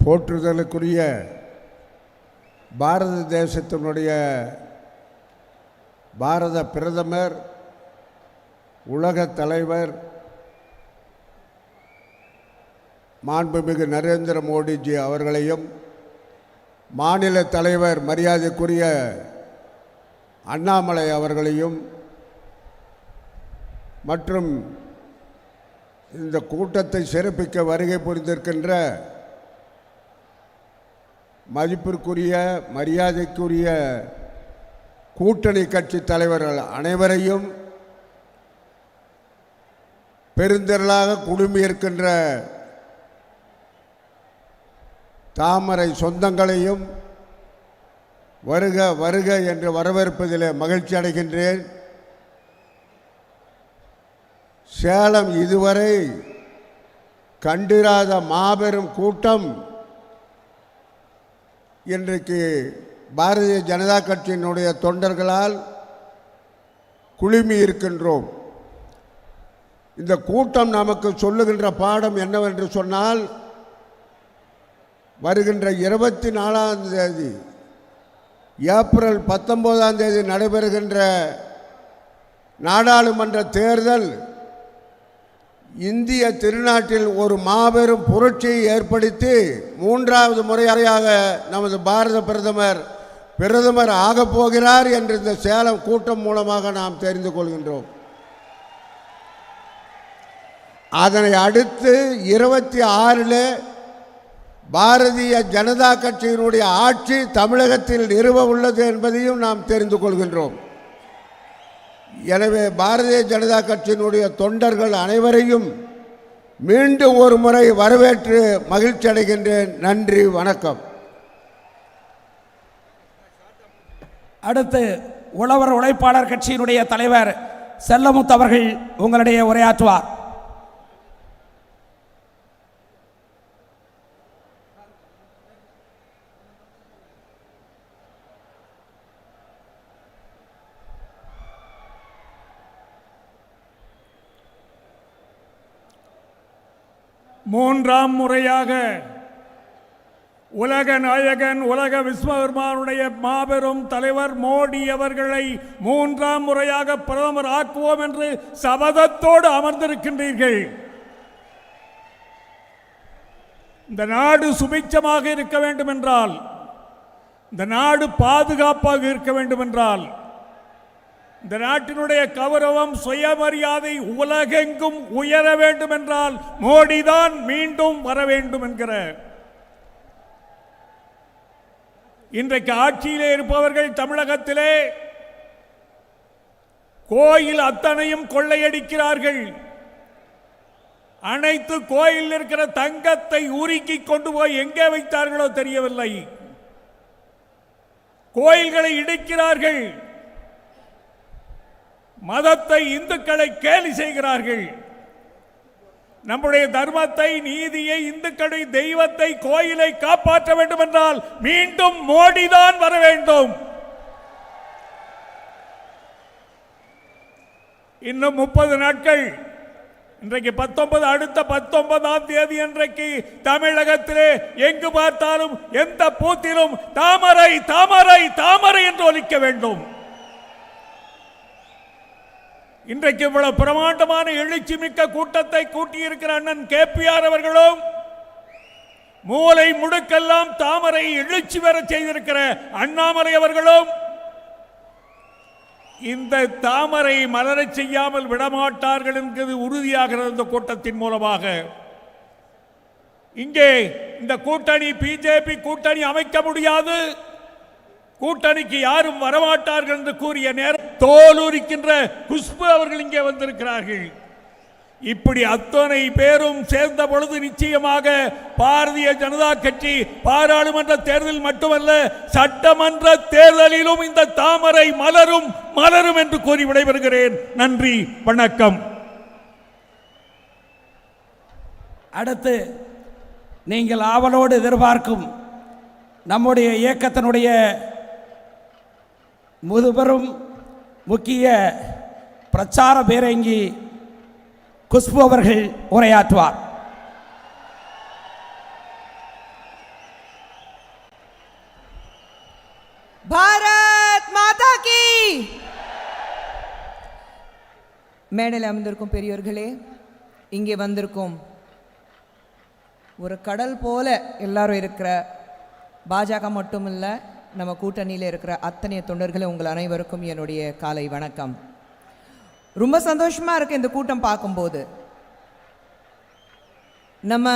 போற்றுதலுக்குரிய பாரத தேசத்தினுடைய பாரத பிரதமர், உலகத் தலைவர் மாண்புமிகு நரேந்திர மோடிஜி அவர்களையும், மாநில தலைவர் மரியாதைக்குரிய அண்ணாமலை அவர்களையும் மற்றும் இந்த கூட்டத்தை சிறப்பிக்க வருகை புரிந்திருக்கின்ற மதிப்பிற்குரிய மரியாதைக்குரிய கூட்டணி கட்சி தலைவர்கள் அனைவரையும், பெருந்திரளாக குழுமியிருக்கின்ற தாமரை சொந்தங்களையும் வருக வருக என்று வரவேற்பதில் மகிழ்ச்சி அடைகின்றேன். சேலம் இதுவரை கண்டிராத மாபெரும் கூட்டம் இன்றைக்கு பாரதிய ஜனதா கட்சியினுடைய தொண்டர்களால் குழுமி இருக்கின்றோம். இந்த கூட்டம் நமக்கு சொல்லுகின்ற பாடம் என்னவென்று சொன்னால், வருகின்ற 24ஆம் தேதி ஏப்ரல் 19ஆம் தேதி நடைபெறுகின்ற நாடாளுமன்ற தேர்தல் இந்திய திருநாட்டில் ஒரு மாபெரும் புரட்சியை ஏற்படுத்தி 3வது முறையாக நமது பாரத பிரதமர் ஆகப் போகிறார் என்று இந்த சேலம் கூட்டம் மூலமாக நாம் தெரிந்து கொள்கின்றோம். அதனை அடுத்து 26 பாரதிய ஜனதா கட்சியினுடைய ஆட்சி தமிழகத்தில் நிறுவ உள்ளது என்பதையும் நாம் தெரிந்து கொள்கின்றோம். எனவே பாரதிய ஜனதா கட்சியினுடைய தொண்டர்கள் அனைவரையும் மீண்டும் ஒரு முறை வரவேற்று மகிழ்ச்சி அடைகின்றேன். நன்றி, வணக்கம். அடுத்து உழவர் உழைப்பாளர் கட்சியினுடைய தலைவர் செல்லமுத்து அவர்கள் உங்களுடைய உரையாற்றுவார். மூன்றாம் முறையாக உலக நாயகன் உலக விஸ்வகர்மானுடைய மாபெரும் தலைவர் மோடி அவர்களை 3ஆம் முறையாக பிரதமர் ஆக்குவோம் என்று சபதத்தோடு அமர்ந்திருக்கின்றீர்கள். இந்த நாடு சுபிட்சமாக இருக்க வேண்டும் என்றால், இந்த நாடு பாதுகாப்பாக இருக்க வேண்டும் என்றால், இந்த நாட்டினுடைய கௌரவம் சுயமரியாதை உலகெங்கும் உயர வேண்டும் என்றால் மோடிதான் மீண்டும் வர வேண்டும் என்கிற இன்றைக்கு ஆட்சியிலே இருப்பவர்கள் தமிழகத்திலே கோயில் அத்தனையும் கொள்ளையடிக்கிறார்கள். அனைத்து கோயிலில் இருக்கிற தங்கத்தை உருக்கி கொண்டு போய் எங்கே வைத்தார்களோ தெரியவில்லை. கோயில்களை இடிக்கிறார்கள். மதத்தை, இந்துக்களை கேலி செய்கிறார்கள். நம்முடைய தர்மத்தை, நீதியை, இந்துக்களை, தெய்வத்தை, கோயிலை காப்பாற்ற வேண்டும் என்றால் மீண்டும் மோடிதான் வர வேண்டும். இன்னும் 30 நாட்கள். இன்றைக்கு 19, அடுத்த 19ஆம் தேதி அன்றைக்கு தமிழகத்திலே எங்கு பார்த்தாலும் எந்த பூத்திலும் தாமரை தாமரை தாமரை என்று ஒலிக்க வேண்டும். இன்றைக்கு இவ்வளவு பிரமாண்டமான எழுச்சி மிக்க கூட்டத்தை கூட்டியிருக்கிற அண்ணன் KPR அவர்களும், மூலை முடுக்கெல்லாம் தாமரை எழுச்சி பெற செய்திருக்கிற அண்ணாமலை அவர்களும் இந்த தாமரை மலரச் செய்யாமல் விடமாட்டார்கள் என்பது உறுதியாகிறது. இந்த கூட்டத்தின் மூலமாக இங்கே இந்த கூட்டணி பிஜேபி கூட்டணி அமைக்க முடியாது, கூட்டணிக்கு யாரும் வரமாட்டார்கள் என்று கூறிய நேரம் தோலுரிக்கின்ற குஷ்பு அவர்கள் இங்கே வந்திருக்கிறார்கள். இப்படி அத்தனை பேரும் சேர்ந்த பொழுது நிச்சயமாக பாரதிய ஜனதா கட்சி பாராளுமன்ற தேர்தலில் மட்டுமல்ல சட்டமன்ற தேர்தலிலும் இந்த தாமரை மலரும் மலரும் என்று கூறி விடைபெறுகிறேன். நன்றி, வணக்கம். அடுத்து நீங்கள் ஆவலோடு எதிர்பார்க்கும் நம்முடைய இயக்கத்தினுடைய முதுபெரும் முக்கிய பிரச்சார பேரங்கி குஷ்பு அவர்கள் உரையாற்றுவார். மேடையில் அமர்ந்திருக்கும் பெரியோர்களே, இங்கே வந்திருக்கும் ஒரு கடல் போல எல்லாரும் இருக்கிற பாஜக மட்டும் இல்லை, நம்ம கூட்டணியில் இருக்கிற அத்தனை தொண்டர்களே, உங்கள் அனைவருக்கும் என்னுடைய காலை வணக்கம். ரொம்ப சந்தோஷமாக இருக்குது இந்த கூட்டம் பார்க்கும்போது. நம்ம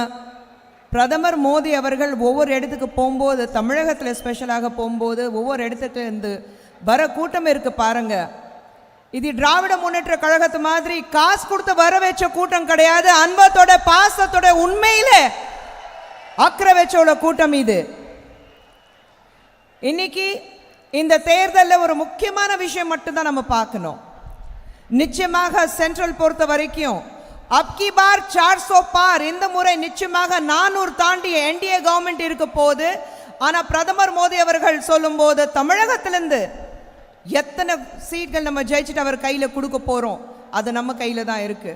பிரதமர் மோடி அவர்கள் ஒவ்வொரு இடத்துக்கு போகும்போது, தமிழகத்தில் ஸ்பெஷலாக போகும்போது, ஒவ்வொரு இடத்துக்கு இருந்து வர கூட்டம் இருக்குது பாருங்க. இது திராவிட முன்னேற்ற கழகத்து மாதிரி காசு கொடுத்து வர வச்ச கூட்டம் கிடையாது. அன்பத்தோட பாசத்தோட உண்மையில அக்கறை வச்சோட கூட்டம் இது. இன்னைக்கு இந்த தேர்தலில் ஒரு முக்கியமான விஷயம் மட்டும்தான் நம்ம பார்க்கணும். நிச்சயமாக சென்ட்ரல் பொறுத்த வரைக்கும் அப்கி பார் 400 பார், இந்த முறை நிச்சயமாக 400 தாண்டி என்டிஏ கவர்மெண்ட் இருக்க போகுது. ஆனால் பிரதமர் மோடி அவர்கள் சொல்லும் போது தமிழகத்திலிருந்து எத்தனை சீட்கள் நம்ம ஜெயிச்சுட்டு அவர் கையில் கொடுக்க போகிறோம், அது நம்ம கையில் தான் இருக்கு.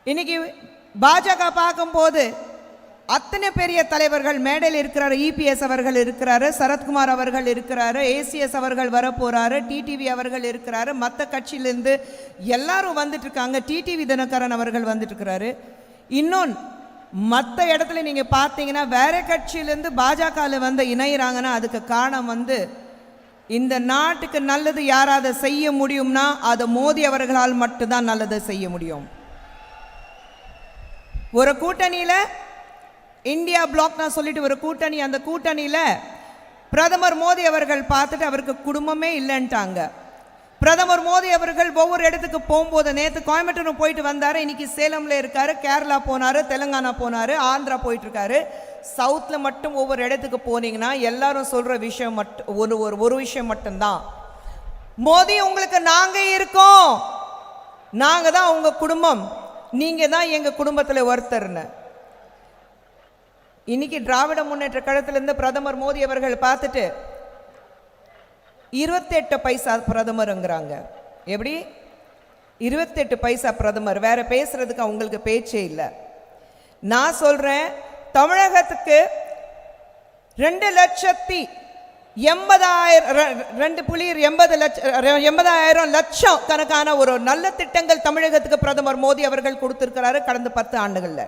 இன்னைக்கு பாஜக பார்க்கும்போது அத்தனை பெரிய தலைவர்கள் மேடையில் இருக்கிறாரு. இபிஎஸ் அவர்கள் இருக்கிறாரு, சரத்குமார் அவர்கள் இருக்கிறாரு, ஏசிஎஸ் அவர்கள் வர போறாரு, டிடிவி அவர்கள் இருக்கிறாரு, மற்ற கட்சியிலேருந்து எல்லாரும் வந்துட்டு இருக்காங்க. டிடிவி தினகரன் அவர்கள் வந்துட்டு இருக்கிறாரு. இன்னொன்று மற்ற இடத்துல நீங்கள் பார்த்தீங்கன்னா வேற கட்சியிலேருந்து பாஜகவில் வந்து இணையிறாங்கன்னா அதுக்கு காரணம் வந்து இந்த நாட்டுக்கு நல்லது யாராவது செய்ய முடியும்னா அது மோடி அவர்களால் மட்டும்தான் நல்லதை செய்ய முடியும். ஒரு கூட்டணியில் இந்தியா பிளாக் நான் சொல்லிட்டு ஒரு கூட்டணி, அந்த கூட்டணியில் பிரதமர் மோடி அவர்கள் பார்த்துட்டு அவருக்கு குடும்பமே இல்லைன்ட்டாங்க. பிரதமர் மோடி அவர்கள் ஒவ்வொரு இடத்துக்கு போகும்போது, நேற்று கோயம்புத்தூர் போயிட்டு வந்தார், இன்னைக்கு சேலமில் இருக்காரு, கேரளா போனார், தெலுங்கானா போனார், ஆந்திரா போயிட்டு இருக்காரு. சவுத்தில் மட்டும் ஒவ்வொரு இடத்துக்கு போனீங்கன்னா எல்லாரும் சொல்கிற விஷயம் மட்டும் ஒரு விஷயம் மட்டும்தான், மோடி உங்களுக்கு நாங்கள் இருக்கோம், நாங்கள் தான் உங்கள் குடும்பம், நீங்கள் தான் எங்கள் குடும்பத்தில் ஒருத்தர்னு. இன்னைக்கு திராவிட முன்னேற்ற கழகத்திலிருந்து பிரதமர் மோடி அவர்கள் பார்த்துட்டு 28 பைசா பிரதமருங்கிறாங்க. எப்படி 28 பைசா பிரதமர்? வேற பேசுறதுக்கு அவங்களுக்கு பேச்சே இல்லை. நான் சொல்றேன், தமிழகத்துக்கு 2,80,000 லட்சம் கணக்கான ஒரு நல்ல திட்டங்கள் தமிழகத்துக்கு பிரதமர் மோடி அவர்கள் கொடுத்திருக்கிறாரு கடந்த 10 ஆண்டுகள்ல.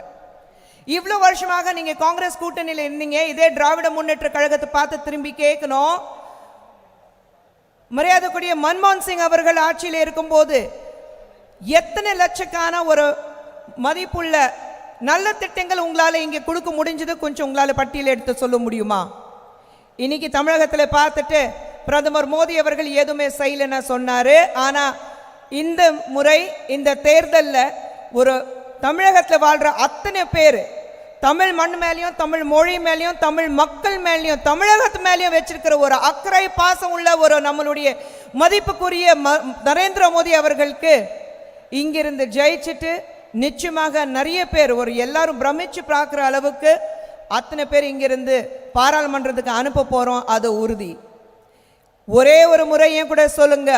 இவ்வளோ வருஷமாக நீங்க காங்கிரஸ் கூட்டணியில் இருந்தீங்க, இதே திராவிட முன்னேற்ற கழகத்தை பார்த்து திரும்பி கேட்கணும். மரியாதைக்குரிய மன்மோகன் சிங் அவர்கள் ஆட்சியில் இருக்கும்போது எத்தனை லட்சக்கான ஒரு மதிப்புள்ள நல்ல திட்டங்கள் உங்களால் இங்கே கொடுக்க முடிஞ்சது, கொஞ்சம் உங்களால் பட்டியல் எடுத்து சொல்ல முடியுமா? இன்னைக்கு தமிழகத்தில் பார்த்துட்டு பிரதமர் மோடி அவர்கள் எதுவுமே செய்யலைன்னு சொன்னாரு. ஆனால் இந்த முறை இந்த தேர்தலில் ஒரு தமிழகத்தில் வாழ்கிற அத்தனை பேர் தமிழ் மண் மேலேயும், தமிழ் மொழி மேலேயும், தமிழ் மக்கள் மேலேயும், தமிழகத்து மேலேயும் வச்சிருக்கிற ஒரு அக்கறை பாசம் உள்ள ஒரு நம்மளுடைய மதிப்புக்குரிய நரேந்திர மோடி அவர்களுக்கு இங்கிருந்து ஜெயிச்சுட்டு நிச்சயமாக நிறைய பேர் ஒரு எல்லாரும் பிரமிச்சு பார்க்குற அளவுக்கு அத்தனை பேர் இங்கிருந்து பாராளுமன்றத்துக்கு அனுப்ப போகிறோம், அது உறுதி. ஒரே ஒரு முறை ஏன் கூட சொல்லுங்க,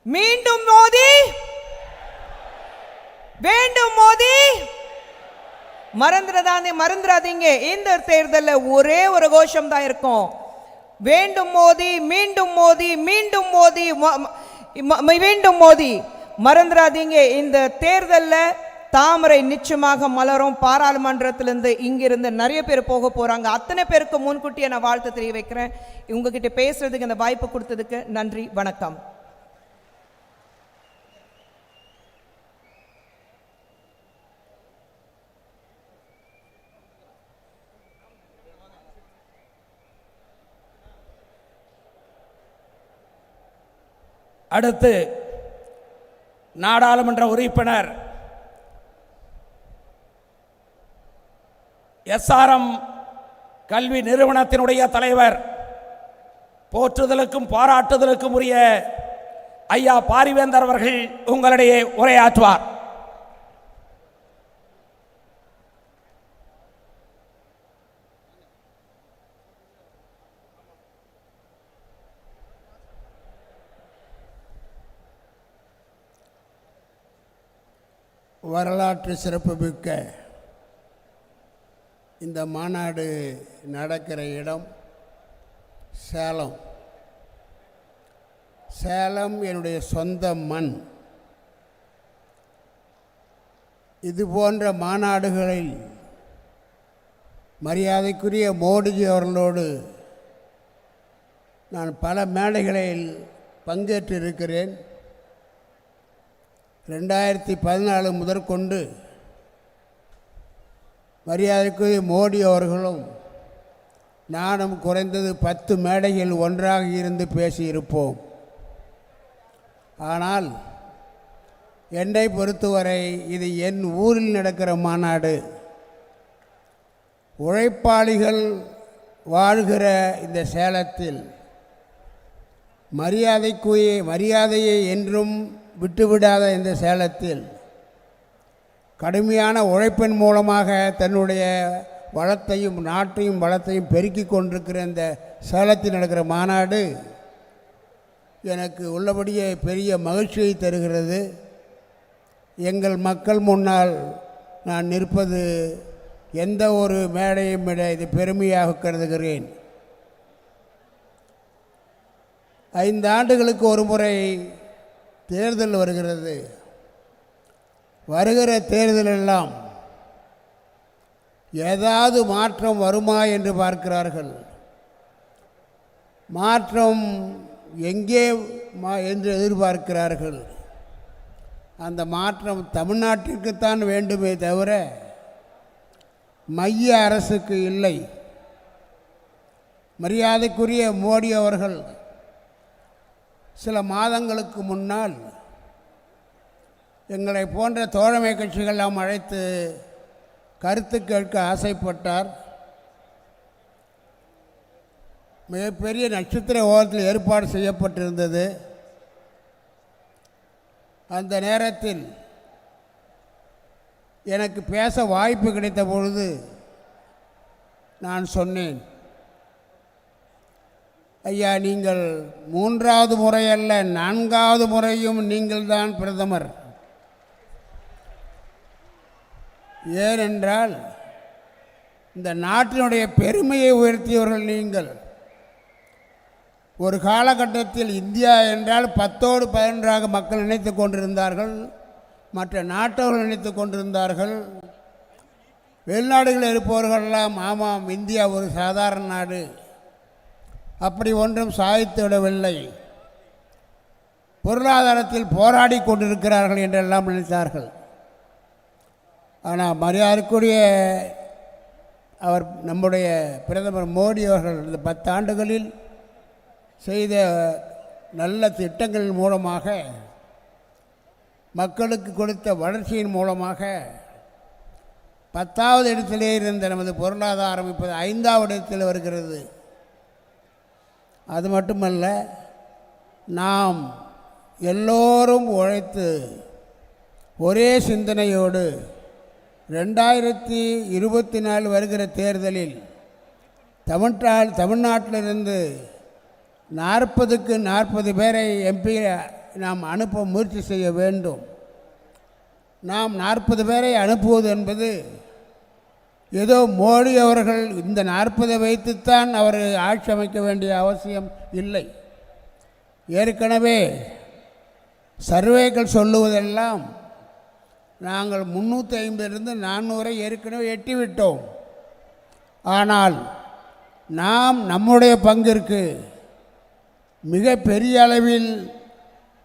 மீண்டும் மோடி வேண்டும், மோடி மறந்துடாதீங்க. இந்த தேர்தலில் ஒரே ஒரு கோஷம் தான் இருக்கும், வேண்டும் மோடி, மீண்டும் மோடி, மீண்டும் மோடி, மீண்டும் மோடி. மறந்துடாதீங்க, இந்த தேர்தலில் தாமரை நிச்சயமாக மலரும். பாராளுமன்றத்திலிருந்து இங்கிருந்து நிறைய பேர் போக போறாங்க. அத்தனை பேருக்கு முன்கூட்டியே நான் வாழ்த்து தெரிய வைக்கிறேன். உங்ககிட்ட பேசுறதுக்கு இந்த வாய்ப்பு கொடுத்ததுக்கு நன்றி, வணக்கம். அடுத்து நாடாளுமன்ற உறுப்பினர் எஸ்ஆர்எம் கல்வி நிறுவனத்தினுடைய தலைவர், போற்றுதலுக்கும் பாராட்டுதலுக்கும் உரிய ஐயா பாரிவேந்தர் அவர்கள் உங்களிடையே உரையாற்றுவார். வரலாற்று சிறப்புமிக்க இந்த மாநாடு நடக்கிற இடம் சேலம். சேலம் என்னுடைய சொந்த மண். இது போன்ற மாநாடுகளில் மரியாதைக்குரிய மோடிஜி அவர்களோடு நான் பல மேடைகளில் பங்கேற்றிருக்கிறேன். 2014 முதற்கொண்டு மரியாதைக்குரிய மோடி அவர்களும் நானும் குறைந்தது 10 மேடைகள் ஒன்றாக இருந்து பேசியிருப்போம். ஆனால் என்னை பொறுத்தவரை இது என் ஊரில் நடக்கிற மாநாடு. உழைப்பாளிகள் வாழ்கிற இந்த சேலத்தில் மரியாதையை என்றும் விட்டுவிடாத இந்த சேலத்தில் கடுமையான உழைப்பின் மூலமாக தன்னுடைய வளத்தையும் நாட்டையும் வளத்தையும் பெருக்கிக் கொண்டிருக்கிற இந்த சேலத்தில் நடக்கிற மாநாடு எனக்கு உள்ளபடியே பெரிய மகிழ்ச்சியை தருகிறது. எங்கள் மக்கள் முன்னால் நான் நிற்பது எந்த ஒரு மேடையும் விட இது பெருமையாக கருதுகிறேன். 5 ஆண்டுகளுக்கு ஒரு முறை தேர்தல் வருகிறது. வருகிற தேர்தலெல்லாம் ஏதாவது மாற்றம் வருமா என்று பார்க்கிறார்கள். மாற்றம் எங்கே என்று எதிர்பார்க்கிறார்கள். அந்த மாற்றம் தமிழ்நாட்டிற்குத்தான் வேண்டுமே தவிர மைய அரசுக்கு இல்லை. மரியாதைக்குரிய மோடி அவர்கள் சில மாதங்களுக்கு முன்னால் எங்களை போன்ற தோழமை கட்சிகளெல்லாம் அழைத்து கருத்து கேட்க ஆசைப்பட்டார். மிகப்பெரிய நட்சத்திர ஓரத்தில் ஏற்பாடு செய்யப்பட்டிருந்தது. அந்த நேரத்தில் எனக்கு பேச வாய்ப்பு கிடைத்த பொழுது நான் சொன்னேன், ஐயா, நீங்கள் 3வது முறையல்ல 4வது முறையும் நீங்கள்தான் பிரதமர். ஏனென்றால் இந்த நாட்டினுடைய பெருமையை உயர்த்தியவர்கள் நீங்கள். ஒரு காலகட்டத்தில் இந்தியா என்றால் 10ஓடு 11ஆக மக்கள் நினைத்து கொண்டிருந்தார்கள். மற்ற நாட்டவர்கள் நினைத்து கொண்டிருந்தார்கள். வெளிநாடுகளில் இருப்பவர்களெல்லாம் ஆமாம், இந்தியா ஒரு சாதாரண நாடு, அப்படி ஒன்றும் சாதித்து விடவில்லை, பொருளாதாரத்தில் போராடி கொண்டிருக்கிறார்கள் என்றெல்லாம் நினைத்தார்கள். ஆனால் மரியாதைக்குரிய நம்முடைய பிரதமர் மோடி அவர்கள் இந்த 10 ஆண்டுகளில் செய்த நல்ல திட்டங்களின் மூலமாக, மக்களுக்கு கொடுத்த வளர்ச்சியின் மூலமாக 10வது இடத்திலே இருந்த நமது பொருளாதாரம் இப்போது 5வது இடத்தில் வருகிறது. அது மட்டுமல்ல, நாம் எல்லோரும் உழைத்து ஒரே சிந்தனையோடு 2024 வருகிற தேர்தலில் தமிழ்நாட்டிலிருந்து 40க்கு 40 பேரை எம்பி நாம் அனுப்ப முயற்சி செய்ய வேண்டும். நாம் 40 பேரை அனுப்புவது என்பது ஏதோ மோடி அவர்கள் இந்த 40 வைத்துத்தான் அவர் ஆட்சி அமைக்க வேண்டிய அவசியம் இல்லை. ஏற்கனவே சர்வேக்கள் சொல்லுவதெல்லாம் நாங்கள் 350 400 ஏற்கனவே எட்டிவிட்டோம். ஆனால் நாம் நம்முடைய பங்கிற்கு மிக பெரிய அளவில்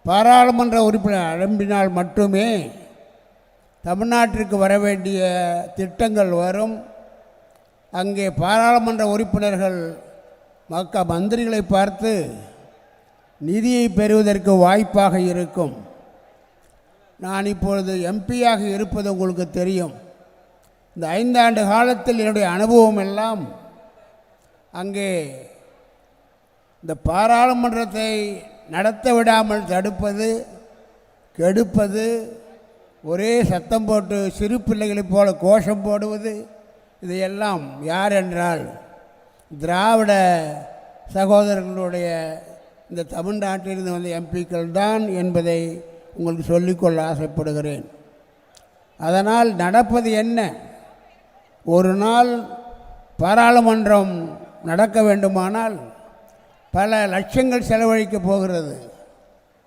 பாராளுமன்ற உறுப்பினர் அனுப்பினால் மட்டுமே தமிழ்நாட்டிற்கு வர வேண்டிய திட்டங்கள் வரும். அங்கே பாராளுமன்ற உறுப்பினர்கள் மந்திரிகளை பார்த்து நிதியை பெறுவதற்கு வாய்ப்பாக இருக்கும். நான் இப்பொழுது எம்பியாக இருப்பது உங்களுக்கு தெரியும். இந்த 5 ஆண்டு காலத்தில் என்னுடைய அனுபவம் எல்லாம் அங்கே இந்த பாராளுமன்றத்தை நடத்த விடாமல் தடுப்பது, கெடுப்பது, ஒரே சத்தம் போட்டு சிறு பிள்ளைகளைப் போல கோஷம் போடுவது, இதையெல்லாம் யார் என்றால் திராவிட சகோதரர்களுடைய இந்த தமிழ்நாட்டிலிருந்து வந்த எம்பிக்கள் தான் என்பதை உங்களுக்கு சொல்லிக்கொள்ள ஆசைப்படுகிறேன். அதனால் நடப்பது என்ன? ஒரு நாள் பாராளுமன்றம் நடக்க வேண்டுமானால் பல லட்சங்கள் செலவழிக்கப் போகிறது.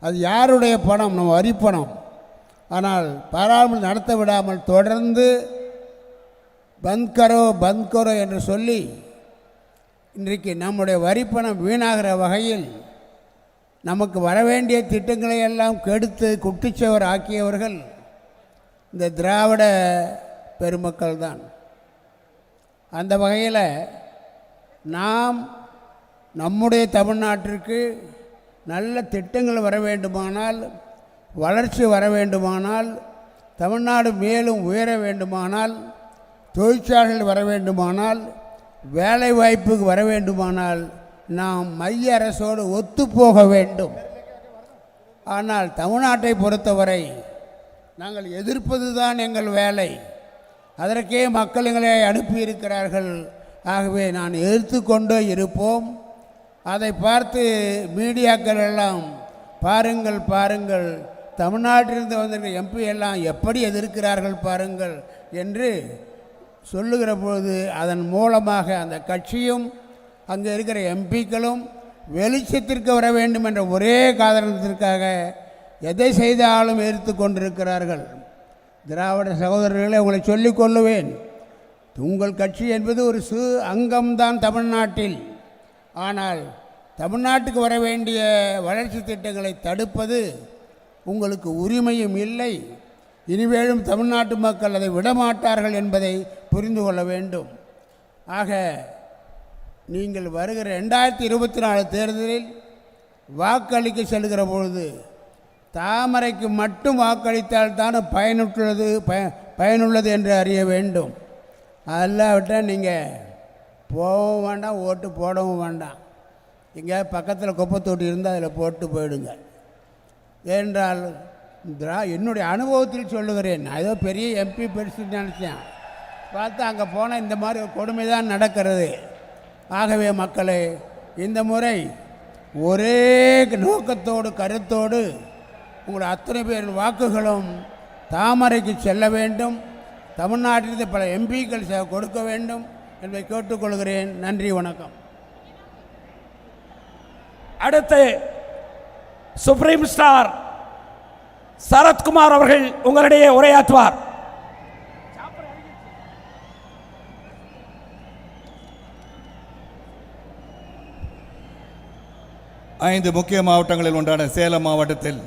அது யாருடைய பணம்? நம்ம வரி பணம். ஆனால் பாராளுமன்றம் நடத்த விடாமல் தொடர்ந்து பந்த் கரோ என்று சொல்லி இன்றைக்கு நம்முடைய வரிப்பணம் வீணாகிற வகையில் நமக்கு வரவேண்டிய திட்டங்களை எல்லாம் கெடுத்து குட்டிச்சவர் ஆக்கியவர்கள் இந்த திராவிட பெருமக்கள் தான். அந்த வகையில் நாம் நம்முடைய தமிழ்நாட்டிற்கு நல்ல திட்டங்கள் வர வேண்டுமானால், வளர்ச்சி வர வேண்டுமானால், தமிழ்நாடு மேலும் உயர வேண்டுமானால், தொழிற்சாலைகள் வர வேண்டுமானால், வேலை வாய்ப்புக்கு வர வேண்டுமானால் நாம் மைய அரசோடு ஒத்துப்போக வேண்டும். ஆனால் தமிழ்நாட்டை பொறுத்தவரை நாங்கள் எதிர்ப்பது தான் எங்கள் வேலை. அதற்கே மக்கள் எங்களை அனுப்பியிருக்கிறார்கள். ஆகவே நான் எதிர்த்து கொண்டே இருப்போம். அதை பார்த்து மீடியாக்கள் எல்லாம் பாருங்கள் பாருங்கள், தமிழ்நாட்டிலிருந்து வந்திருக்கிற எம்பி எல்லாம் எப்படி எதிர்க்கிறார்கள் பாருங்கள் என்று சொல்லுகிற பொழுது அதன் மூலமாக அந்த கட்சியும் அங்கே இருக்கிற எம்பிக்களும் வெளிச்சத்திற்கு வர வேண்டும் என்ற ஒரே காரணத்திற்காக எதை செய்தாலும் எதிர்த்து கொண்டிருக்கிறார்கள். திராவிட சகோதரர்களை உங்களை சொல்லிக் கொள்ளுவேன், உங்கள் கட்சி என்பது ஒரு சிறு அங்கம்தான் தமிழ்நாட்டில். ஆனால் தமிழ்நாட்டுக்கு வர வேண்டிய வளர்ச்சி திட்டங்களை தடுப்பது உங்களுக்கு உரிமையும் இல்லை. இனிமேலும் தமிழ்நாட்டு மக்கள் அதை விடமாட்டார்கள் என்பதை புரிந்து கொள்ள வேண்டும். ஆக நீங்கள் வருகிற 2024 தேர்தலில் வாக்களிக்க செல்கிற பொழுது தாமரைக்கு மட்டும் வாக்களித்தால் தான் பயனுள்ளது என்று அறிய வேண்டும். அல்லாவிட்டால் நீங்கள் போகவும் வேண்டாம், ஓட்டு போடவும் வேண்டாம். இங்கே பக்கத்தில் குப்பத்தொட்டி இருந்தால் அதில் போட்டு போயிடுங்க. ஏனென்றால் என்னுடைய அனுபவத்தில் சொல்லுகிறேன். ஏதோ பெரிய எம்பி பெருசுன்னு நினச்சேன், பார்த்தா அங்கே போனால் இந்த மாதிரி ஒரு கொடுமை தான் நடக்கிறது. ஆகவே மக்களே, இந்த முறை ஒரே நோக்கத்தோடு கருத்தோடு உங்களுடைய அத்தனை பேர் வாக்குகளும் தாமரைக்கு செல்ல வேண்டும். தமிழ்நாட்டிலிருந்து பல எம்பிக்கள் கொடுக்க வேண்டும் என்பதை கேட்டுக்கொள்கிறேன். நன்றி, வணக்கம். அடுத்து சுப்ரீம் ஸ்டார் சரத்குமார் அவர்கள் உங்களிடையே உரையாற்றுவார். ஐந்து முக்கிய மாவட்டங்களில் ஒன்றான சேலம் மாவட்டத்தில்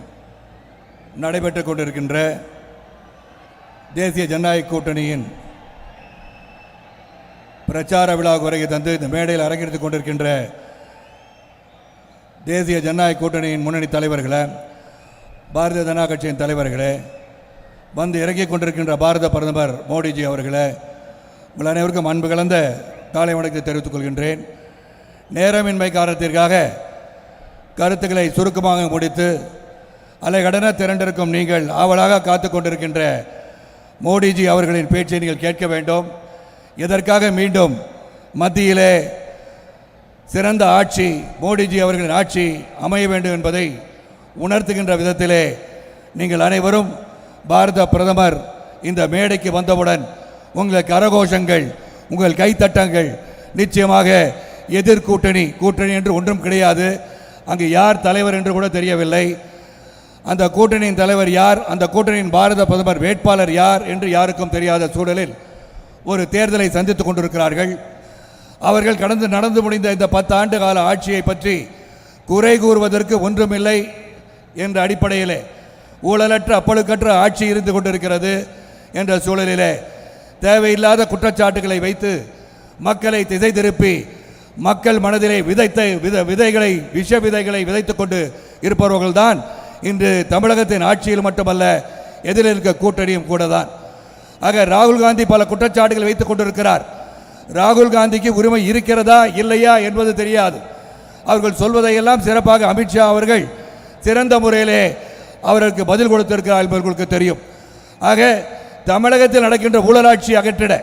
நடைபெற்றுக் கொண்டிருக்கின்ற தேசிய ஜனநாயக கூட்டணியின் பிரச்சார விழா வருகை தந்து இந்த மேடையில் அரங்கெடுத்துக் கொண்டிருக்கின்ற தேசிய ஜனநாயக கூட்டணியின் முன்னணி தலைவர்களே, பாரதிய ஜனதா கட்சியின் தலைவர்களே, வந்து இறங்கிக் கொண்டிருக்கின்ற பாரத பிரதமர் மோடிஜி அவர்களே, உங்கள் அனைவருக்கும் அன்பு கலந்த காலை வணக்கத்தை தெரிவித்துக் கொள்கின்றேன். நேரமின்மை காரணத்திற்காக கருத்துக்களை சுருக்கமாக முடித்து அலைகடன திரண்டிருக்கும் நீங்கள் ஆவலாக காத்து கொண்டிருக்கின்ற மோடிஜி அவர்களின் பேச்சை நீங்கள் கேட்க வேண்டும். இதற்காக மீண்டும் மத்தியிலே சிறந்த ஆட்சி, மோடிஜி அவர்களின் ஆட்சி அமைய வேண்டும் என்பதை உணர்த்துகின்ற விதத்திலே நீங்கள் அனைவரும் பாரத பிரதமர் இந்த மேடைக்கு வந்தவுடன் உங்கள் கரகோஷங்கள், உங்கள் கைத்தட்டங்கள் நிச்சயமாக எதிர்கூட்டணி என்று ஒன்றும் கிடையாது. அங்கு யார் தலைவர் என்று கூட தெரியவில்லை. அந்த கூட்டணியின் தலைவர் யார், அந்த கூட்டணியின் பாரத பிரதமர் வேட்பாளர் யார் என்று யாருக்கும் தெரியாத சூழலில் ஒரு தேர்தலை சந்தித்துக் கொண்டிருக்கிறார்கள். அவர்கள் கடந்து நடந்து முடிந்த இந்த 10 ஆண்டு கால ஆட்சியை பற்றி குறை கூறுவதற்கு ஒன்றுமில்லை என்ற அடிப்படையிலே ஊழலற்ற அப்பழுக்கற்ற ஆட்சி இருந்து கொண்டிருக்கிறது என்ற சூழலிலே தேவையில்லாத குற்றச்சாட்டுகளை வைத்து மக்களை திசை திருப்பி மக்கள் மனதிலே விதைத்த விதைகளை விஷ விதைகளை விதைத்துக் கொண்டு இருப்பவர்கள்தான் இன்று தமிழகத்தின் ஆட்சியில் மட்டுமல்ல எதிரில் இருக்க கூட்டணியும் கூட தான். ஆக ராகுல் காந்தி பல குற்றச்சாட்டுகளை வைத்துக் கொண்டிருக்கிறார். ராகுல் காந்திக்கு உரிமை இருக்கிறதா இல்லையா என்பது தெரியாது. அவர்கள் சொல்வதையெல்லாம் சிறப்பாக அமித்ஷா அவர்கள் சிறந்த முறையிலே அவர்களுக்கு பதில் கொடுத்திருக்கிறார் என்பவர்களுக்கு தெரியும். ஆக தமிழகத்தில் நடக்கின்ற ஊழலாட்சி அகற்றிட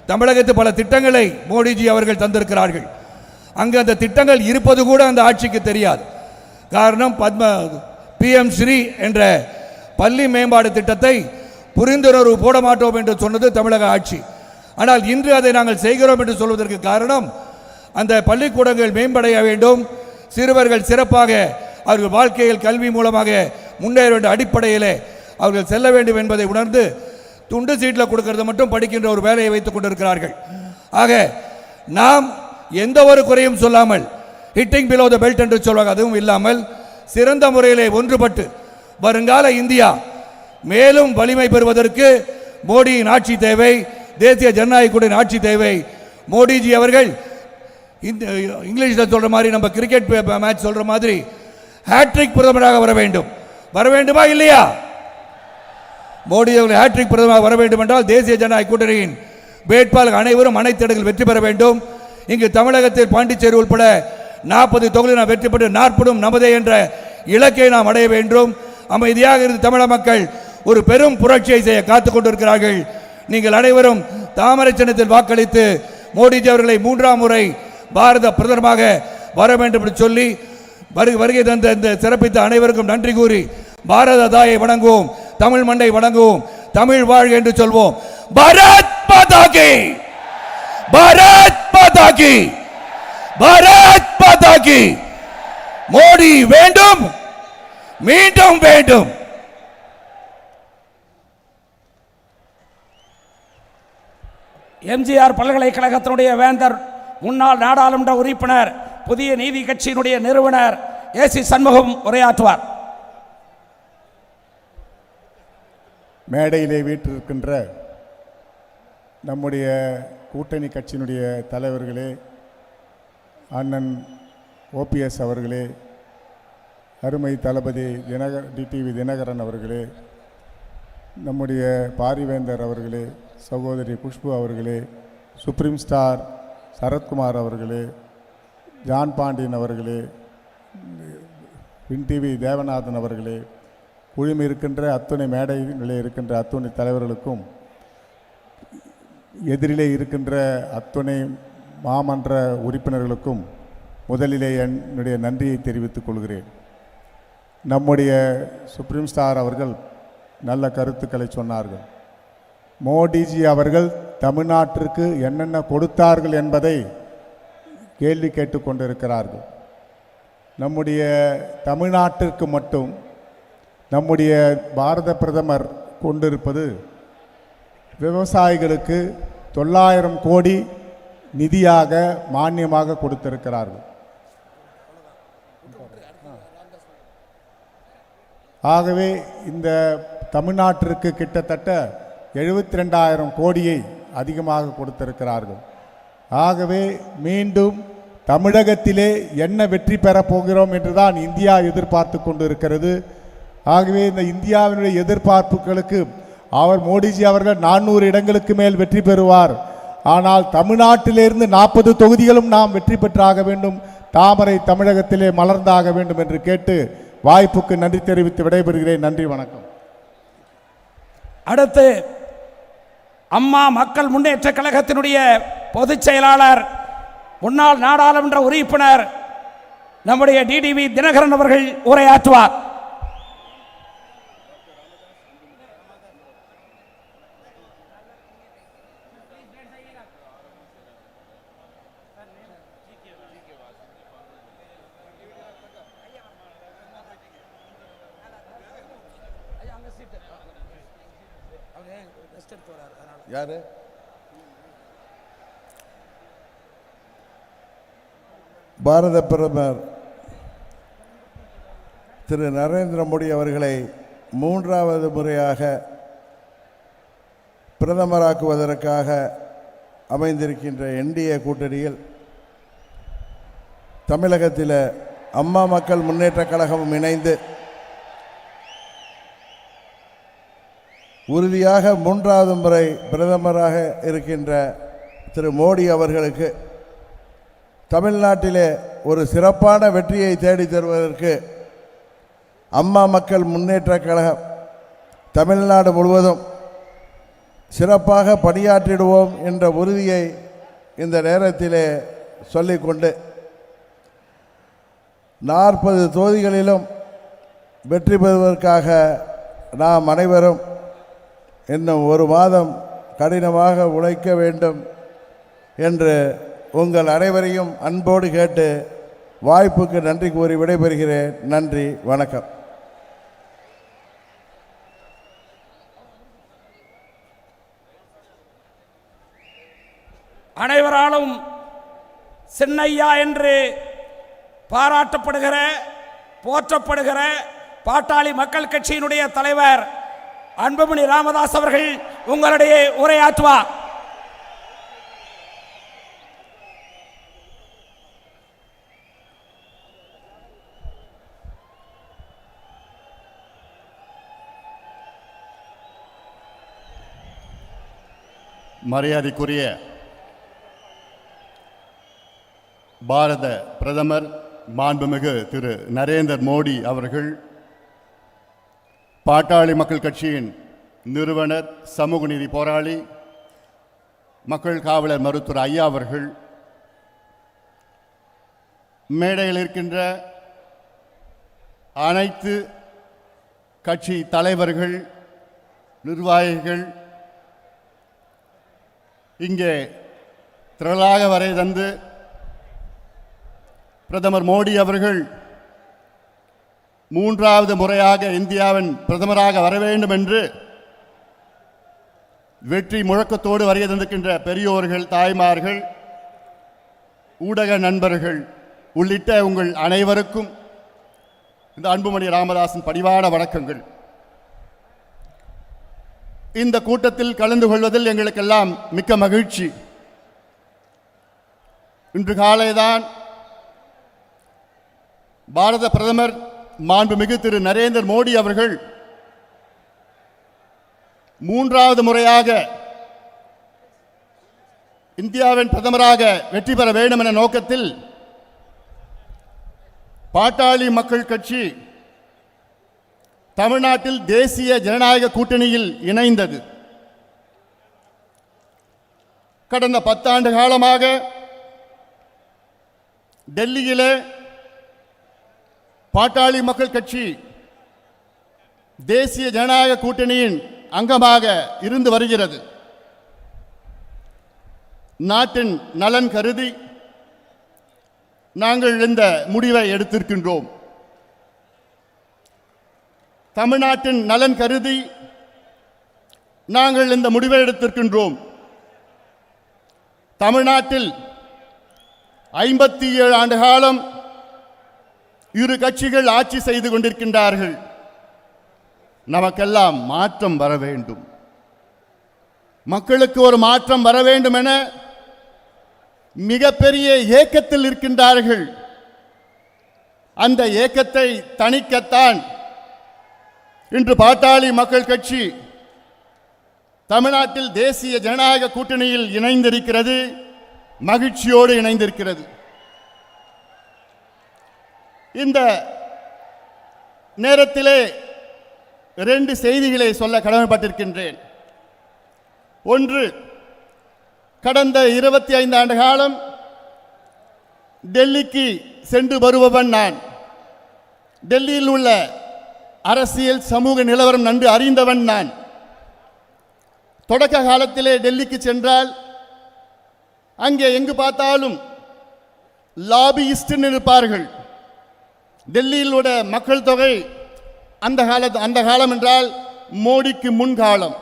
தமிழகத்தில் பல திட்டங்களை மோடிஜி அவர்கள் தந்திருக்கிறார்கள். அங்கு அந்த திட்டங்கள் இருப்பது கூட அந்த ஆட்சிக்கு தெரியாது. காரணம் PM ஸ்ரீ என்ற பள்ளி மேம்பாடு திட்டத்தை புரிந்துணர்வு போட மாட்டோம் என்று சொன்னது தமிழக ஆட்சி. ஆனால் இன்று அதை நாங்கள் செய்கிறோம் என்று சொல்வதற்கு காரணம் அந்த பள்ளிக்கூடங்கள் மேம்படைய வேண்டும், சிறுவர்கள் சிறப்பாக அவர்கள் வாழ்க்கையில் கல்வி மூலமாக முன்னேற வேண்டிய அடிப்படையிலே அவர்கள் செல்ல வேண்டும் என்பதை உணர்ந்து துண்டு சீட்டில் கொடுக்கறத மட்டும் படிக்கின்ற ஒரு வேலையை வைத்துக் கொண்டிருக்கிறார்கள். ஆக நாம் எந்த ஒரு குறையும் சொல்லாமல் ஹிட்டிங் பிலோ த பெல்ட் என்று சொல்வாங்க, அதுவும் இல்லாமல் சிறந்த முறையிலே ஒன்றுபட்டு வருங்கால இந்தியா மேலும் வலிமை பெறுவதற்கு மோடியின் ஆட்சி தேவை, தேசிய ஜனநாயக கூட்டணியின் ஆட்சி தேவை. மோடிஜி அவர்கள் இங்கிலீஷில் சொல்ற மாதிரி, நம்ம கிரிக்கெட் மேட்ச் சொல்ற மாதிரி ஹேட்ரிக் பிரதமராக வர வேண்டும். வர வேண்டுமா இல்லையா? மோடி அவர்கள் ஹேட்ரிக் பிரதமராக வர வேண்டும் என்றால் தேசிய ஜனநாயக கூட்டணியின் வேட்பாளர் அனைவரும் அனைத்து இடங்களில் வெற்றி பெற வேண்டும். இங்கு தமிழகத்தில் பாண்டிச்சேரி உட்பட 40 தொகுதியில் நாம் வெற்றி பெற்று 40 நமதே என்ற இலக்கை நாம் அடைய வேண்டும். அமைதியாக இருந்து தமிழக மக்கள் ஒரு பெரும் புரட்சியை செய்ய காத்துக் கொண்டிருக்கிறார்கள். நீங்கள் அனைவரும் தாமரை சின்னத்தில் வாக்களித்து மோடிஜி அவர்களை 3ஆம் முறை பாரத பிரதமராக வர வேண்டும் என்று சொல்லி வருகை தந்த இந்த சிறப்பித்த அனைவருக்கும் நன்றி கூறி பாரத தாயை வணங்குவோம், தமிழ் மண்ணை வணங்குவோம், தமிழ் வாழ்க என்று சொல்வோம். பாரத் மாதா கி, பாரத் மாதா கி, பாரத் மாதா கி. மோடி வேண்டும், மீண்டும் வேண்டும். எம்ஜிஆர் பல்கலைக்கழகத்தினுடைய வேந்தர், முன்னாள் நாடாளுமன்ற உறுப்பினர், புதிய நீதி கட்சியினுடைய நிறுவனர் ஏசி சண்முகம் உரையாற்றுவார். மேடையிலே வீற்றிருக்கின்ற நம்முடைய கூட்டணி கட்சியினுடைய தலைவர்களே, அண்ணன் ஓபிஎஸ் அவர்களே, அருமை தளபதி டிடிவி தினகரன் அவர்களே, நம்முடைய பாரிவேந்தர் அவர்களே, சகோதரி குஷ்பு அவர்களே, சுப்ரீம் ஸ்டார் சரத்குமார் அவர்களே, ஜான் பாண்டியன் அவர்களே, வின் டிவி தேவநாதன் அவர்களே, குழுமி இருக்கின்ற அத்துணை மேடையிலே இருக்கின்ற அத்துணை தலைவர்களுக்கும், எதிரிலே இருக்கின்ற அத்துணை மாமன்ற உறுப்பினர்களுக்கும் முதலிலே என்னுடைய நன்றியை தெரிவித்துக் கொள்கிறேன். நம்முடைய சுப்ரீம் ஸ்டார் அவர்கள் நல்ல கருத்துக்களை சொன்னார்கள். மோடிஜி அவர்கள் தமிழ்நாட்டிற்கு என்னென்ன கொடுத்தார்கள் என்பதை கேள்வி கேட்டுக்கொண்டிருக்கிறார்கள். நம்முடைய தமிழ்நாட்டிற்கு மட்டும் நம்முடைய பாரத பிரதமர் கொண்டிருப்பது விவசாயிகளுக்கு 900 கோடி நிதியாக மானியமாக கொடுத்திருக்கிறார்கள். ஆகவே இந்த தமிழ்நாட்டிற்கு கிட்டத்தட்ட 72,000 கோடியை அதிகமாக கொடுத்திருக்கிறார்கள். ஆகவே மீண்டும் தமிழகத்திலே என்ன வெற்றி பெறப் போகிறோம் என்றுதான் இந்தியா எதிர்பார்த்து கொண்டு இருக்கிறது. ஆகவே இந்த இந்தியாவினுடைய எதிர்பார்ப்புகளுக்கு மோடிஜி அவர்கள் 400 இடங்களுக்கு மேல் வெற்றி பெறுவார். ஆனால் தமிழ்நாட்டிலிருந்து 40 தொகுதிகளும் நாம் வெற்றி பெற்றாக வேண்டும். தாமரை தமிழகத்திலே மலர்ந்தாக வேண்டும் என்று கேட்டு வாய்ப்புக்கு நன்றி தெரிவித்து விடைபெறுகிறேன். நன்றி, வணக்கம். அடுத்து அம்மா மக்கள் முன்னேற்ற கழகத்தினுடைய பொதுச் செயலாளர், முன்னாள் நாடாளுமன்ற உறுப்பினர் நம்முடைய டிடிவி தினகரன் அவர்கள் உரையாற்றுவார். யாரு? பாரத பிரதமர் திரு நரேந்திர மோடி அவர்களை 3வது முறையாக பிரதமராக்குவதற்காக அமைந்திருக்கின்ற என்டிஏ கூட்டணியில் தமிழகத்தில் அம்மா மக்கள் முன்னேற்ற கழகமும் இணைந்து உறுதியாக 3வது முறை பிரதமராக இருக்கின்ற திரு மோடி அவர்களுக்கு தமிழ்நாட்டிலே ஒரு சிறப்பான வெற்றியை தேடி தருவதற்கு அம்மா மக்கள் முன்னேற்ற கழகம் தமிழ்நாடு முழுவதும் சிறப்பாக பணியாற்றிடுவோம் என்ற உறுதியை இந்த நேரத்திலே சொல்லிக்கொண்டு 40 தொகுதிகளிலும் வெற்றி பெறுவதற்காக நாம் அனைவரும் இன்னும் 1 மாதம் கடினமாக உழைக்க வேண்டும் என்று உங்கள் அனைவரையும் அன்போடு கேட்டு வாய்ப்புக்கு நன்றி கூறி விடைபெறுகிறேன். நன்றி, வணக்கம். அனைவராலும் சின்னையா என்று பாராட்டப்படுகிற போற்றப்படுகிற பாட்டாளி மக்கள் கட்சியினுடைய தலைவர் அன்புமணி ராமதாஸ் அவர்கள் உங்களுடைய உரையாற்றுவார். மரியாதைக்குரிய பாரத பிரதமர் மாண்புமிகு திரு நரேந்திர மோடி அவர்கள், பாட்டாளி மக்கள் கட்சியின் நிறுவனர், சமூக நீதி போராளி, மக்கள் காவலர் மருத்துவர் ஐயா அவர்கள், மேடையில் இருக்கின்ற அனைத்து கட்சி தலைவர்கள், நிர்வாகிகள், இங்கே திரளாக வரை தந்து பிரதமர் மோடி அவர்கள் மூன்றாவது முறையாக இந்தியாவின் பிரதமராக வர வேண்டும் என்று வெற்றி முழக்கத்தோடு வருகை தந்திருக்கின்ற பெரியோர்கள், தாய்மார்கள், ஊடக நண்பர்கள் உள்ளிட்ட உங்கள் அனைவருக்கும் இந்த அன்புமணி ராமதாஸின் பணிவான வணக்கங்கள். இந்த கூட்டத்தில் கலந்து கொள்வதில் எங்களுக்கெல்லாம் மிக்க மகிழ்ச்சி. இன்று காலைதான் பாரத பிரதமர் மாண்புமிகு திரு நரேந்திர மோடி அவர்கள் மூன்றாவது முறையாக இந்தியாவின் பிரதமராக வெற்றி பெற வேண்டும் என்ற நோக்கத்தில் பாட்டாளி மக்கள் கட்சி தமிழ்நாட்டில் தேசிய ஜனநாயக கூட்டணியில் இணைந்தது. கடந்த 10 ஆண்டு காலமாக டெல்லியிலே பாட்டாளி மக்கள் கட்சி தேசிய ஜனநாயக கூட்டணியின் அங்கமாக இருந்து வருகிறது. நாட்டின் நலன் கருதி நாங்கள் இந்த முடிவை எடுத்திருக்கின்றோம். தமிழ்நாட்டின் நலன் கருதி நாங்கள் இந்த முடிவை எடுத்திருக்கின்றோம். தமிழ்நாட்டில் 57 ஆண்டு காலம் இரு கட்சிகள் ஆட்சி செய்து கொண்டிருக்கின்றார்கள். நமக்கெல்லாம் மாற்றம் வர வேண்டும், மக்களுக்கு ஒரு மாற்றம் வர வேண்டும் என மிகப்பெரிய ஏக்கத்தில் இருக்கின்றார்கள். அந்த ஏக்கத்தை தணிக்கத்தான் இன்று பாட்டாளி மக்கள் கட்சி தமிழ்நாட்டில் தேசிய ஜனநாயக கூட்டணியில் இணைந்திருக்கிறது, மகிழ்ச்சியோடு இணைந்திருக்கிறது. இந்த நேரத்திலே 2 செய்திகளை சொல்ல கடமைப்பட்டிருக்கின்றேன். ஒன்று, கடந்த 25 ஆண்டு காலம் டெல்லிக்கு சென்று வருபவன் நான். டெல்லியில் உள்ள அரசியல் சமூக நிலவரம் நன்கு அறிந்தவன் நான். தொடக்க காலத்திலே டெல்லிக்கு சென்றால் அங்கே எங்கு பார்த்தாலும் லாபியிஸ்ட் இருப்பார்கள். டெல்லியில் உள்ள மக்கள் தொகை அந்த காலம் என்றால் மோடிக்கு முன்காலம்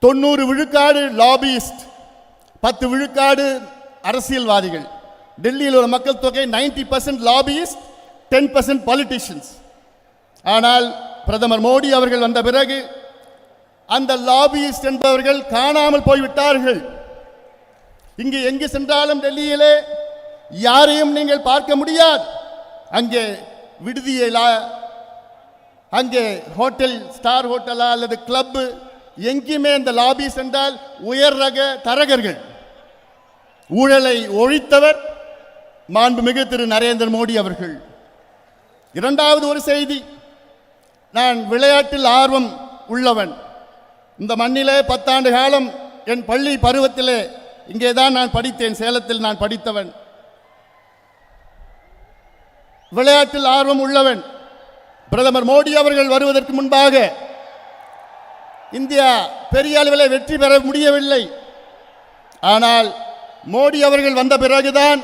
90 விழுக்காடு லாபியிஸ்ட், 10 விழுக்காடு அரசியல்வாதிகள். டெல்லியில் உள்ள மக்கள் தொகை 90% லாபியிஸ்ட், 10% பாலிட்டிஷியன்ஸ். ஆனால் பிரதமர் மோடி அவர்கள் வந்த பிறகு அந்த லாபியிஸ்ட் என்பவர்கள் காணாமல் போய்விட்டார்கள். இங்கு எங்கு சென்றாலும் டெல்லியிலே யாரையும் நீங்கள் பார்க்க முடியாது. அங்கே விடுதியிலா, அங்கே ஹோட்டல், ஸ்டார் ஹோட்டலா அல்லது கிளப்பு, எங்கேயுமே இந்த லாபிஸ் என்றால் உயர் ரக தரகர்கள். ஊழலை ஒழித்தவர் மாண்புமிகு திரு நரேந்திர மோடி அவர்கள். இரண்டாவது ஒரு செய்தி, நான் விளையாட்டில் ஆர்வம் உள்ளவன். இந்த மண்ணிலே 10 ஆண்டு காலம் என் பள்ளி பருவத்திலே இங்கே தான் நான் படித்தேன். சேலத்தில் நான் படித்தவன். விளையாட்டில் ஆர்வம் உள்ளவன். பிரதமர் மோடி அவர்கள் வருவதற்கு முன்பாக இந்தியா பெரிய அளவில் வெற்றி பெற முடியவில்லை. ஆனால் மோடி அவர்கள் வந்த பிறகுதான்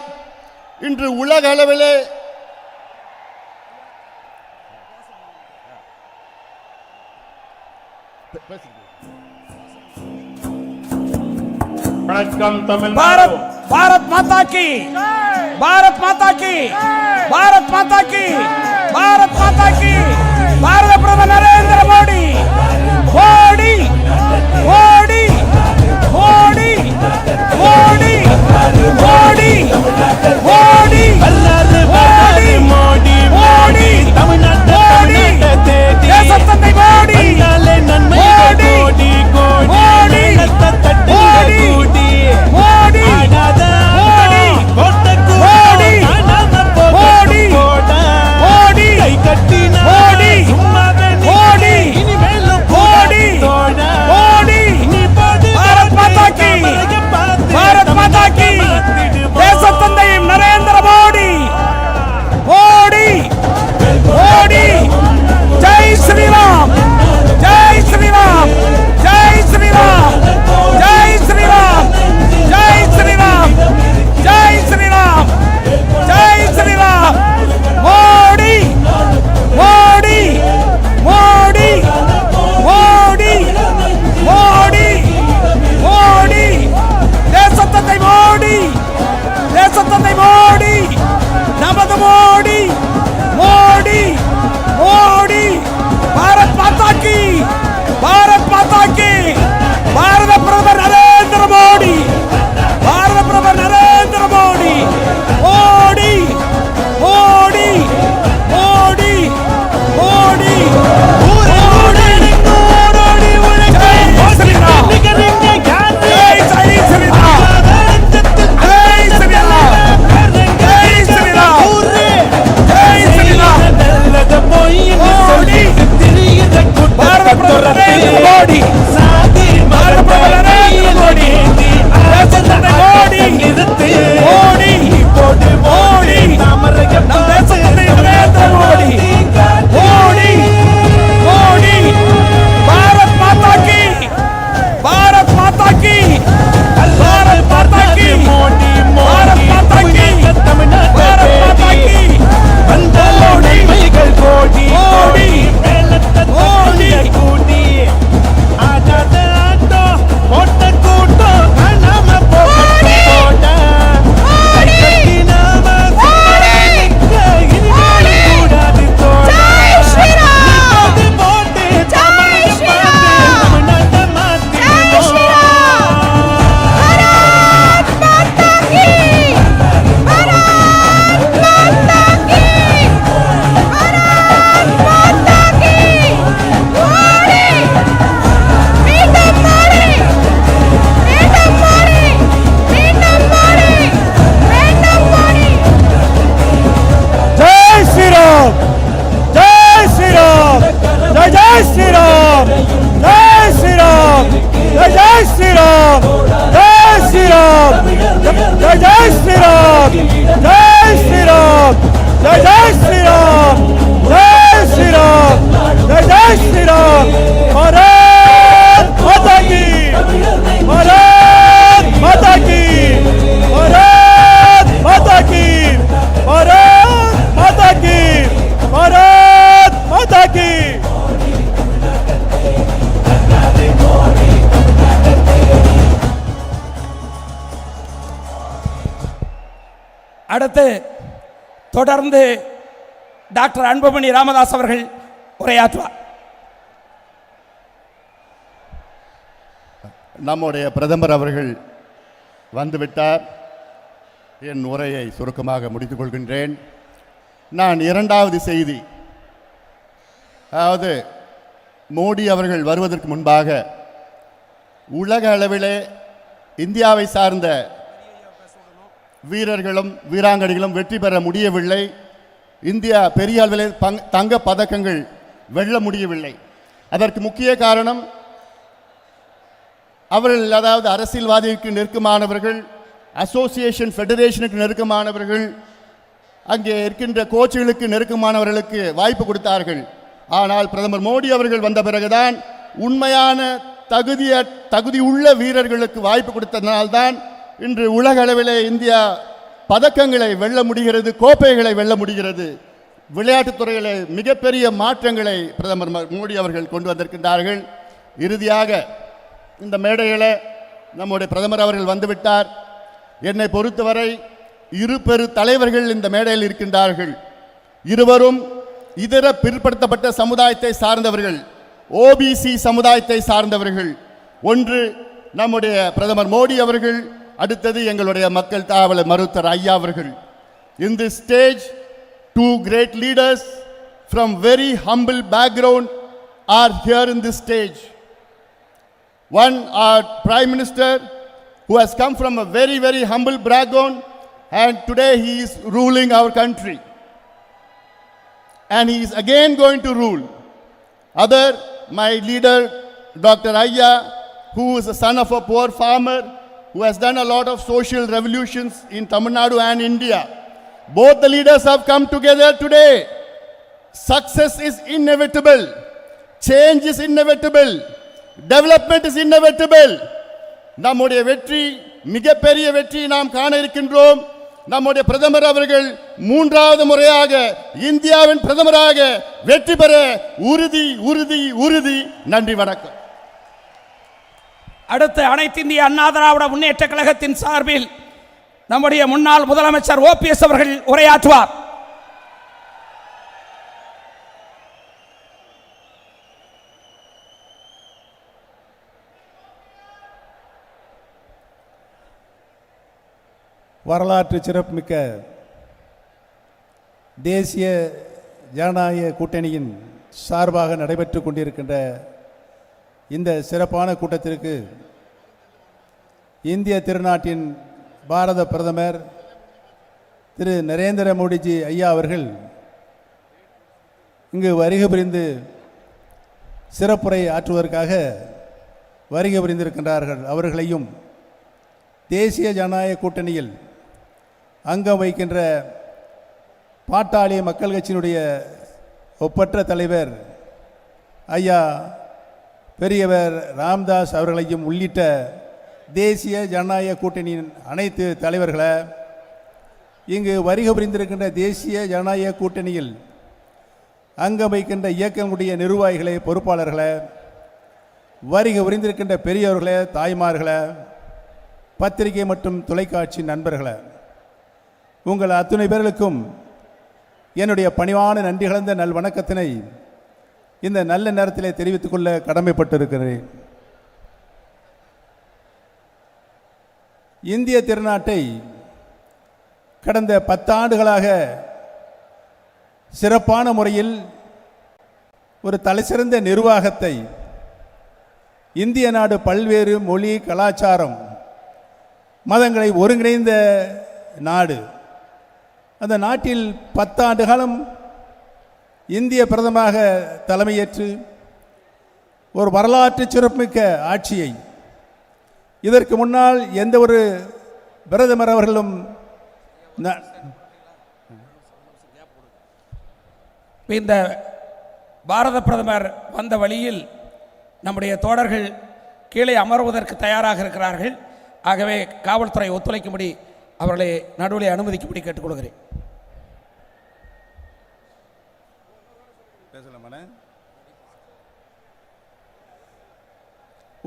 இன்று உலக அளவிலே வணக்கம் भारत भारत माता की भारत माता की भारत माता की भारत माता की भारत प्रधान नरेंद्र मोदी मोदी मोदी मोदी मोदी मोदी मोदी मोदी मोदी मोदी तमिழ்நாடு தேசத்தந்தை மோடி மோடி மோடி மோடி மோடி மோடி மோடி மோடி மோடி கட்டினா மோடி மோடி மோடி மோடி பாரத் மாதா கி பாரத் மாதா கி தேசத்தந்தை நரேந்திர மோடி மோடி மோடி ஜெய் ஸ்ரீராம் ஜெய் ஸ்ரீராம் ஜெய் ஸ்ரீராம் ஜெய் ஸ்ரீராம் ஜெய் ஸ்ரீராம் ஜெய் ஸ்ரீராம் ஜெய் ஸ்ரீராம் மோடி மோடி மோடி மோடி மோடி மோடி தேசத்தந்தை மோடி தேசத்தந்தை மோடி நமது மோடி மோடி மோடி பாரத் மாதா கி பாரத் மாதா கி பாரத பிரதமர் நரேந்திர மோடி பாரத பிரதமர் நரேந்திர மோடி மோடி மோடி மோடி மோடி மோடி பாரத பிரதமர் நரேந்திர மோடி தேசத்தந்தை மோடி மோடி மோடி நம் தேசத்தந்தை நரேந்திர மோடி மோடி மோடி பாரத் மாதா கி பாரத் மாதா கி பாரத் மாதா கி மோடி பாரத் மாதா கி பாரத் மாதா கி வந்தலோடி மைகள் கோடி மோடி மோடி கூடி ஆடாத ஆட்டோ ஓட்ட கூட்டோ காணாம போட்ட கட்டி நாம இனிமேல் கூடாது தோட போட்டு தமிழ்நாட்டை மாத்திடுவோம் जय श्री राम जय श्री राम जय जय श्री राम जय श्री राम जय जय श्री राम जय श्री राम जय जय श्री राम जय श्री राम जय जय श्री राम जय श्री राम जय जय श्री राम भारत माता की भारत माता की भारत माता की भारत माता की भारत माता की அடுத்து தொடர்ந்து டாக்டர் அன்புமணி ராமதாஸ் அவர்கள் உரையாற்றுவார். நம்முடைய பிரதமர் அவர்கள் வந்துவிட்டார். என் உரையை சுருக்கமாக முடித்துக் கொள்கின்றேன். நான் இரண்டாவது செய்தி, அதாவது மோடி அவர்கள் வருவதற்கு முன்பாக உலக அளவிலே இந்தியாவை சார்ந்த வீரர்களும் வீராங்கனைகளும் வெற்றி பெற முடியவில்லை. இந்தியா பெரிய அளவிலே தங்க பதக்கங்கள் வெல்ல முடியவில்லை. அதற்கு முக்கிய காரணம் அவர்கள், அதாவது அரசியல்வாதிகளுக்கு நெருக்கமானவர்கள், அசோசியேஷன் ஃபெடரேஷனுக்கு நெருக்கமானவர்கள், அங்கே இருக்கின்ற கோச்சுகளுக்கு நெருக்கமானவர்களுக்கு வாய்ப்பு கொடுத்தார்கள். ஆனால் பிரதமர் மோடி அவர்கள் வந்த பிறகுதான் உண்மையான தகுதி உள்ள வீரர்களுக்கு வாய்ப்பு கொடுத்ததனால்தான் இன்று உலக அளவிலே இந்தியா பதக்கங்களை வெல்ல முடிகிறது, கோப்பைகளை வெல்ல முடிகிறது. விளையாட்டுத் துறையிலே மிகப்பெரிய மாற்றங்களை பிரதமர் மோடி அவர்கள் கொண்டு வந்திருக்கின்றார்கள். இறுதியாக இந்த மேடையில் நம்முடைய பிரதமர் அவர்கள் வந்துவிட்டார். என்னை பொறுத்தவரை இரு பெரு தலைவர்கள் இந்த மேடையில் இருக்கின்றார்கள். இருவரும் இதர பிற்படுத்தப்பட்ட சமுதாயத்தை சார்ந்தவர்கள், ஓபிசி சமுதாயத்தை சார்ந்தவர்கள். ஒன்று நம்முடைய பிரதமர் மோடி அவர்கள், அடுத்தது எங்களுடைய மக்கள் தாவலர் மருத்துவர் ஐயா அவர்கள். In this stage, two great leaders from very humble background are here in this stage. One, our Prime Minister, who has come from a very, very humble background, and today he is ruling our country. And he is again going to rule. Other, my leader, Dr. Ayya, who is the son of a poor farmer, who has done a lot of social revolutions in Tamil Nadu and India. Both the leaders have come together today. Success is inevitable. Change is inevitable. Development is inevitable. நம்முடைய வெற்றி மிகப்பெரிய வெற்றி நாம் காண இருக்கின்றோம். நம்முடைய பிரதமர் அவர்கள் மூன்றாவது முறையாக இந்தியாவின் பிரதமராக வெற்றி பெற உறுதி உறுதி உறுதி. நன்றி, வணக்கம். அடுத்து அனைத்து இந்திய அண்ணா திராவிட முன்னேற்ற கழகத்தின் சார்பில் நம்முடைய முன்னாள் முதலமைச்சர் OPS அவர்கள் உரையாற்றுவார். வரலாற்று சிறப்புமிக்க தேசிய ஜனநாயக கூட்டணியின் சார்பாக நடைபெற்று கொண்டிருக்கின்ற இந்த சிறப்பான கூட்டத்திற்கு இந்திய திருநாட்டின் பாரத பிரதமர் திரு நரேந்திர மோடிஜி ஐயா அவர்கள் இங்கு வருகை புரிந்து சிறப்புரை ஆற்றுவதற்காக வருகை புரிந்திருக்கின்றார்கள். அவர்களையும் தேசிய ஜனநாயக கூட்டணியில் அங்கம் வைக்கின்ற பாட்டாளி மக்கள் கட்சியினுடைய ஒப்பற்ற தலைவர் ஐயா பெரியவர் ராம்தாஸ் அவர்களையும் உள்ளிட்ட தேசிய ஜனநாயக கூட்டணியின் அனைத்து தலைவர்களை, இங்கு வருகை புரிந்திருக்கின்ற தேசிய ஜனநாயக கூட்டணியில் அங்கம் வைக்கின்ற இயக்கங்களுடைய நிர்வாகிகளை, பொறுப்பாளர்களை, வருகை புரிந்திருக்கின்ற பெரியவர்களை, தாய்மார்களை, பத்திரிகை மற்றும் தொலைக்காட்சி நண்பர்களை, உங்கள் அத்துணை பேர்களுக்கும் என்னுடைய பணிவான நன்றி கலந்த நல் வணக்கத்தினை இந்த நல்ல நேரத்திலே தெரிவித்துக் கொள்ள கடமைப்பட்டிருக்கிறேன். இந்திய திருநாட்டை கடந்த 10 ஆண்டுகளாக சிறப்பான முறையில் ஒரு தலைசிறந்த நிர்வாகத்தை, இந்திய நாடு பல்வேறு மொழி, கலாச்சாரம், மதங்களை ஒருங்கிணைந்த நாடு. அந்த நாட்டில் 10 ஆண்டு காலம் இந்திய பிரதமராக தலைமையேற்று ஒரு வரலாற்று சிறப்புமிக்க ஆட்சியை, இதற்கு முன்னால் எந்த ஒரு பிரதமர் அவர்களும் இந்த பாரத பிரதமர் வந்த வழியில் நம்முடைய தோழர்கள் கீழே அமர்வதற்கு தயாராக இருக்கிறார்கள். ஆகவே காவல்துறை ஒத்துழைக்கும்படி அவர்களை நடுவில் அனுமதிக்கும்படி கேட்டுக்கொள்கிறேன்.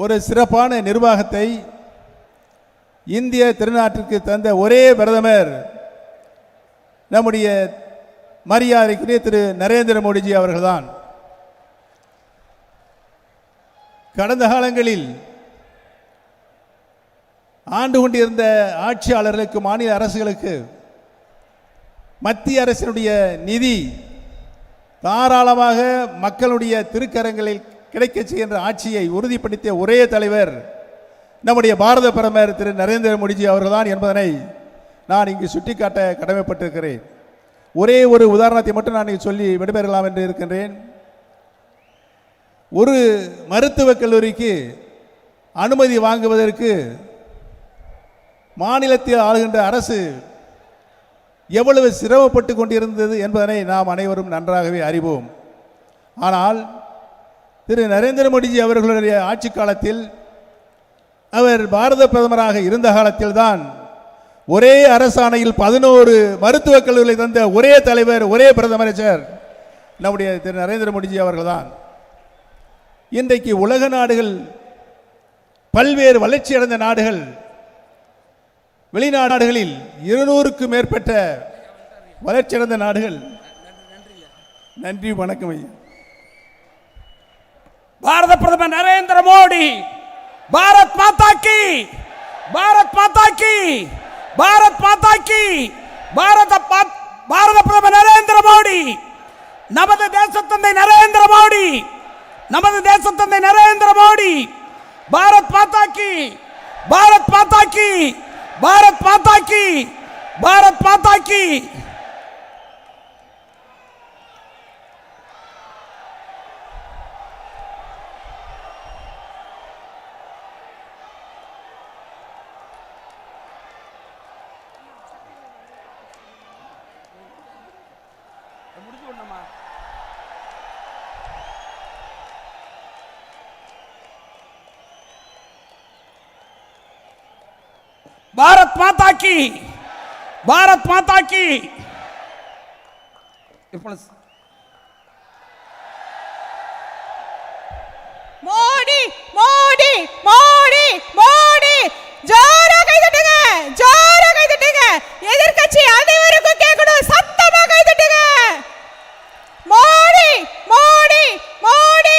ஒரு சிறப்பான நிர்வாகத்தை இந்திய திருநாட்டிற்கு தந்த ஒரே பிரதமர் நம்முடைய மரியாதைக்குரிய திரு நரேந்திர மோடிஜி அவர்கள்தான். கடந்த காலங்களில் ஆண்டு கொண்டிருந்த ஆட்சியாளர்களுக்கு, மாநில அரசுகளுக்கு மத்திய அரசினுடைய நிதி தாராளமாக மக்களுடைய திருக்கரங்களில் கிடைக்க செய்கின்ற ஆட்சியை உறுதிப்படுத்திய ஒரே தலைவர் நம்முடைய பாரத பிரதமர் திரு நரேந்திர மோடிஜி அவர்கள்தான் என்பதனை நான் இங்கு சுட்டிக்காட்ட கடமைப்பட்டிருக்கிறேன். ஒரே ஒரு உதாரணத்தை மட்டும் நான் சொல்லி விடைபெறலாம் என்று இருக்கின்றேன். ஒரு மருத்துவக் கல்லூரிக்கு அனுமதி வாங்குவதற்கு மாநிலத்தில் ஆளுகின்ற அரசு எவ்வளவு சிரமப்பட்டு கொண்டிருந்தது என்பதனை நாம் அனைவரும் நன்றாகவே அறிவோம். ஆனால் திரு நரேந்திர மோடிஜி அவர்களுடைய ஆட்சி காலத்தில், அவர் பாரத பிரதமராக இருந்த காலத்தில்தான் ஒரே அரசாணையில் 11 மருத்துவக் கல்லூரிகளை தந்த ஒரே தலைவர், ஒரே பிரதமர் நம்முடைய திரு நரேந்திர மோடிஜி அவர்கள்தான். இன்றைக்கு உலக நாடுகள், பல்வேறு வளர்ச்சி அடைந்த நாடுகள், வெளிநாடுகளில் 200க்கும் மேற்பட்ட வளர்ச்சியடைந்த நாடுகள். நன்றி, வணக்கம் ஐயா. பாரத பிரதமர் நரேந்திர மோடி, பாரத் மாதா கி, பாரத் மாதா கி, பாரத் மாதா கி. பாரத பிரதமர் நரேந்திர மோடி, நமது தேசத்தந்தை நரேந்திர மோடி, நமது தேசத்தந்தை நரேந்திர மோடி. பாரத் மாதா கி, பாரத் மாதா கி, பாரத் மாதா கி, பாரத் மாதா கி. பாரத் மாதா கி, பாரத் மாதா கி. மோடி மோடி மோடி மோடி. ஜோரா கை தட்டுங்க, ஜோரா கை தட்டுங்க. எதிர்க்கட்சி அனைவருக்கும் கேட்கணும், சத்தமா கை தட்டுங்க. மோடி மோடி மோடி.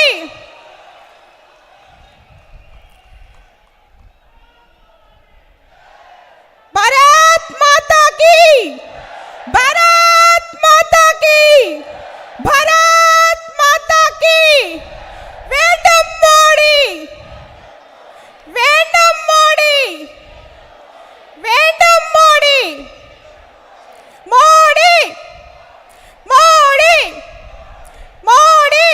भारत माता की, भारत माता की, भारत माता की. வேண்டும் மோடி, வேண்டும் மோடி, வேண்டும் மோடி. மோடி மோடி மோடி.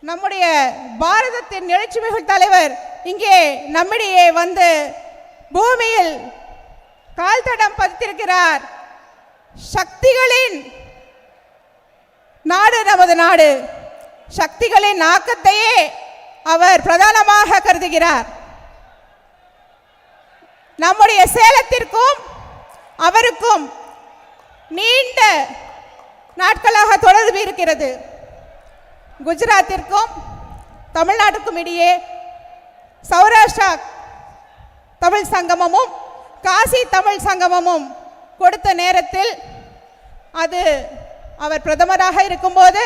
நம்முடைய பாரதத்தின் எழுச்சிமிகு தலைவர் இங்கே நம்மிடையே வந்து பூமியில் கால் தடம் பதித்திருக்கிறார். சக்திகளின் நாடு நமது நாடு. சக்திகளின் ஆக்கத்தையே அவர் பிரதானமாக கருதுகிறார். நம்முடைய சேலத்திற்கும் அவருக்கும் நீண்ட நாட்களாக தொடர்பு இருக்கிறது. குஜராத்திற்கும் தமிழ்நாட்டுக்கும் இடையே சௌராஷ்டிரா தமிழ் சங்கமமும் காசி தமிழ் சங்கமமும் கொடுத்த நேரத்தில் அது அவர் பிரதமராக இருக்கும்போது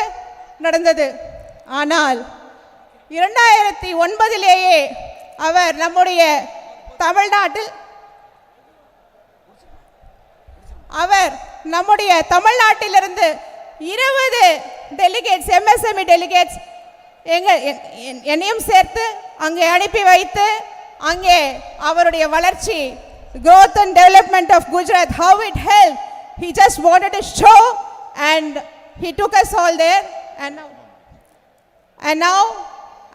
நடந்தது. ஆனால் 2009 அவர் நம்முடைய தமிழ்நாட்டிலிருந்து 20 டெலிகேட்ஸ், MSME டெலிகேட்ஸ் என்னையும் சேர்த்து அங்கே அனுப்பி வைத்து அங்கே அவருடைய வளர்ச்சி, growth and development of Gujarat, how it helped, he just wanted to show and he took us all there.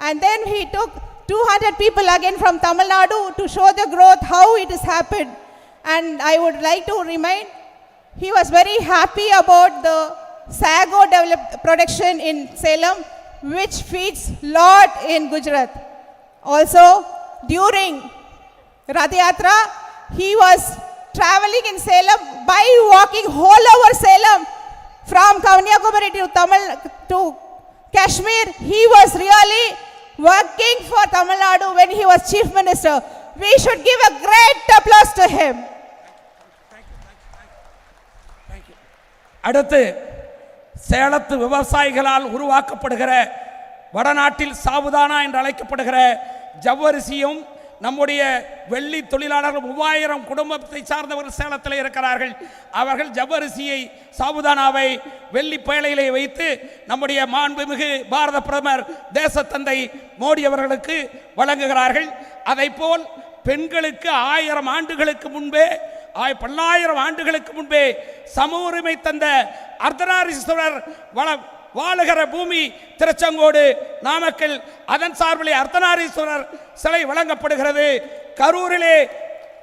And then he took 200 people again from Tamil Nadu to show the growth, how it has happened. And I would like to remind, he was very happy about the sago production in Salem, which feeds lot in Gujarat. Also, during Rath Yatra, he was traveling in Salem by walking all over Salem from Kanyakumari to Kashmir. He was really working for Tamil Nadu when he was Chief Minister. We should give a great applause to him. அடுத்து சேலத்து விவசாயிகளால் உருவாக்கப்படுகிற வடநாட்டில் சாவுதானா என்று அழைக்கப்படுகிற ஜவ்வரிசியும் நம்முடைய வெள்ளி தொழிலாளர்கள் 3000 குடும்பத்தை சார்ந்தவர்கள் சேலத்தில் இருக்கிறார்கள். அவர்கள் ஜவ்வரிசியை, சாவுதானாவை வெள்ளி பேழையிலே வைத்து நம்முடைய மாண்புமிகு பாரத பிரதமர் தேசத்தந்தை மோடி அவர்களுக்கு வழங்குகிறார்கள். அதைப்போல் பெண்களுக்கு 1000 ஆண்டுகளுக்கு முன்பே, 1000 ஆண்டுகளுக்கு முன்பே சம உரிமை தந்த அர்த்தநாரீஸ்வரர் வாழுகிற பூமி திருச்செங்கோடு, நாமக்கல். அதன் சார்பிலே அர்த்தநாரீஸ்வரர் சிலை வழங்கப்படுகிறது. கரூரிலே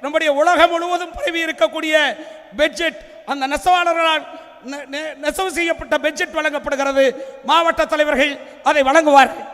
நம்முடைய உலகம் முழுவதும் பரவி இருக்கக்கூடிய பெட்ஜெட், அந்த நெசவாளர்களால் நெசவு செய்யப்பட்ட பெட்ஜெட் வழங்கப்படுகிறது. மாவட்ட தலைவர்கள் அதை வழங்குவார்கள்.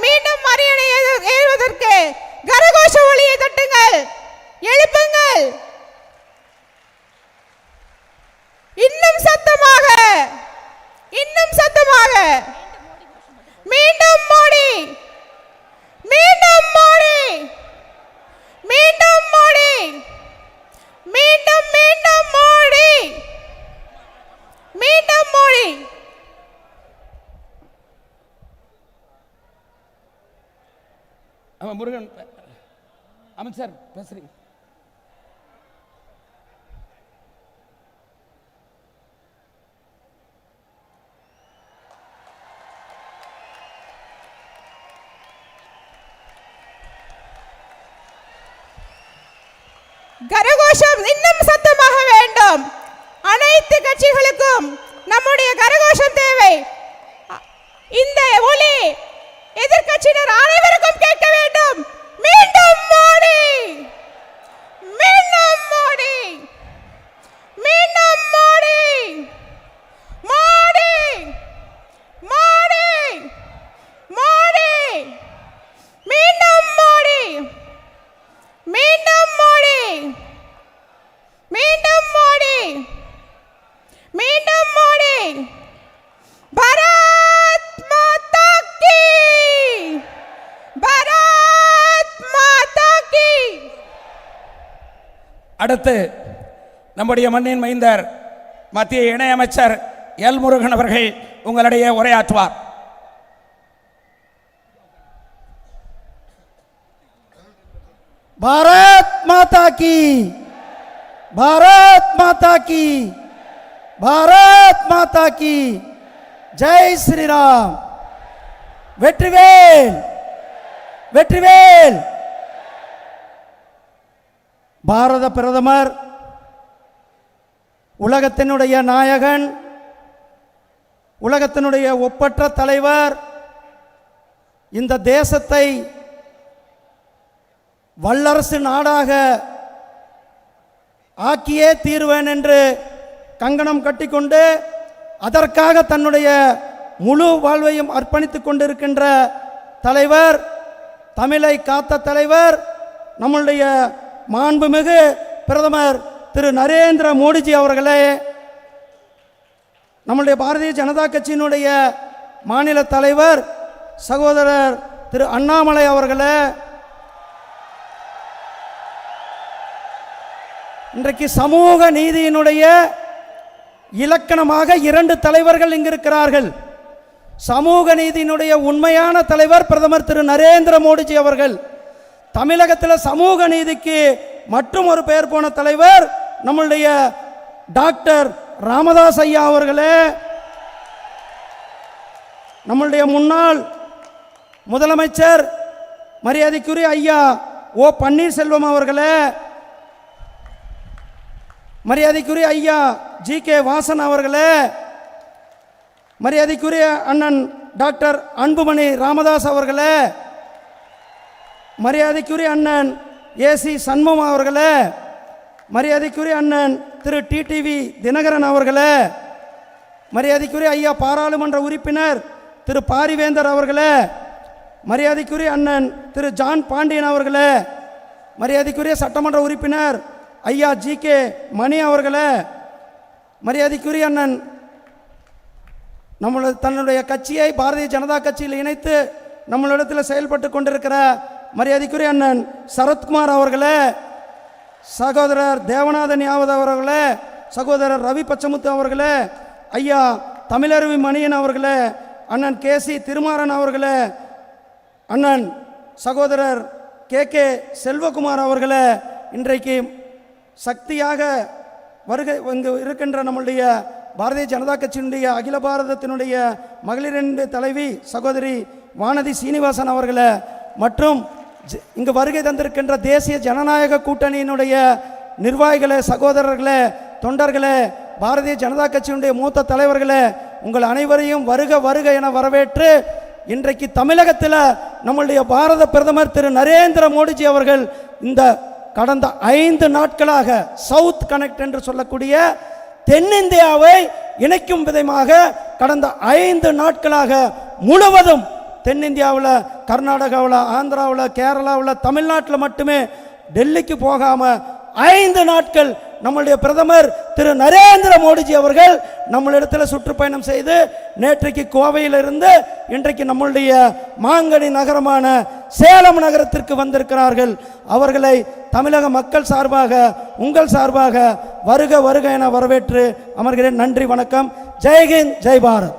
மீண்டும் அரியணை ஏறுவதற்கு கரகோஷ ஒலியை தட்டுங்கள், எழுப்புங்கள். இன்னும் சத்தமாக, இன்னும் சத்தமாக. மீண்டும் மோடி, மீண்டும் மோடி, மீண்டும் மோடி, மீண்டும் மீண்டும் மோடி, மீண்டும் மோடி. முருகன் அமைச்சர் பேசுறீங்க. கரகோஷம் இன்னும் சத்தமாக வேண்டும். அனைத்து கட்சிகளுக்கும் நம்முடைய கரகோஷம் தேவை. இந்த ஒலி எதிர்க்கட்சியினர் அனைவருக்கும் கேட்க வேண்டும். மீண்டும் மோடி, மீண்டும் மோடி, மீண்டும் மோடி, மோடி, மோடி, மோடி, மீண்டும் மோடி, மீண்டும் மோடி, மீண்டும் மோடி, மீண்டும் மோடி. பாரத் மாதா கி, பாரத் மாதா கி. அடுத்து நம்முடைய மண்ணின் மைந்தர் மத்திய இணையமைச்சர் எல் முருகன் அவர்கள் உங்களிடையே உரையாற்றுவார். பாரத் மாதா கி, பாரத் மாதா கி, பாரத் மாதா கி. ஜெய் ஸ்ரீராம். வெற்றிவேல், வெற்றிவேல். பாரத பிரதமர், உலகத்தினுடைய நாயகன், உலகத்தினுடைய ஒப்பற்ற தலைவர், இந்த தேசத்தை வல்லரசு நாடாக ஆக்கியே தீர்வேன் என்று கங்கணம் கட்டிக்கொண்டு அதற்காக தன்னுடைய முழு வாழ்வையும் அர்ப்பணித்துக் கொண்டிருக்கின்ற தலைவர், தமிழை காத்த தலைவர், நம்முடைய மாண்புமிகு பிரதமர் திரு நரேந்திர மோடிஜி அவர்களே, நம்முடைய பாரதிய ஜனதா கட்சியினுடைய மாநில தலைவர் சகோதரர் திரு அண்ணாமலை அவர்களே, இன்றைக்கு சமூக நீதியினுடைய இலக்கணமாக இரண்டு தலைவர்கள் இங்கு இருக்கிறார்கள். சமூக நீதியினுடைய உண்மையான தலைவர் பிரதமர் திரு நரேந்திர மோடிஜி அவர்கள். தமிழகத்தில் சமூக நீதிக்கு மற்றும் ஒரு பெயர் போன தலைவர் நம்முடைய டாக்டர் ராமதாஸ் ஐயா அவர்களே, நம்முடைய முன்னாள் முதலமைச்சர் மரியாதைக்குரிய ஐயா ஓ பன்னீர்செல்வம் அவர்களே, மரியாதைக்குரிய ஐயா ஜி கே வாசன் அவர்களே, மரியாதைக்குரிய அண்ணன் டாக்டர் அன்புமணி ராமதாஸ் அவர்களே, மரியாதைக்குரிய அண்ணன் ஏசி சண்முகம் அவர்களே, மரியாதைக்குரிய அண்ணன் திரு டிடிவி தினகரன் அவர்களே, மரியாதைக்குரிய ஐயா பாராளுமன்ற உறுப்பினர் திரு பாரிவேந்தர் அவர்களே, மரியாதைக்குரிய அண்ணன் திரு ஜான் பாண்டியன் அவர்களே, மரியாதைக்குரிய சட்டமன்ற உறுப்பினர் ஐயா ஜி கே மணி அவர்களே, மரியாதைக்குரிய அண்ணன் தன்னுடைய கட்சியை பாரதிய ஜனதா கட்சியில் இணைத்து நம்மளிடத்தில் செயல்பட்டு கொண்டிருக்கிற மரியாதைக்குரிய அண்ணன் சரத்குமார் அவர்களே, சகோதரர் தேவநாதன் யாவத் அவர்களே, சகோதரர் ரவி பச்சமுத்து அவர்களே, ஐயா தமிழருவி மணியன் அவர்களே, அண்ணன் கே சி திருமாறன் அவர்களே, அண்ணன் சகோதரர் கே கே செல்வகுமார் அவர்களே, இன்றைக்கு சக்தியாக வருகை இங்கு இருக்கின்ற நம்முடைய பாரதிய ஜனதா கட்சியினுடைய அகில பாரதத்தினுடைய மகளிரின் தலைவி சகோதரி வானதி சீனிவாசன் அவர்களே, மற்றும் இங்கு வருகை தந்திருக்கின்ற தேசிய ஜனநாயக கூட்டணியினுடைய நிர்வாகிகளே, சகோதரர்களே, தொண்டர்களே, பாரதிய ஜனதா கட்சியினுடைய மூத்த தலைவர்களே, உங்கள் அனைவரையும் வருக வருக என வரவேற்று இன்றைக்கு தமிழகத்தில் நம்முடைய பாரத பிரதமர் திரு நரேந்திர மோடிஜி அவர்கள் இந்த கடந்த 5 நாட்களாக சவுத் கனெக்ட் என்று சொல்லக்கூடிய தென்னிந்தியாவை இணைக்கும் விதமாக கடந்த 5 நாட்களாக முழுவதும் தென்னிந்தியாவில், கர்நாடகாவில், ஆந்திராவில், கேரளாவில், தமிழ்நாட்டில் மட்டுமே டெல்லிக்கு போகாமல் 5 நாட்கள் நம்முடைய பிரதமர் திரு நரேந்திர மோடிஜி அவர்கள் நம்மளிடத்தில் சுற்றுப்பயணம் செய்து நேற்றைக்கு கோவையிலிருந்து இன்றைக்கு நம்முடைய மாங்கனி நகரமான சேலம் நகரத்திற்கு வந்திருக்கிறார்கள். அவர்களை தமிழக மக்கள் சார்பாக, உங்கள் சார்பாக வருக வருக என வரவேற்று அமர்கிறேன். நன்றி, வணக்கம். ஜெய்ஹிந்த், ஜெய் பாரத்.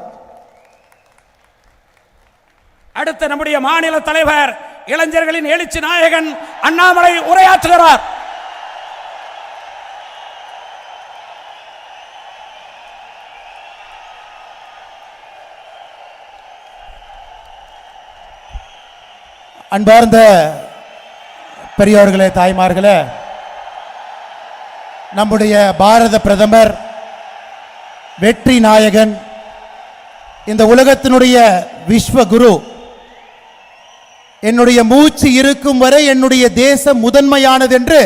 அடுத்த நம்முடைய மாநில தலைவர், இளைஞர்களின் எழுச்சி நாயகன் அண்ணாமலை உரையாற்றுகிறார். அன்பார்ந்த பெரியோர்களே, தாய்மார்களே, நம்முடைய பாரத பிரதமர், வெற்றி நாயகன், இந்த உலகத்தினுடைய விஸ்வகுரு, என்னுடைய மூச்சு இருக்கும் வரை என்னுடைய தேசம் முதன்மையானது என்று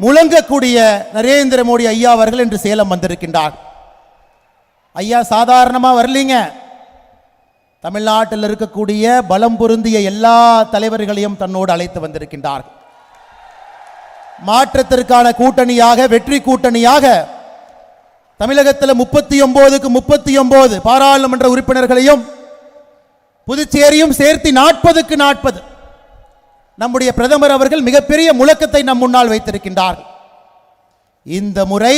முழங்கக்கூடிய நரேந்திர மோடி ஐயா அவர்கள் இன்று சேலம் வந்திருக்கின்றார். ஐயா சாதாரணமாக வரலீங்க. தமிழ்நாட்டில் இருக்கக்கூடிய பலம் பொருந்திய எல்லா தலைவர்களையும் தன்னோடு அழைத்து வந்திருக்கின்றார். மாற்றத்திற்கான கூட்டணியாக, வெற்றி கூட்டணியாக தமிழகத்தில் 39க்கு 39 பாராளுமன்ற உறுப்பினர்களையும் புதுச்சேரியும் சேர்த்து 40க்கு 40 நம்முடைய பிரதமர் அவர்கள் மிகப்பெரிய முழக்கத்தை நம் முன்னால் வைத்திருக்கின்றார். இந்த முறை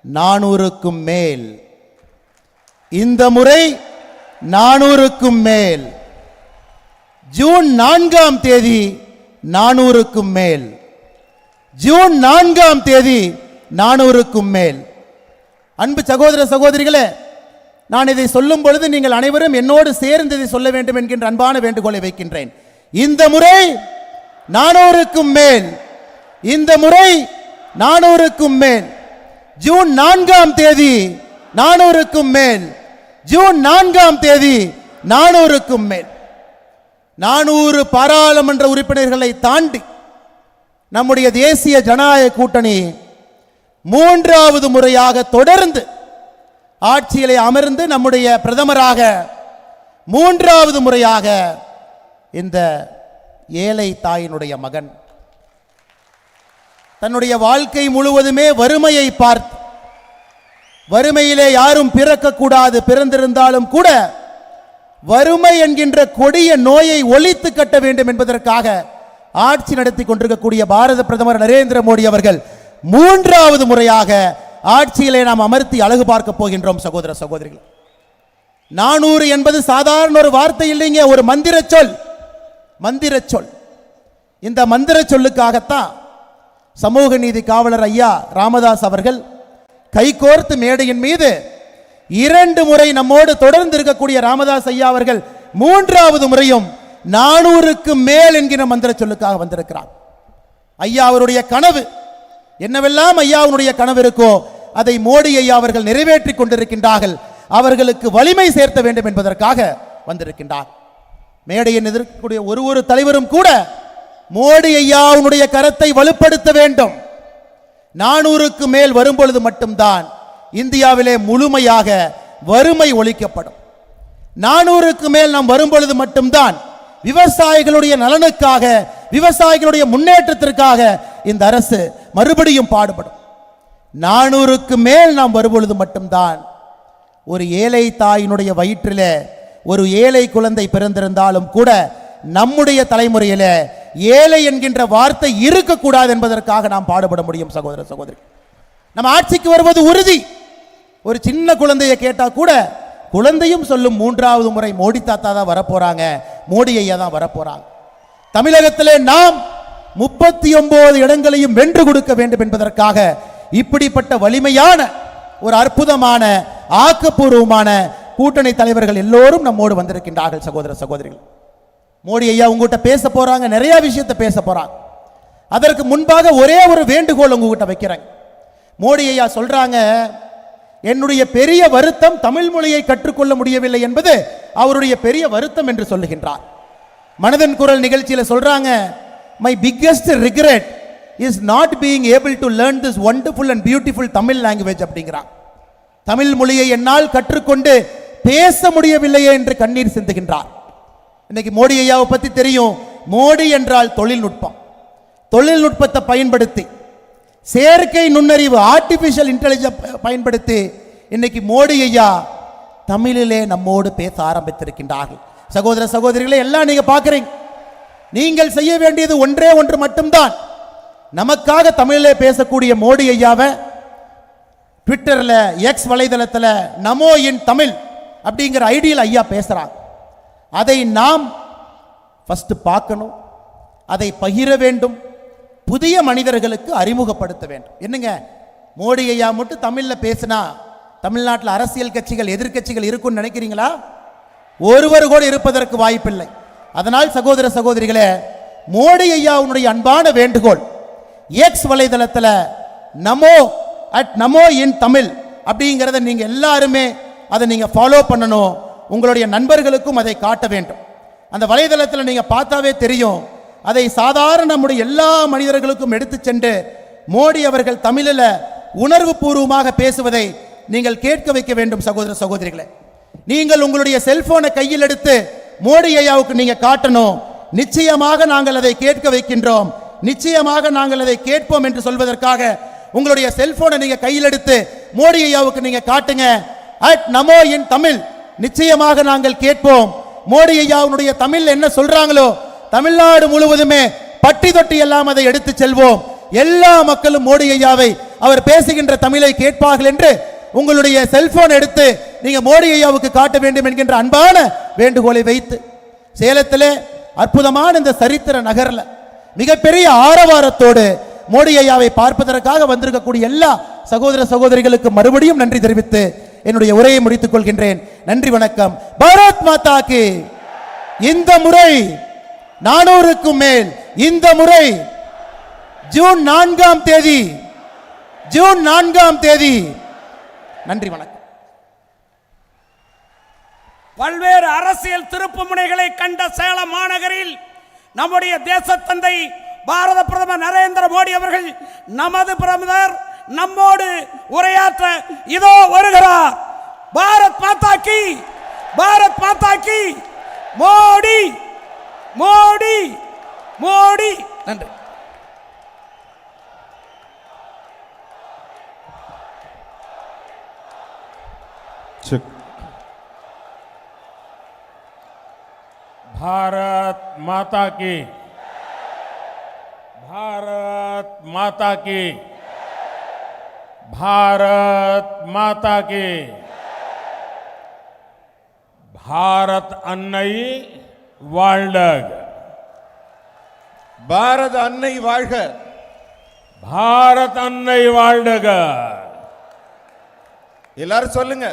400க்கும் மேல், இந்த முறை 400க்கும் மேல், ஜூன் 4ஆம் தேதி 400க்கும் மேல், ஜூன் 4ஆம் தேதி 400க்கும் மேல். அன்பு சகோதர சகோதரிகளே, நான் இதை சொல்லும் பொழுது நீங்கள் அனைவரும் என்னோடு சேர்ந்து இதை சொல்ல வேண்டும் என்கின்ற அன்பான வேண்டுகோளை வைக்கின்றேன். இந்த முறை 400க்கும் மேல், இந்த முறை 400க்கும் மேல், ஜூன் 4ஆம் தேதி 400க்கும் மேல், ஜூன் 4ஆம் தேதி 400க்கும் மேல். 400 பாராளுமன்ற உறுப்பினர்களை தாண்டி நம்முடைய தேசிய ஜனநாயக கூட்டணி 3வது முறையாக தொடர்ந்து ஆட்சியிலே அமர்ந்து நம்முடைய பிரதமராக 3வது முறையாக இந்த ஏழை தாயினுடைய மகன் தன்னுடைய வாழ்க்கை முழுவதுமே வறுமையை பார்த்து, வறுமையிலே யாரும் பிறக்கக்கூடாது, பிறந்திருந்தாலும் கூட வறுமை என்கின்ற கொடிய நோயை ஒழித்து கட்ட வேண்டும் என்பதற்காக ஆட்சி நடத்தி கொண்டிருக்கக்கூடிய பாரத பிரதமர் நரேந்திர மோடி அவர்கள் 3வது முறையாக ஆட்சியிலே நாம் அமர்த்தி அழகு பார்க்க போகின்றோம். சகோதர சகோதரிகள், 400 என்பது சாதாரண ஒரு வார்த்தை இல்லைங்க, ஒரு மந்திர சொல். மந்திர சொல். இந்த மந்திர சொல்லுக்காகத்தான் சமூக நீதி காவலர் ஐயா ராமதாஸ் அவர்கள் கைகோர்த்து மேடையின் மீது 2 முறை நம்மோடு தொடர்ந்து இருக்கக்கூடிய ராமதாஸ் ஐயா அவர்கள் 3வது முறையும் 400க்கு மேல் என்கிற மந்திர சொல்லுக்காக வந்திருக்கிறார். ஐயா அவருடைய கனவு என்னவெல்லாம் ஐயாவுடைய கனவு இருக்கோ அதை மோடி ஐயா அவர்கள் நிறைவேற்றி கொண்டிருக்கின்றார்கள். அவர்களுக்கு வலிமை சேர்த்த வேண்டும் என்பதற்காக வந்திருக்கின்றார். மேடையில் எதிர்க்கக்கூடிய ஒரு தலைவரும் கூட மோடி ஐயாவுடைய கரத்தை வலுப்படுத்த வேண்டும். 400க்கு மேல் வரும்பொழுது மட்டும்தான் இந்தியாவிலே முழுமையாக வறுமை ஒழிக்கப்படும். 400க்கு மேல் நாம் வரும்பொழுது மட்டும்தான் விவசாயிகளுடைய நலனுக்காக, விவசாயிகளுடைய முன்னேற்றத்திற்காக இந்த அரசு மறுபடியும் பாடுபடும். 400க்கு மேல் நாம் வரும்பொழுது மட்டும்தான் ஒரு ஏழை தாயினுடைய வயிற்றிலே ஒரு ஏழை குழந்தை பிறந்திருந்தாலும் கூட நம்முடைய தலைமுறையில் ஏழை என்கின்ற வார்த்தை இருக்கக்கூடாது என்பதற்காக நாம் பாடுபட முடியும். சகோதர சகோதரி, நம்ம ஆட்சிக்கு வருவது உறுதி. ஒரு சின்ன குழந்தையை கேட்டா கூட குழந்தையும் சொல்லும் 3வது முறை மோடி தாத்தா தான் வரப்போறாங்க, மோடி ஐயா தான் வரப்போறாங்க. தமிழகத்திலே நாம் 39 இடங்களையும் வென்று கொடுக்க வேண்டும் என்பதற்காக இப்படிப்பட்ட வலிமையான ஒரு அற்புதமான ஆக்கப்பூர்வமான கூட்டணி தலைவர்கள் எல்லோரும் நம்மோடு வந்திருக்கின்றார்கள். சகோதர சகோதரிகள், மோடி ஐயா உங்ககிட்ட பேச போறாங்க, நிறைய விஷயத்தை பேச போறாங்க. அதற்கு முன்பாக ஒரே ஒரு வேண்டுகோள் உங்ககிட்ட வைக்கிறேன். மோடி ஐயா சொல்றாங்க, என்னுடைய பெரிய வருத்தம் தமிழ் மொழியை கற்றுக்கொள்ள முடியவில்லை என்பது அவருடைய பெரிய வருத்தம் என்று சொல்லுகின்றார். மனதின் குரல் நிகழ்ச்சியில் சொல்றாங்க, my biggest regret is not being able to learn this wonderful and beautiful Tamil language அப்படிங்கிறார். தமிழ் மொழியை என்னால் கற்றுக்கொண்டு பேச முடியவில்லையே என்று கண்ணீர் சிந்துகின்றார். இன்னைக்கு மோடி ஐயாவை பற்றி தெரியும். மோடி என்றால் தொழில்நுட்பம். தொழில்நுட்பத்தை பயன்படுத்தி, செயற்கை நுண்ணறிவு, ஆர்டிஃபிஷியல் இன்டெலிஜென்ஸ் பயன்படுத்தி இன்னைக்கு மோடி ஐயா தமிழிலே நம்மோடு பேச ஆரம்பித்திருக்கின்றார்கள். சகோதர சகோதரிகளை எல்லாம் நீங்க பார்க்குறீங்க. நீங்கள் செய்ய வேண்டியது ஒன்றே ஒன்று மட்டும்தான். நமக்காக தமிழிலே பேசக்கூடிய மோடி ஐயாவை ட்விட்டரில், எக்ஸ் வலைதளத்தில் நமோ இன் தமிழ் அப்படிங்கிற ஐடியில் ஐயா பேசுகிறாங்க. அதை நாம் ஃபஸ்ட்டு பார்க்கணும், அதை பகிர வேண்டும், புதிய மனிதர்களுக்கு அறிமுகப்படுத்த வேண்டும். என்னங்க மோடி ஐயா மட்டும் தமிழில் பேசினா தமிழ்நாட்டில் அரசியல் கட்சிகள், எதிர்கட்சிகள் இருக்குன்னு நினைக்கிறீங்களா? ஒருவர் கூட இருப்பதற்கு வாய்ப்பில்லை. அதனால் சகோதர சகோதரிகளே, மோடி ஐயாவுடைய அன்பான வேண்டுகோள், எக்ஸ் வலைதளத்தில் நமோ இன் தமிழ் அப்படிங்கிறத நீங்கள் எல்லாருமே அதை நீங்கள் ஃபாலோ பண்ணணும். உங்களுடைய நண்பர்களுக்கும் அதை காட்ட வேண்டும். அந்த வலைதளத்தில் நீங்கள் பார்த்தாவே தெரியும். அதை சாதாரண நம்முடைய எல்லா மனிதர்களுக்கும் எடுத்து சென்று மோடி அவர்கள் தமிழில் உணர்வு பூர்வமாக பேசுவதை நீங்கள் கேட்க வைக்க வேண்டும். சகோதர சகோதரிகளே, நீங்கள் உங்களுடைய செல்போனை கையில் எடுத்து மோடி ஐயாவுக்கு நீங்க காட்டணும். நிச்சயமாக நாங்கள் அதை கேட்க வைக்கின்றோம், நிச்சயமாக நாங்கள் அதை கேட்போம் என்று சொல்வதற்காக உங்களுடைய செல்போனை நீங்க கையில் எடுத்து மோடி ஐயாவுக்கு நீங்க காட்டுங்க. நமோ இன் தமிழ், நிச்சயமாக நாங்கள் கேட்போம். மோடி ஐயாவுடைய தமிழ் என்ன சொல்றாங்களோ தமிழ்நாடு முழுவதுமே பட்டி தொட்டி எல்லாம் அதை எடுத்து செல்வோம். எல்லா மக்களும் மோடி ஐயாவை அவர் பேசுகின்ற தமிழை கேட்பார்கள் என்று உங்களுடைய செல்போன் எடுத்து நீங்க மோடி ஐயாவுக்கு காட்ட வேண்டும் என்கின்ற அன்பான வேண்டுகோளை வைத்து, சேலத்திலே அற்புதமான இந்த சரித்திர நகர்ல மிகப்பெரிய ஆரவாரத்தோடு மோடி ஐயாவை பார்ப்பதற்காக வந்திருக்கக்கூடிய எல்லா சகோதர சகோதரிகளுக்கு மறுபடியும் நன்றி தெரிவித்து என்னுடைய உரையை முடித்துக் கொள்கின்றேன். நன்றி, வணக்கம். பாரத் மாதா கி. இந்த முறை 400க்கும் மேல், இந்த முறை ஜூன் 4ஆம் தேதி. நன்றி, வணக்கம். பல்வேறு அரசியல் திருப்புமுனைகளை கண்ட சேலம் மாநகரில் நம்முடைய தேசத்தந்தை பாரத பிரதமர் நரேந்திர மோடி அவர்கள், நமது பிரதமர் நம்மோடு உரையாற்ற இதோ வருகிறார். பாரத் மாதா கி, பாரத் மாதா கி. மோடி மோடி மோடி. நன்றி. भारत माता की, भारत माता की, भारत माता की. भारत अन्नै வாழ்க, பாரத அன்னை வாழ்க, भारत अन्नै வாழ்க. எல்லாரும் சொல்லுங்க.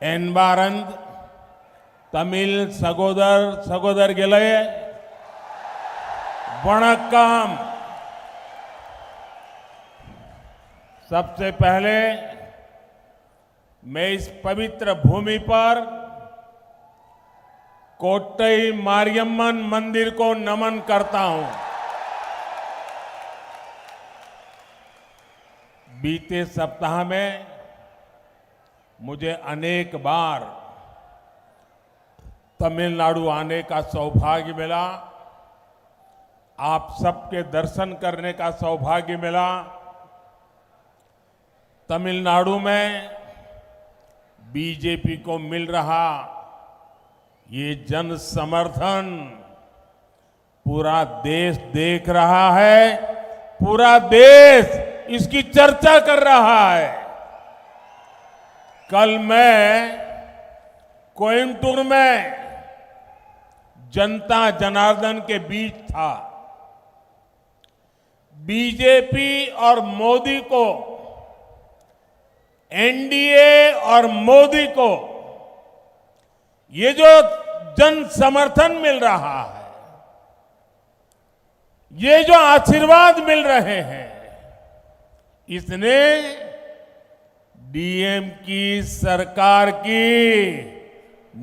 என்பாரந்த் தமிழ் சகோதர சகோதரிகளே वणक्कम. सबसे पहले मैं इस पवित्र भूमि पर कोट्टई मारियम्मन मंदिर को नमन करता हूं. बीते सप्ताह में मुझे अनेक बार तमिलनाडु आने का सौभाग्य मिला, आप सबके दर्शन करने का सौभाग्य मिला. तमिलनाडु में बीजेपी को मिल रहा ये जन समर्थन पूरा देश देख रहा है, पूरा देश इसकी चर्चा कर रहा है. कल मैं कोयम्बटूर में जनता जनार्दन के बीच था. बीजेपी और मोदी को, एनडीए और मोदी को ये जो जन समर्थन मिल रहा है, ये जो आशीर्वाद मिल रहे हैं, इसने डीएम की सरकार की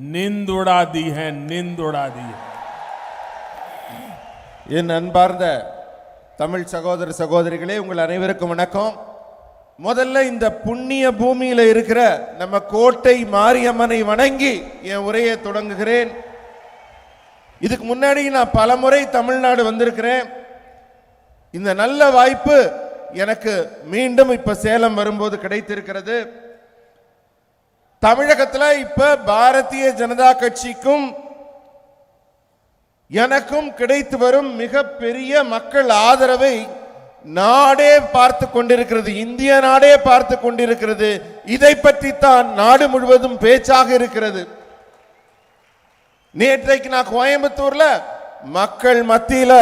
नींद उड़ा दी है, नींद उड़ा दी है. என் அன்பார்ந்த தமிழ் சகோதர சகோதரிகளே, உங்கள் அனைவருக்கும் வணக்கம். முதல்ல இந்த புண்ணிய பூமியில இருக்கிற நம்ம கோட்டை மாரியம்மனை வணங்கி என் உரையை தொடங்குகிறேன். இதுக்கு முன்னாடி நான் பலமுறை தமிழ்நாடு வந்திருக்கிறேன். இந்த நல்ல வாய்ப்பு எனக்கு மீண்டும் இப்ப சேலம் வரும்போது கிடைத்திருக்கிறது. தமிழகத்தில் இப்ப பாரதிய ஜனதா கட்சிக்கும் எனக்கும் கிடைத்து வரும் மிகப்பெரிய மக்கள் ஆதரவை நாடே பார்த்து கொண்டிருக்கிறது, இந்திய நாடே பார்த்து கொண்டிருக்கிறது. இதை பற்றி தான் நாடு முழுவதும் பேச்சாக இருக்கிறது. நேற்றைக்கு நான் கோயம்புத்தூர்ல மக்கள் மத்தியில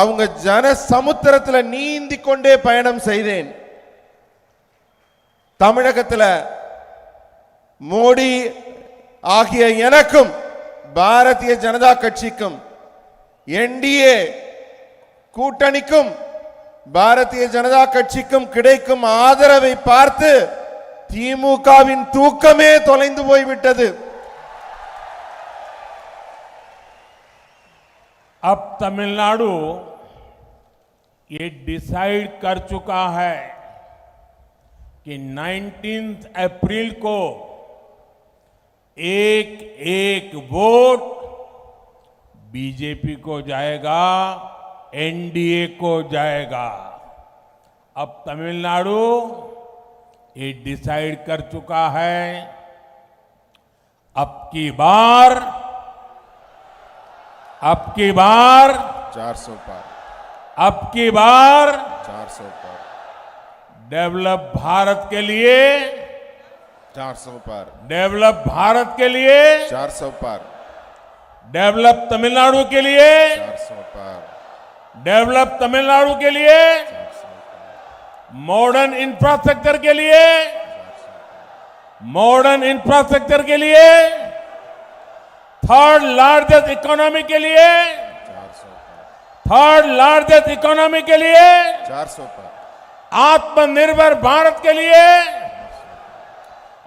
அவங்க ஜன சமுத்திரத்தில் நீந்தி கொண்டே பயணம் செய்தேன். தமிழகத்தில் மோடி ஆகிய எனக்கும் பாரதிய ஜனதா கட்சிக்கும் என்டிஏ கூட்டணிக்கும் பாரதிய ஜனதா கட்சிக்கும் கிடைக்கும் ஆதரவை பார்த்து திமுகவின் தூக்கமே தொலைந்து போய்விட்டது. अब तमिलनाडु ये डिसाइड कर चुका है कि 19 अप्रैल को एक एक वोट बीजेपी को जाएगा, एनडीए को जाएगा. अब तमिलनाडु ये डिसाइड कर चुका है अब की बार 400 पार, अब की बार 400 पार, डेवलप भारत के लिए 400 पार, डेवलप भारत के लिए 400 पार, डेवलप तमिलनाडु के लिए 400 पार, डेवलप तमिलनाडु के लिए मॉडर्न इंफ्रास्ट्रक्चर के लिए, मॉडर्न इंफ्रास्ट्रक्चर के लिए, थर्ड लार्जेस्ट इकोनॉमी के लिए, थर्ड लार्जेस्ट इकोनॉमी के लिए, 400 पार, आत्मनिर्भर भारत के लिए,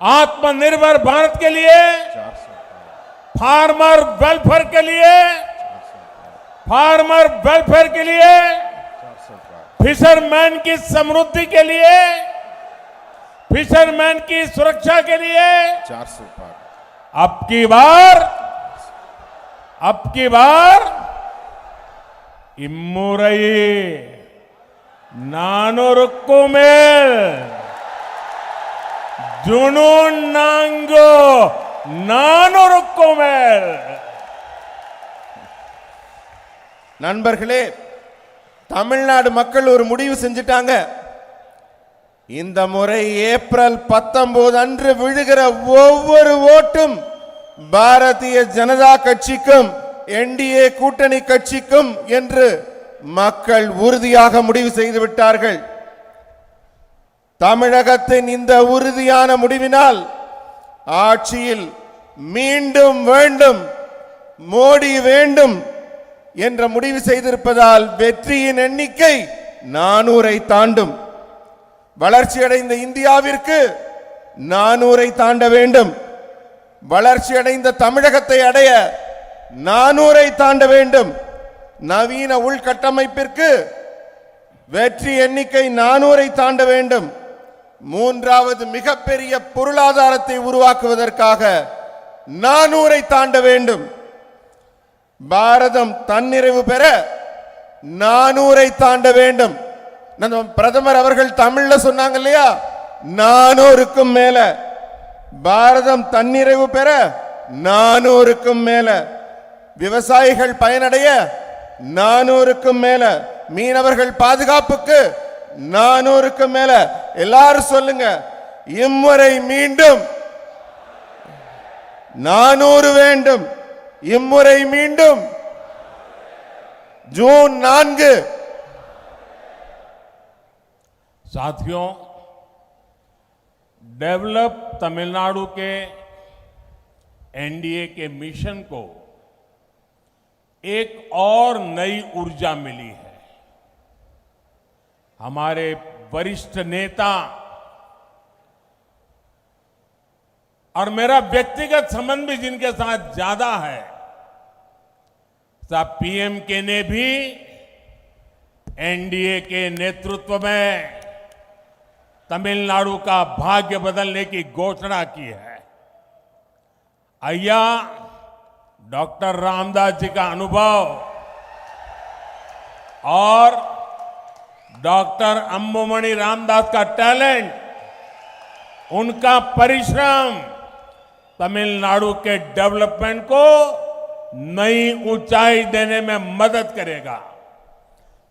आत्मनिर्भर भारत के लिए, 400 पार, फार्मर वेलफेयर के लिए, फार्मर वेलफेयर के लिए, 400 पार, फिशरमैन की समृद्धि के लिए, फिशरमैन की सुरक्षा के लिए 400 पार, अब की बार इम्मुरै 400 மேல் ஜுனூன் நான்கு 400 மேல். நண்பர்களே, தமிழ்நாடு மக்கள் ஒரு முடிவு செஞ்சிட்டாங்க. இந்த முறை ஏப்ரல் 19 அன்று விழுகிற ஒவ்வொரு ஓட்டும் பாரதிய ஜனதா கட்சிக்கும் என்டிஏ கூட்டணி கட்சிக்கும் என்று மக்கள் உறுதியாக முடிவு செய்து விட்டார்கள். தமிழகத்தின் இந்த உறுதியான முடிவினால் ஆட்சியில் மீண்டும் வேண்டும், மோடி வேண்டும் என்ற முடிவு செய்திருப்பதால் வெற்றியின் எண்ணிக்கை 400-ஐ தாண்டும். வளர்ச்சியடைந்த இந்தியாவிற்கு 400-ஐ தாண்ட வேண்டும். வளர்ச்சியடைந்த தமிழகத்தை அடைய 400-ஐ தாண்ட வேண்டும். நவீன உள்கட்டமைப்பிற்கு வெற்றி எண்ணிக்கை 400-ஐ தாண்ட வேண்டும். மூன்றாவது மிகப்பெரிய பொருளாதாரத்தை உருவாக்குவதற்காக 400-ஐ தாண்ட வேண்டும். பாரதம் தன்னிறைவு பெற 400-ஐ தாண்ட வேண்டும். நம்ம பிரதமர் அவர்கள் தமிழ்ல சொன்னாங்க இல்லையா, 400க்கும் மேல. பாரதம் தன்னிறைவு பெற 400க்கும் மேல. விவசாயிகள் பயனடைய 400க்கும் மேல. மீனவர்கள் பாதுகாப்புக்கு 400க்கும் மேல. எல்லாரும் சொல்லுங்க, இம்முறை மீண்டும் 400 வேண்டும். இம்முறை மீண்டும் ஜூன் 4. साथियों, डेवलप तमिलनाडु के एनडीए के मिशन को एक और नई ऊर्जा मिली है. हमारे वरिष्ठ नेता और मेरा व्यक्तिगत संबंध भी जिनके साथ ज्यादा है, साहब पीएम के ने भी एनडीए के नेतृत्व में तमिलनाडु का भाग्य बदलने की घोषणा की है। अय्या डॉक्टर रामदास जी का अनुभव और डॉक्टर अंबुमणि रामदास का टैलेंट, उनका परिश्रम तमिलनाडु के डेवलपमेंट को नई ऊंचाई देने में मदद करेगा।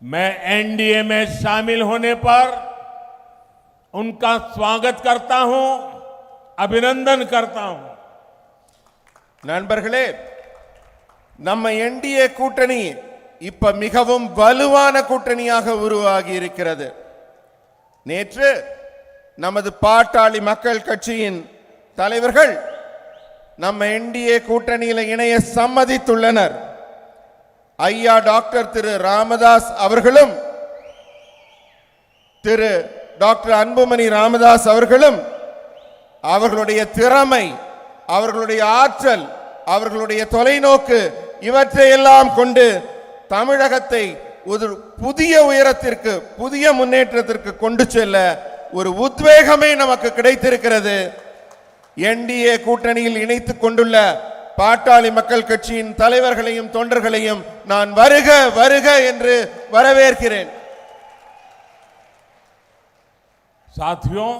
मैं एनडीए में शामिल होने पर उनका स्वागत करता हूं, अभिनंदन करता हूं। நண்பர்களே, நம்ம என்டிஏ கூட்டணி இப்ப மிகவும் வலுவான கூட்டணியாக உருவாகி இருக்கிறது. நேற்று நமது பாட்டாளி மக்கள் கட்சியின் தலைவர்கள் நம்ம என்டிஏ கூட்டணியில் இணைய சம்மதித்துள்ளனர். ஐயா டாக்டர் திரு ராமதாஸ் அவர்களும் திரு டாக்டர் அன்புமணி ராமதாஸ் அவர்களும் அவர்களுடைய திறமை, அவர்களுடைய ஆற்றல், அவர்களுடைய தொலைநோக்கு இவற்றையெல்லாம் கொண்டு தமிழகத்தை ஒரு புதிய உயரத்திற்கு, புதிய முன்னேற்றத்திற்கு கொண்டு செல்ல ஒரு உத்வேகமே நமக்கு கிடைத்திருக்கிறது. என்டிஏ கூட்டணியில் இணைத்துக் கொண்டுள்ள பாட்டாளி மக்கள் கட்சியின் தலைவர்களையும் தொண்டர்களையும் நான் வருக வருக என்று வரவேற்கிறேன். साथियों,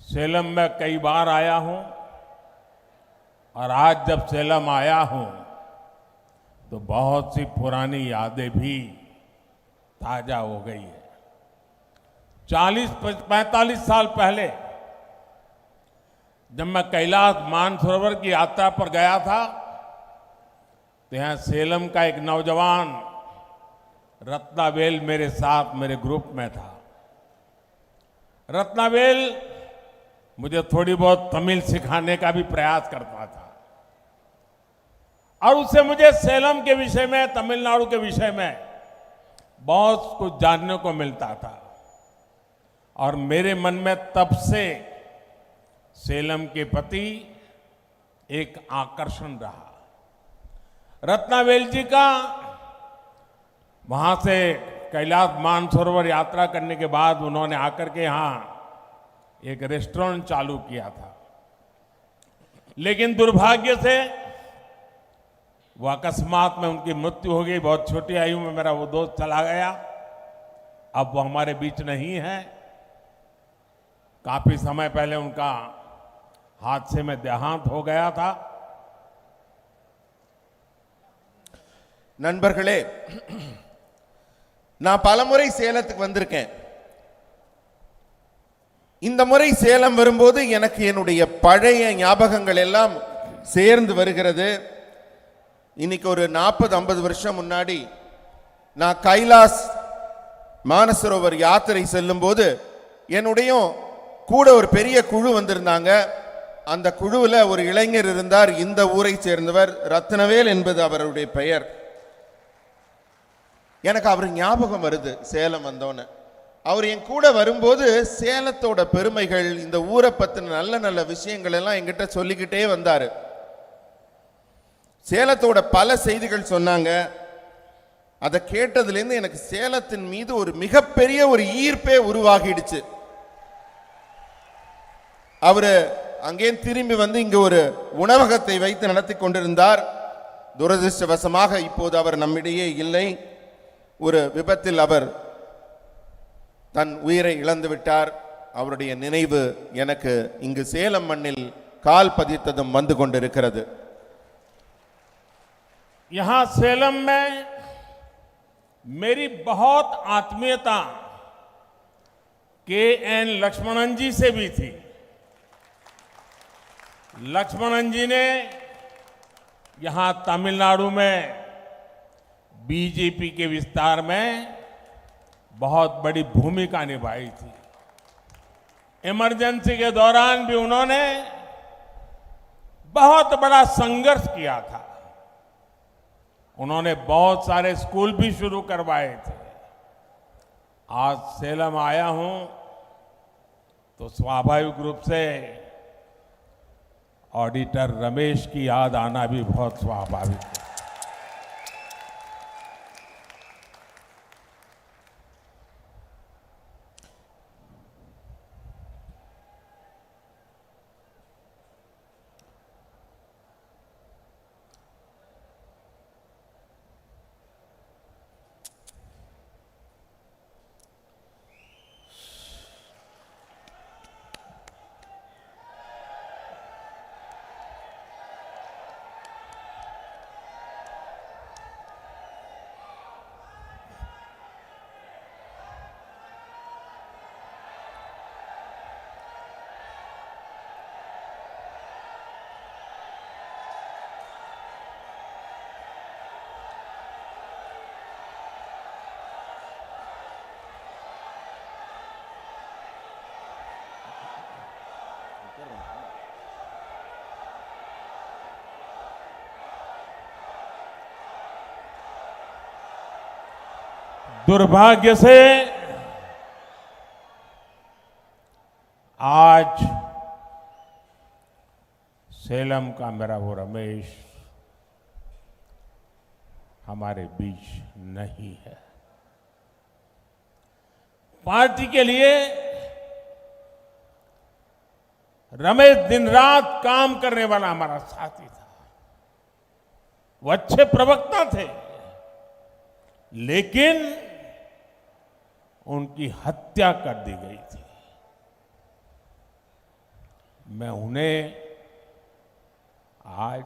सेलम में कई बार आया हूं और आज जब सेलम आया हूं तो बहुत सी पुरानी यादें भी ताजा हो गई है। 40-45 साल पहले जब मैं कैलाश मानसरोवर की यात्रा पर गया था तो यहां सेलम का एक नौजवान रत्नावेल मेरे साथ, मेरे ग्रुप में था। रत्नावेल मुझे थोड़ी बहुत तमिल सिखाने का भी प्रयास करता था और उससे मुझे सेलम के विषय में, तमिलनाडु के विषय में बहुत कुछ जानने को मिलता था और मेरे मन में तब से सेलम के प्रति एक आकर्षण रहा। रत्नावेल जी का वहां से कैलाश मानसरोवर यात्रा करने के बाद उन्होंने आकर के यहां एक रेस्टोरेंट चालू किया था, लेकिन दुर्भाग्य से वो अकस्मात में उनकी मृत्यु हो गई। बहुत छोटी आयु में मेरा वो दोस्त चला गया। अब वो हमारे बीच नहीं है। काफी समय पहले उनका हादसे में देहांत हो गया था। நண்பர்களே, நான் பலமுறை சேலத்துக்கு வந்திருக்கேன். இந்த முறை சேலம் வரும்போது எனக்கு என்னுடைய பழைய ஞாபகங்கள் எல்லாம் சேர்ந்து வருகிறது. இன்னைக்கு ஒரு 40-50 வருஷம் முன்னாடி நான் கைலாஸ் மானசரோவர் யாத்திரை செல்லும்போது என்னுடைய கூட ஒரு பெரிய குழு வந்திருந்தாங்க. அந்த குழுவில் ஒரு இளைஞர் இருந்தார், இந்த ஊரை சேர்ந்தவர், ரத்னவேல் என்பது அவருடைய பெயர். எனக்கு அவர் ஞாபகம் வருது சேலம் வந்தோன்னு. அவர் என் கூட வரும்போது சேலத்தோட பெருமைகள், இந்த ஊரை பற்றின நல்ல நல்ல விஷயங்கள் எல்லாம் என்கிட்ட சொல்லிக்கிட்டே வந்தார். சேலத்தோட பல செய்திகள் சொன்னாங்க. அதை கேட்டதுலேருந்து எனக்கு சேலத்தின் மீது ஒரு மிகப்பெரிய ஒரு ஈர்ப்பே உருவாகிடுச்சு. அவரு அங்கே திரும்பி வந்து இங்கே ஒரு உணவகத்தை வைத்து நடத்தி கொண்டிருந்தார். துரதிருஷ்டவசமாக இப்போது அவர் நம்மிடையே இல்லை. ஒரு விபத்தில் அவர் தன் உயிரை இழந்து விட்டார். அவருடைய நினைவு எனக்கு இங்கு சேலம் மண்ணில் கால் பதித்ததும் வந்து கொண்டிருக்கிறது. यहां सेलम में मेरी बहुत आत्मीयता के.एन. लक्ष्मणन जी से भी थी। लक्ष्मणन जी ने यहां तमिलनाडु में बीजेपी के विस्तार में बहुत बड़ी भूमिका निभाई थी। इमरजेंसी के दौरान भी उन्होंने बहुत बड़ा संघर्ष किया था। उन्होंने बहुत सारे स्कूल भी शुरू करवाए थे। आज सेलम आया हूं तो स्वाभाविक रूप से ऑडिटर रमेश की याद आना भी बहुत स्वाभाविक है। दुर्भाग्य से आज सेलम का मेरा वो रमेश हमारे बीच नहीं है। पार्टी के लिए रमेश दिन रात काम करने वाला हमारा साथी था। वो अच्छे प्रवक्ता थे, लेकिन उनकी हत्या कर दी गई थी। मैं उन्हें आज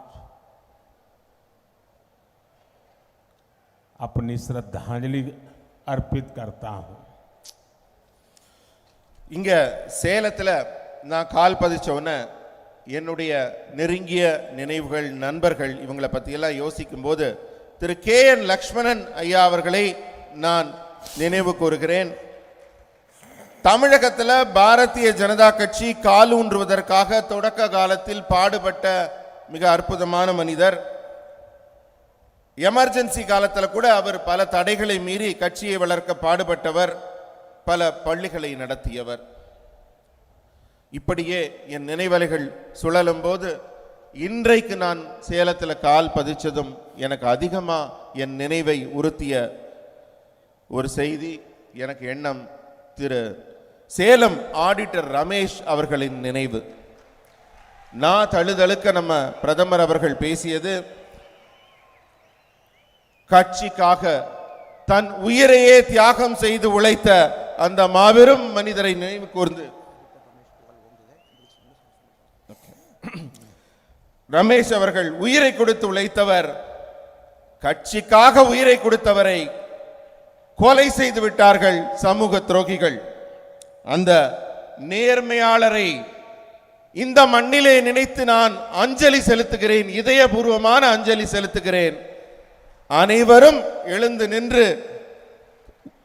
अपनी श्रद्धांजलि अर्पित करता हूं। இங்க சேலத்துல நான் கால் பதிச்ச உடனே என்னுடைய நெருங்கிய நினைவுகள், நண்பர்கள், இவங்களை பற்றியெல்லாம் யோசிக்கும் போது திரு KN லக்ஷ்மணன் ஐயா அவர்களை நான் நினைவு கூறுகிறேன். தமிழகத்தில் பாரதிய ஜனதா கட்சி காலூன்றுவதற்காக தொடக்க காலத்தில் பாடுபட்ட மிக அற்புதமான மனிதர். எமர்ஜென்சி காலத்தில் கூட அவர் பல தடைகளை மீறி கட்சியை வளர்க்க பாடுபட்டவர், பல பள்ளிகளை நடத்தியவர். இப்படியே என் நினைவலைகள் சுழலும் போது இன்றைக்கு நான் சேலத்தில் கால் பதிச்சதும் எனக்கு அதிகமாக என் நினைவை உறுத்திய ஒரு செய்தி, எனக்கு எண்ணம் திரு சேலம் ஆடிட்டர் ரமேஷ் அவர்களின் நினைவு. நான் தழுதழுக்க நம்ம பிரதமர் அவர்கள் பேசியது, கட்சிக்காக தன் உயிரையே தியாகம் செய்து உழைத்த அந்த மாபெரும் மனிதரை நினைவு கூர்ந்து ரமேஷ் அவர்கள் உயிரை கொடுத்து உழைத்தவர், கட்சிக்காக உயிரை கொடுத்தவரை கொலை செய்து விட்டார்கள் சமூக துரோகிகள். அந்த நேர்மையாளரை இந்த மண்ணிலே நினைத்து நான் அஞ்சலி செலுத்துகிறேன், இதயபூர்வமான அஞ்சலி செலுத்துகிறேன். அனைவரும் எழுந்து நின்று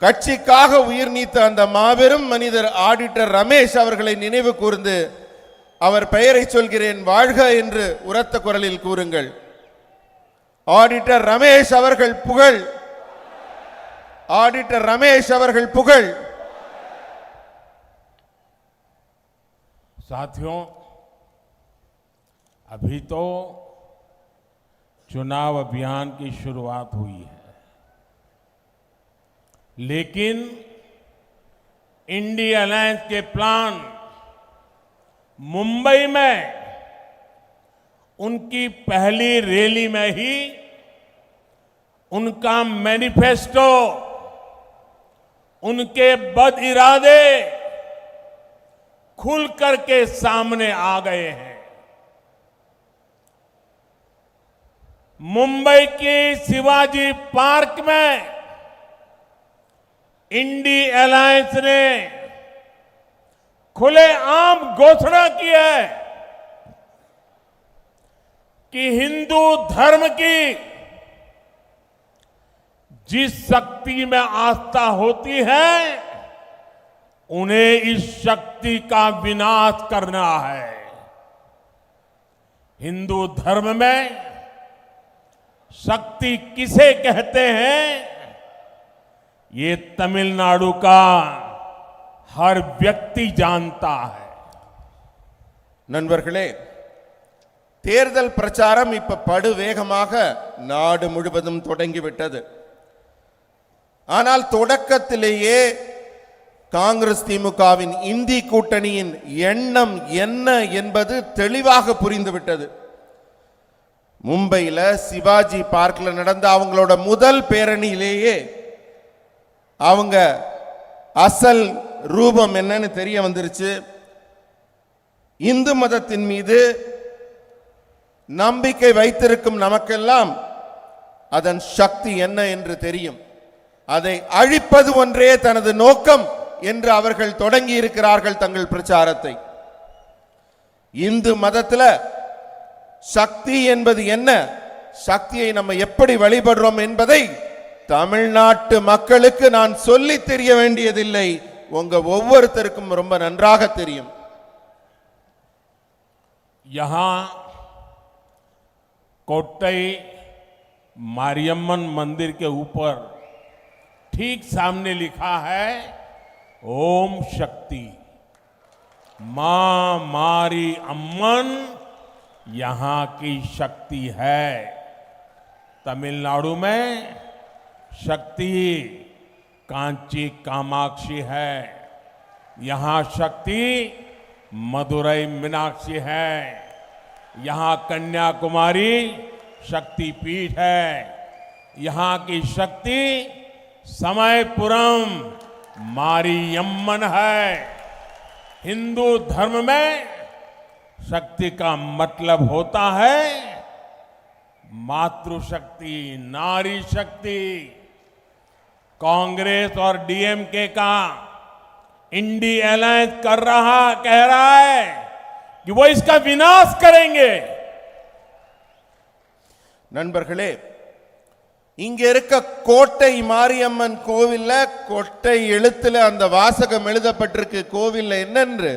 கட்சிக்காக உயிர் நீத்த அந்த மாபெரும் மனிதர் ஆடிட்டர் ரமேஷ் அவர்களை நினைவு கூர்ந்து அவர் பெயரை சொல்கிறேன், வாழ்க என்று உரத்த குரலில் கூறுங்கள். ஆடிட்டர் ரமேஷ் அவர்கள் புகழ், ஆடிட்டர் ரமேஷ் அவர்கள் புகழ். साथियों, अभी तो चुनाव अभियान की शुरुआत हुई है, लेकिन इंडिया अलायंस के प्लान मुंबई में उनकी पहली रैली में ही उनका मैनिफेस्टो, उनके बद इरादे खुल करके सामने आ गए हैं। मुंबई की शिवाजी पार्क में इंडी अलायंस ने खुलेआम घोषणा की है कि हिंदू धर्म की जिस शक्ति में आस्था होती है, उन्हें इस शक्ति का विनाश करना है। हिंदू धर्म में शक्ति किसे कहते हैं, ये तमिलनाडु का हर व्यक्ति जानता है. நண்பர்களே, தேர்தல் பிரச்சாரம் இப்ப படு வேகமாக நாடு முழுவதும் தொடங்கிவிட்டது. ஆனால் தொடக்கத்திலேயே காங்கிரஸ் திமுகவின் இந்தி கூட்டணியின் எண்ணம் என்ன என்பது தெளிவாக புரிந்துவிட்டது. மும்பையில் சிவாஜி பார்க்கில் நடந்த அவங்களோட முதல் பேரணியிலேயே அவங்க அசல் ரூபம் என்னன்னு தெரிய வந்துருச்சு. இந்து மதத்தின் மீது நம்பிக்கை வைத்திருக்கும் நமக்கெல்லாம் அதன் சக்தி என்ன என்று தெரியும். அதை அழிப்பது ஒன்றே தனது நோக்கம் என்று அவர்கள் தொடங்கி இருக்கிறார்கள் தங்கள் பிரச்சாரத்தை. இந்து மதத்தில் சக்தி என்பது என்ன, சக்தியை நம்ம எப்படி வழிபடுறோம் என்பதை தமிழ்நாட்டு மக்களுக்கு நான் சொல்லி தெரிய வேண்டியதில்லை, உங்க ஒவ்வொருத்தருக்கும் ரொம்ப நன்றாக தெரியும். यहां कोट्टई मारियम्मन मंदिर के ऊपर ठीक सामने लिखा है ओम शक्ति। मां मारी अम्मन यहां की शक्ति है। तमिलनाडु में शक्ति कांची कामाक्षी है, यहां शक्ति मदुरई मीनाक्षी है, यहां कन्याकुमारी शक्ति पीठ है, यहां की शक्ति समयपुरम मारियम्मन है। हिंदू धर्म में शक्ति का मतलब होता है मातृशक्ति, नारी शक्ति। कांग्रेस और डीएमके का इंडी अलायंस कह रहा है कि वो इसका विनाश करेंगे। நண்பர்களே, இங்க இருக்க கோட்டை மாரியம்மன் கோவில்ல கொட்டை எழுத்துல அந்த வாசகம் எழுதப்பட்டிருக்கு. கோவில்ல என்னென்று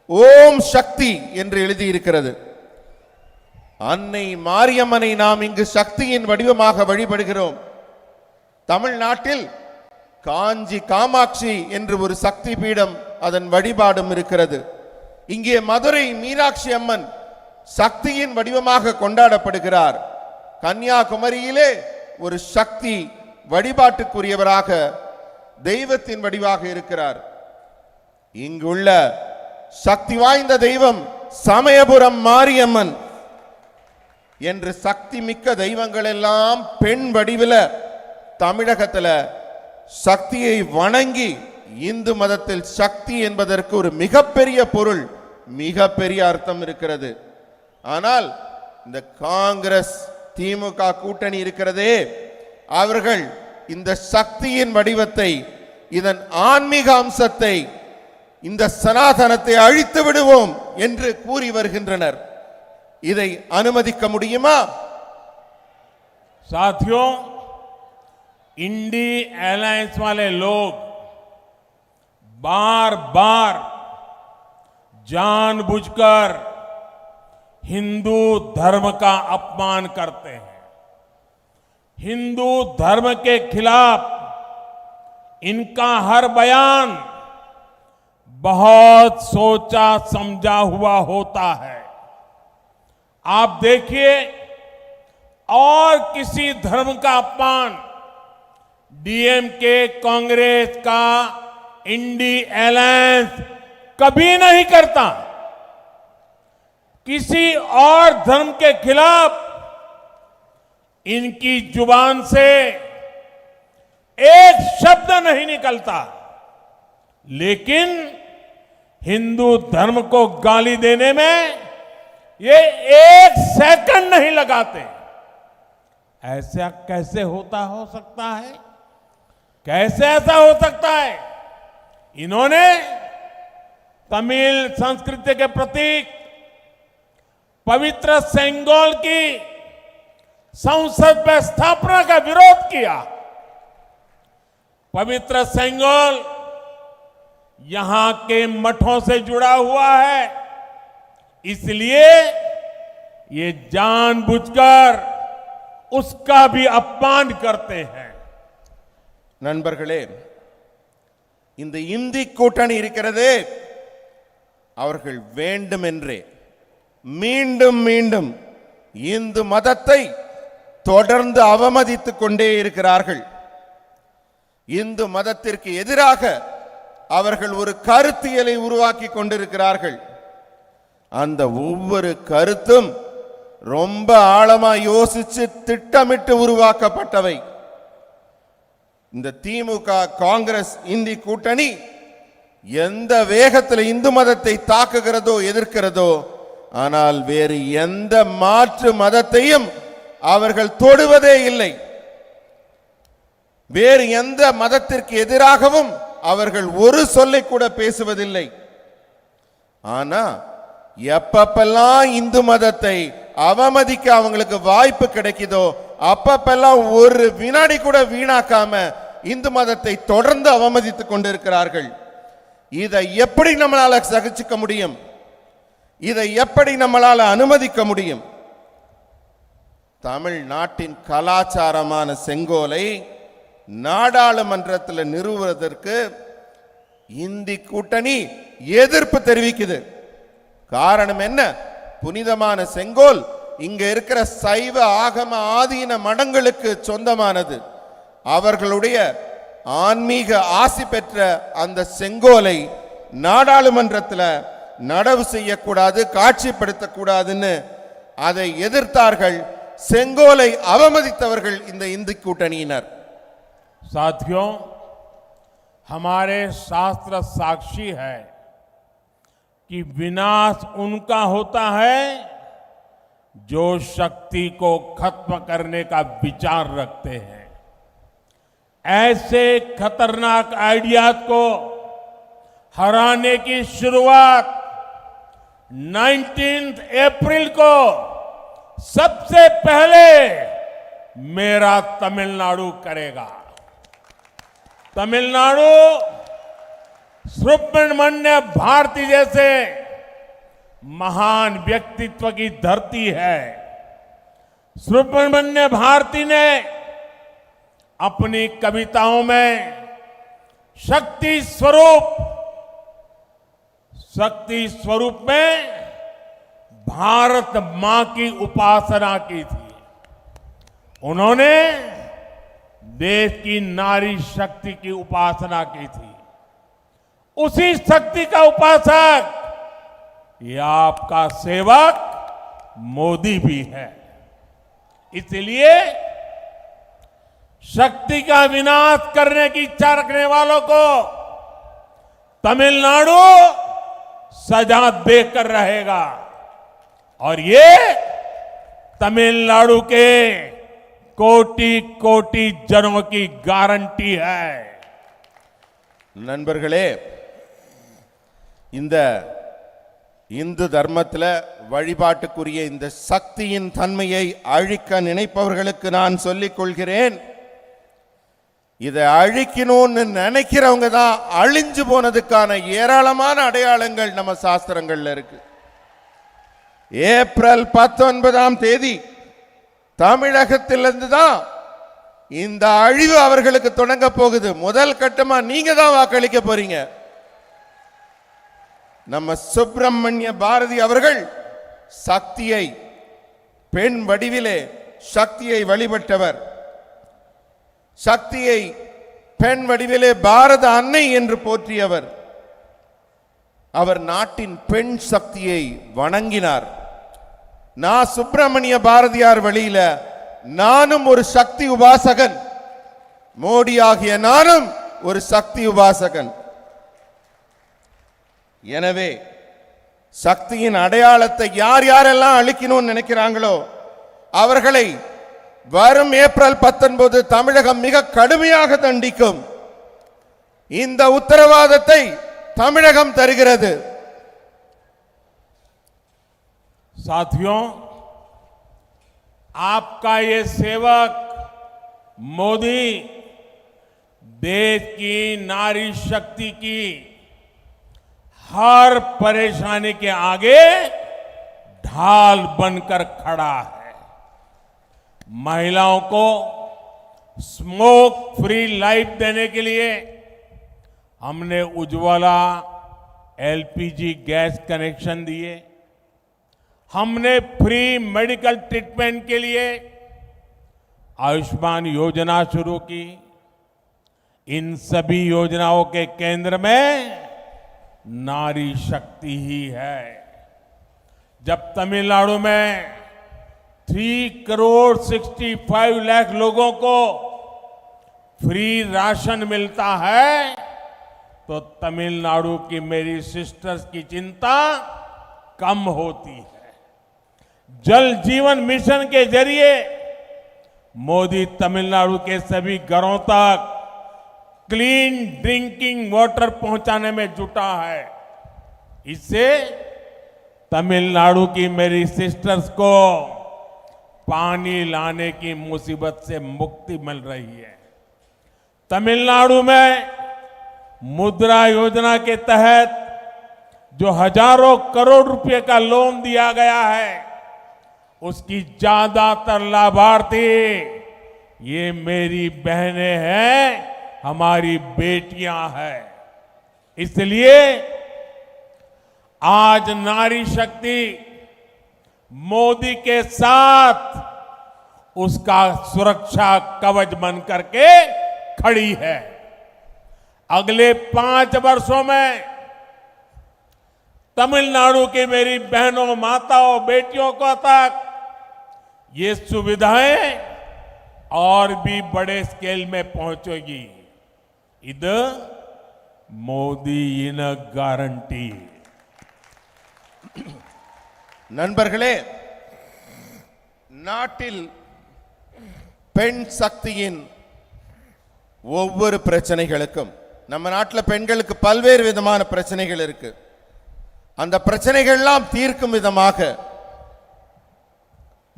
ஓம் சக்தி என்று எழுதி இருக்கிறது. அன்னை மாரியம்மனை நாம் இங்கு சக்தியின் வடிவமாக வழிபடுகிறோம். தமிழ்நாட்டில் காஞ்சி காமாட்சி என்று ஒரு சக்தி பீடம், அதன் வழிபாடும் இருக்கிறது. இங்கே மதுரை மீனாட்சி அம்மன் சக்தியின் வடிவமாக கொண்டாடப்படுகிறார். கன்னியாகுமரியிலே ஒரு சக்தி வழிபாட்டுக்குரியவராக தெய்வத்தின் வடிவாக இருக்கிறார். இங்குள்ள சக்தி வாய்ந்த தெய்வம் சமயபுரம் மாரியம்மன் என்று சக்தி மிக்க தெய்வங்கள் எல்லாம் பெண் வடிவில தமிழகத்தில் சக்தியை வணங்கி இந்து மதத்தில் சக்தி என்பதற்கு ஒரு மிகப்பெரிய பொருள், மிகப்பெரிய அர்த்தம் இருக்கிறது. ஆனால் இந்த காங்கிரஸ் திமுக கூட்டணி இருக்கிறதே, அவர்கள் இந்த சக்தியின் வடிவத்தை, இதன் ஆன்மீக அம்சத்தை, இந்த சனாதனத்தை அழித்து விடுவோம் என்று கூறி வருகின்றனர். இதை அனுமதிக்க முடியுமா? साथियों, इंडी अलायंस वाले लोग बार बार जानबूझकर हिंदू धर्म का अपमान करते हैं। हिंदू धर्म के खिलाफ इनका हर बयान बहुत सोचा समझा हुआ होता है। आप देखिए, और किसी धर्म का अपमान डीएमके कांग्रेस का इंडी अलायंस कभी नहीं करता। किसी और धर्म के खिलाफ इनकी जुबान से एक शब्द नहीं निकलता, लेकिन हिंदू धर्म को गाली देने में ये एक सेकंड नहीं लगाते। ऐसा कैसे हो सकता है? कैसे ऐसा हो सकता है? इन्होंने तमिल संस्कृति के प्रतीक पवित्र सेंगोल की संसद में स्थापना का विरोध किया। पवित्र सेंगोल यहां के मठों से जुड़ा हुआ है, इसलिए ये जानबूझकर उसका भी अपमान करते हैं। நண்பர்களே, இந்த இந்தி கூட்டணி இருக்கிறதே, அவர்கள் வேண்டுமென்றே மீண்டும் மீண்டும் இந்து மதத்தை தொடர்ந்து அவமதித்துக் கொண்டே இருக்கிறார்கள். இந்து மதத்திற்கு எதிராக அவர்கள் ஒரு கருத்தியலை உருவாக்கி கொண்டிருக்கிறார்கள். அந்த ஒவ்வொரு கருத்தும் ரொம்ப ஆழமா யோசிச்சு திட்டமிட்டு உருவாக்கப்பட்டவை. இந்த திமுக காங்கிரஸ் இந்தி கூட்டணி எந்த வேகத்தில் இந்து மதத்தை தாக்குகிறதோ, எதிர்க்கிறதோ, ஆனால் வேறு எந்த மாற்று மதத்தையும் அவர்கள் தொடுவதே இல்லை. வேறு எந்த மதத்திற்கு எதிராகவும் அவர்கள் ஒரு சொல்லை கூட பேசுவதில்லை. ஆனா எப்பப்பெல்லாம் இந்து மதத்தை அவமதிக்க அவங்களுக்கு வாய்ப்பு கிடைக்குதோ, அப்பப்பெல்லாம் ஒரு வினாடி கூட வீணாக்காம இந்து மதத்தை தொடர்ந்து அவமதித்துக் கொண்டிருக்கிறார்கள். இதை எப்படி நம்மளால சகிச்சுக்க முடியும்? இதை எப்படி நம்மளால அனுமதிக்க முடியும்? தமிழ்நாட்டின் கலாச்சாரமான செங்கோலை நாடாளுமன்றத்தில் நிறுவுவதற்கு இந்தி கூட்டணி எதிர்ப்பு தெரிவிக்குது. காரணம் என்ன? புனிதமான செங்கோல் இங்க இருக்கிற சைவ ஆகம ஆதீன மடங்களுக்கு சொந்தமானது. அவர்களுடைய ஆன்மீக ஆசி பெற்ற அந்த செங்கோலை நாடாளுமன்றத்தில் நடவு செய்யக்கூடாது, காட்சிப்படுத்தக்கூடாதுன்னு அதை எதிர்த்தார்கள். செங்கோலை அவமதித்தவர்கள் இந்த இந்தி கூட்டணியினர். साथियों, हमारे शास्त्र साक्षी है कि विनाश उनका होता है जो शक्ति को खत्म करने का विचार रखते हैं। ऐसे खतरनाक आइडियाज को हराने की शुरुआत 19 अप्रैल को सबसे पहले मेरा तमिलनाडु करेगा। तमिलनाडु सुब्रमण्य भारती जैसे महान व्यक्तित्व की धरती है। सुब्रमण्य भारती ने अपनी कविताओं में शक्ति स्वरूप में भारत मां की उपासना की थी। उन्होंने देश की नारी शक्ति की उपासना की थी। उसी शक्ति का उपासक ये आपका सेवक मोदी भी है। इसलिए शक्ति का विनाश करने की इच्छा रखने वालों को तमिलनाडु सजा देकर रहेगा और ये तमिलनाडु के कोटि कोटि जनों की गारंटी है। நண்பர்களே, இந்த இந்து தர்மத்தில் வழிபாட்டுக்குரிய இந்த சக்தியின் தன்மையை அழிக்க நினைப்பவர்களுக்கு நான் சொல்லிக் கொள்கிறேன், இதை அழிக்கணும்னு நினைக்கிறவங்க தான் அழிஞ்சு போனதுக்கான ஏராளமான அடையாளங்கள் நம்ம சாஸ்திரங்கள்ல இருக்கு. ஏப்ரல் 19ஆம் தேதி தமிழகத்திலிருந்து தான் இந்த அழிவு அவர்களுக்கு தொடங்க போகுது. முதல் கட்டமா நீங்க தான் வாக்களிக்க போறீங்க. நம்ம சுப்பிரமணிய பாரதி அவர்கள் சக்தியை பெண் வடிவிலே சக்தியை வழிபட்டவர். சக்தியை பெண் வடிவிலே பாரத அன்னை என்று போற்றியவர். அவர் நாட்டின் பெண் சக்தியை வணங்கினார். நான் சுப்பிரமணிய பாரதியார் வழியில நானும் ஒரு சக்தி உபாசகன், மோடி ஆகிய நானும் ஒரு சக்தி உபாசகன். எனவே சக்தியின் அடையாளத்தை யார் யாரெல்லாம் அழிக்கணும்னு நினைக்கிறாங்களோ அவர்களை வரும் ஏப்ரல் 19 தமிழகம் மிக கடுமையாக தண்டிக்கும். இந்த உத்தரவாதத்தை தமிழகம் தருகிறது. साथियों, आपका ये सेवक मोदी देश की नारी शक्ति की हर परेशानी के आगे ढाल बनकर खड़ा है। महिलाओं को स्मोक फ्री लाइफ देने के लिए हमने उज्ज्वला एलपीजी गैस कनेक्शन दिए। हमने फ्री मेडिकल ट्रीटमेंट के लिए आयुष्मान योजना शुरू की। इन सभी योजनाओं के केंद्र में नारी शक्ति ही है। जब तमिलनाडु में 3,65,00,000 लोगों को फ्री राशन मिलता है तो तमिलनाडु की मेरी सिस्टर्स की चिंता कम होती है। जल जीवन मिशन के जरिए मोदी तमिलनाडु के सभी घरों तक क्लीन ड्रिंकिंग वाटर पहुंचाने में जुटा है। इससे तमिलनाडु की मेरी सिस्टर्स को पानी लाने की मुसीबत से मुक्ति मिल रही है। तमिलनाडु में मुद्रा योजना के तहत जो हजारों करोड़ रुपए का लोन दिया गया है उसकी ज्यादातर लाभार्थी ये मेरी बहनें हैं, हमारी बेटियां हैं। इसलिए आज नारी शक्ति मोदी के साथ उसका सुरक्षा कवच बन करके खड़ी है। अगले 5 वर्षों में तमिलनाडु की मेरी बहनों, माताओं, बेटियों को तक ये सुविधाएं और भी बड़े स्केल में पहुंचेगी। இது மோதியின் கேரண்டி। நண்பர்களே, நாட்டில் பெண் சக்தியின் ஒவ்வொரு பிரச்சனைகளுக்கும், நம்ம நாட்டில் பெண்களுக்கு பல்வேறு விதமான பிரச்சனைகள் இருக்கு. அந்த பிரச்சனைகள்லாம் தீர்க்கும் விதமாக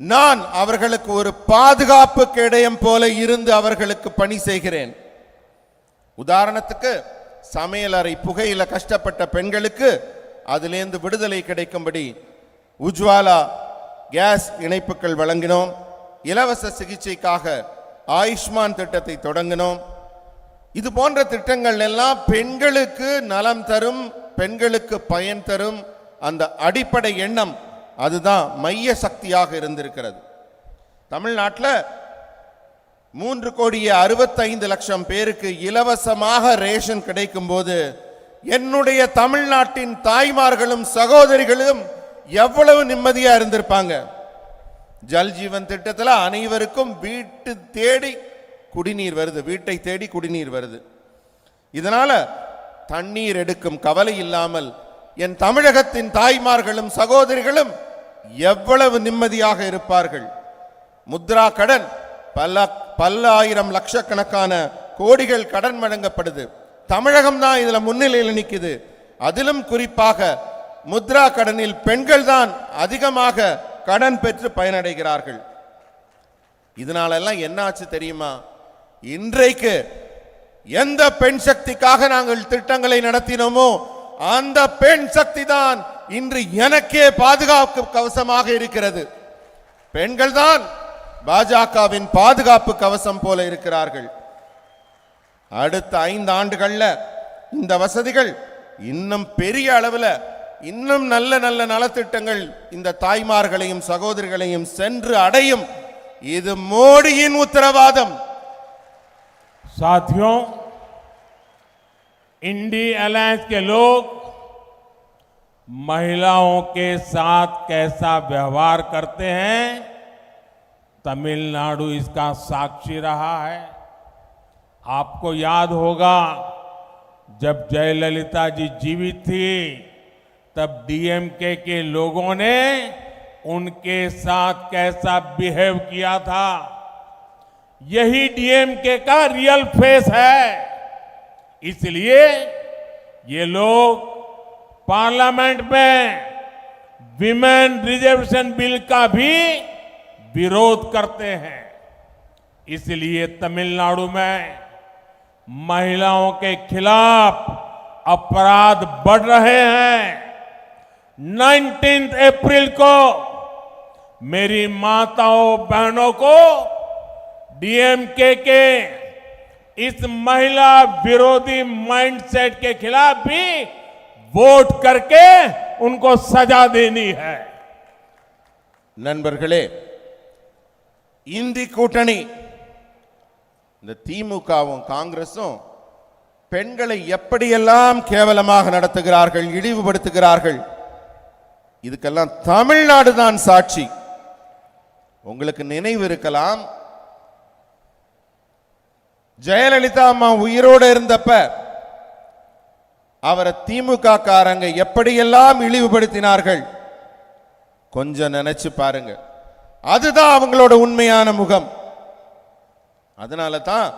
நான் அவர்களுக்கு ஒரு பாதுகாப்பு கேடயம் போல இருந்து அவர்களுக்கு பணி செய்கிறேன். உதாரணத்துக்கு, சமையலறை புகையில கஷ்டப்பட்ட பெண்களுக்கு அதிலிருந்து விடுதலை கிடைக்கும்படி உஜ்வாலா கேஸ் இணைப்புகள் வழங்கினோம். இலவச சிகிச்சைக்காக ஆயுஷ்மான் திட்டத்தை தொடங்கினோம். இது போன்ற திட்டங்கள் எல்லாம் பெண்களுக்கு நலம் தரும், பெண்களுக்கு பயன் தரும். அந்த அடிப்படை எண்ணம் அதுதான் மைய சக்தியாக இருந்திருக்கிறது. தமிழ்நாட்டில் 3,65,00,000 பேருக்கு இலவசமாக ரேஷன் கிடைக்கும் போது என்னுடைய தமிழ்நாட்டின் தாய்மார்களும் சகோதரிகளும் எவ்வளவு நிம்மதியா இருந்திருப்பாங்க. ஜல் ஜீவன் திட்டத்தில் அனைவருக்கும் வீட்டை தேடி குடிநீர் வருது. இதனால தண்ணீர் எடுக்கும் கவலை இல்லாமல் என் தமிழகத்தின் தாய்மார்களும் சகோதரிகளும் எவ்வளவு நிம்மதியாக இருப்பார்கள். முத்ரா கடன் பல ஆயிரம் லட்சக்கணக்கான கோடிகள் கடன் வழங்கப்படுது. தமிழகம் தான் இதுல முன்னிலையில் நிற்குது. அதிலும் குறிப்பாக முத்ரா கடனில் பெண்கள் தான் அதிகமாக கடன் பெற்று பயனடைகிறார்கள். இதனாலெல்லாம் என்ன ஆச்சு தெரியுமா? இன்றைக்கு எந்த பெண் சக்திக்காக நாங்கள் திட்டங்களை நடத்தினோமோ அந்த பெண் சக்தி தான் இன்று எனக்கே பாதுகாப்பு கவசமாக இருக்கிறது. பெண்கள் தான் பாஜகவின் பாதுகாப்பு கவசம் போல இருக்கிறார்கள். அடுத்த 5 ஆண்டுகள்ல இந்த வசதிகள் இன்னும் பெரிய அளவில், இன்னும் நல்ல நல்ல நலத்திட்டங்கள் இந்த தாய்மார்களையும் சகோதரிகளையும் சென்று அடையும். இது மோடியின் உத்தரவாதம். साथियों, इंडी अलायंस के लोग महिलाओं के साथ कैसा व्यवहार करते हैं, तमिलनाडु इसका साक्षी रहा है। आपको याद होगा, जब जयललिता जी जीवित थी तब डीएमके के लोगों ने उनके साथ कैसा बिहेव किया था। यही डीएमके का रियल फेस है। इसलिए ये लोग पार्लियामेंट में विमेन रिजर्वेशन बिल का भी विरोध करते हैं। इसलिए तमिलनाडु में महिलाओं के खिलाफ अपराध बढ़ रहे हैं। 19 अप्रैल को मेरी माताओं बहनों को डीएमके के इस महिला विरोधी माइंडसेट के खिलाफ भी वोट करके उनको सजा देनी है। நண்பர்களே, இந்தி கூட்டணி, இந்த திமுகவும் காங்கிரசும் பெண்களை எப்படியெல்லாம் கேவலமாக நடத்துகிறார்கள், இழிவுபடுத்துகிறார்கள். இதுக்கெல்லாம் தமிழ்நாடு தான் சாட்சி. உங்களுக்கு நினைவு இருக்கலாம், ஜெயலலிதா அம்மா உயிரோடு இருந்தப்ப அவரை திமுக காரங்க எப்படியெல்லாம் இழிவுபடுத்தினார்கள். கொஞ்சம் நினைச்சு பாருங்க. அதுதான் அவங்களோட உண்மையான முகம். அதனால தான்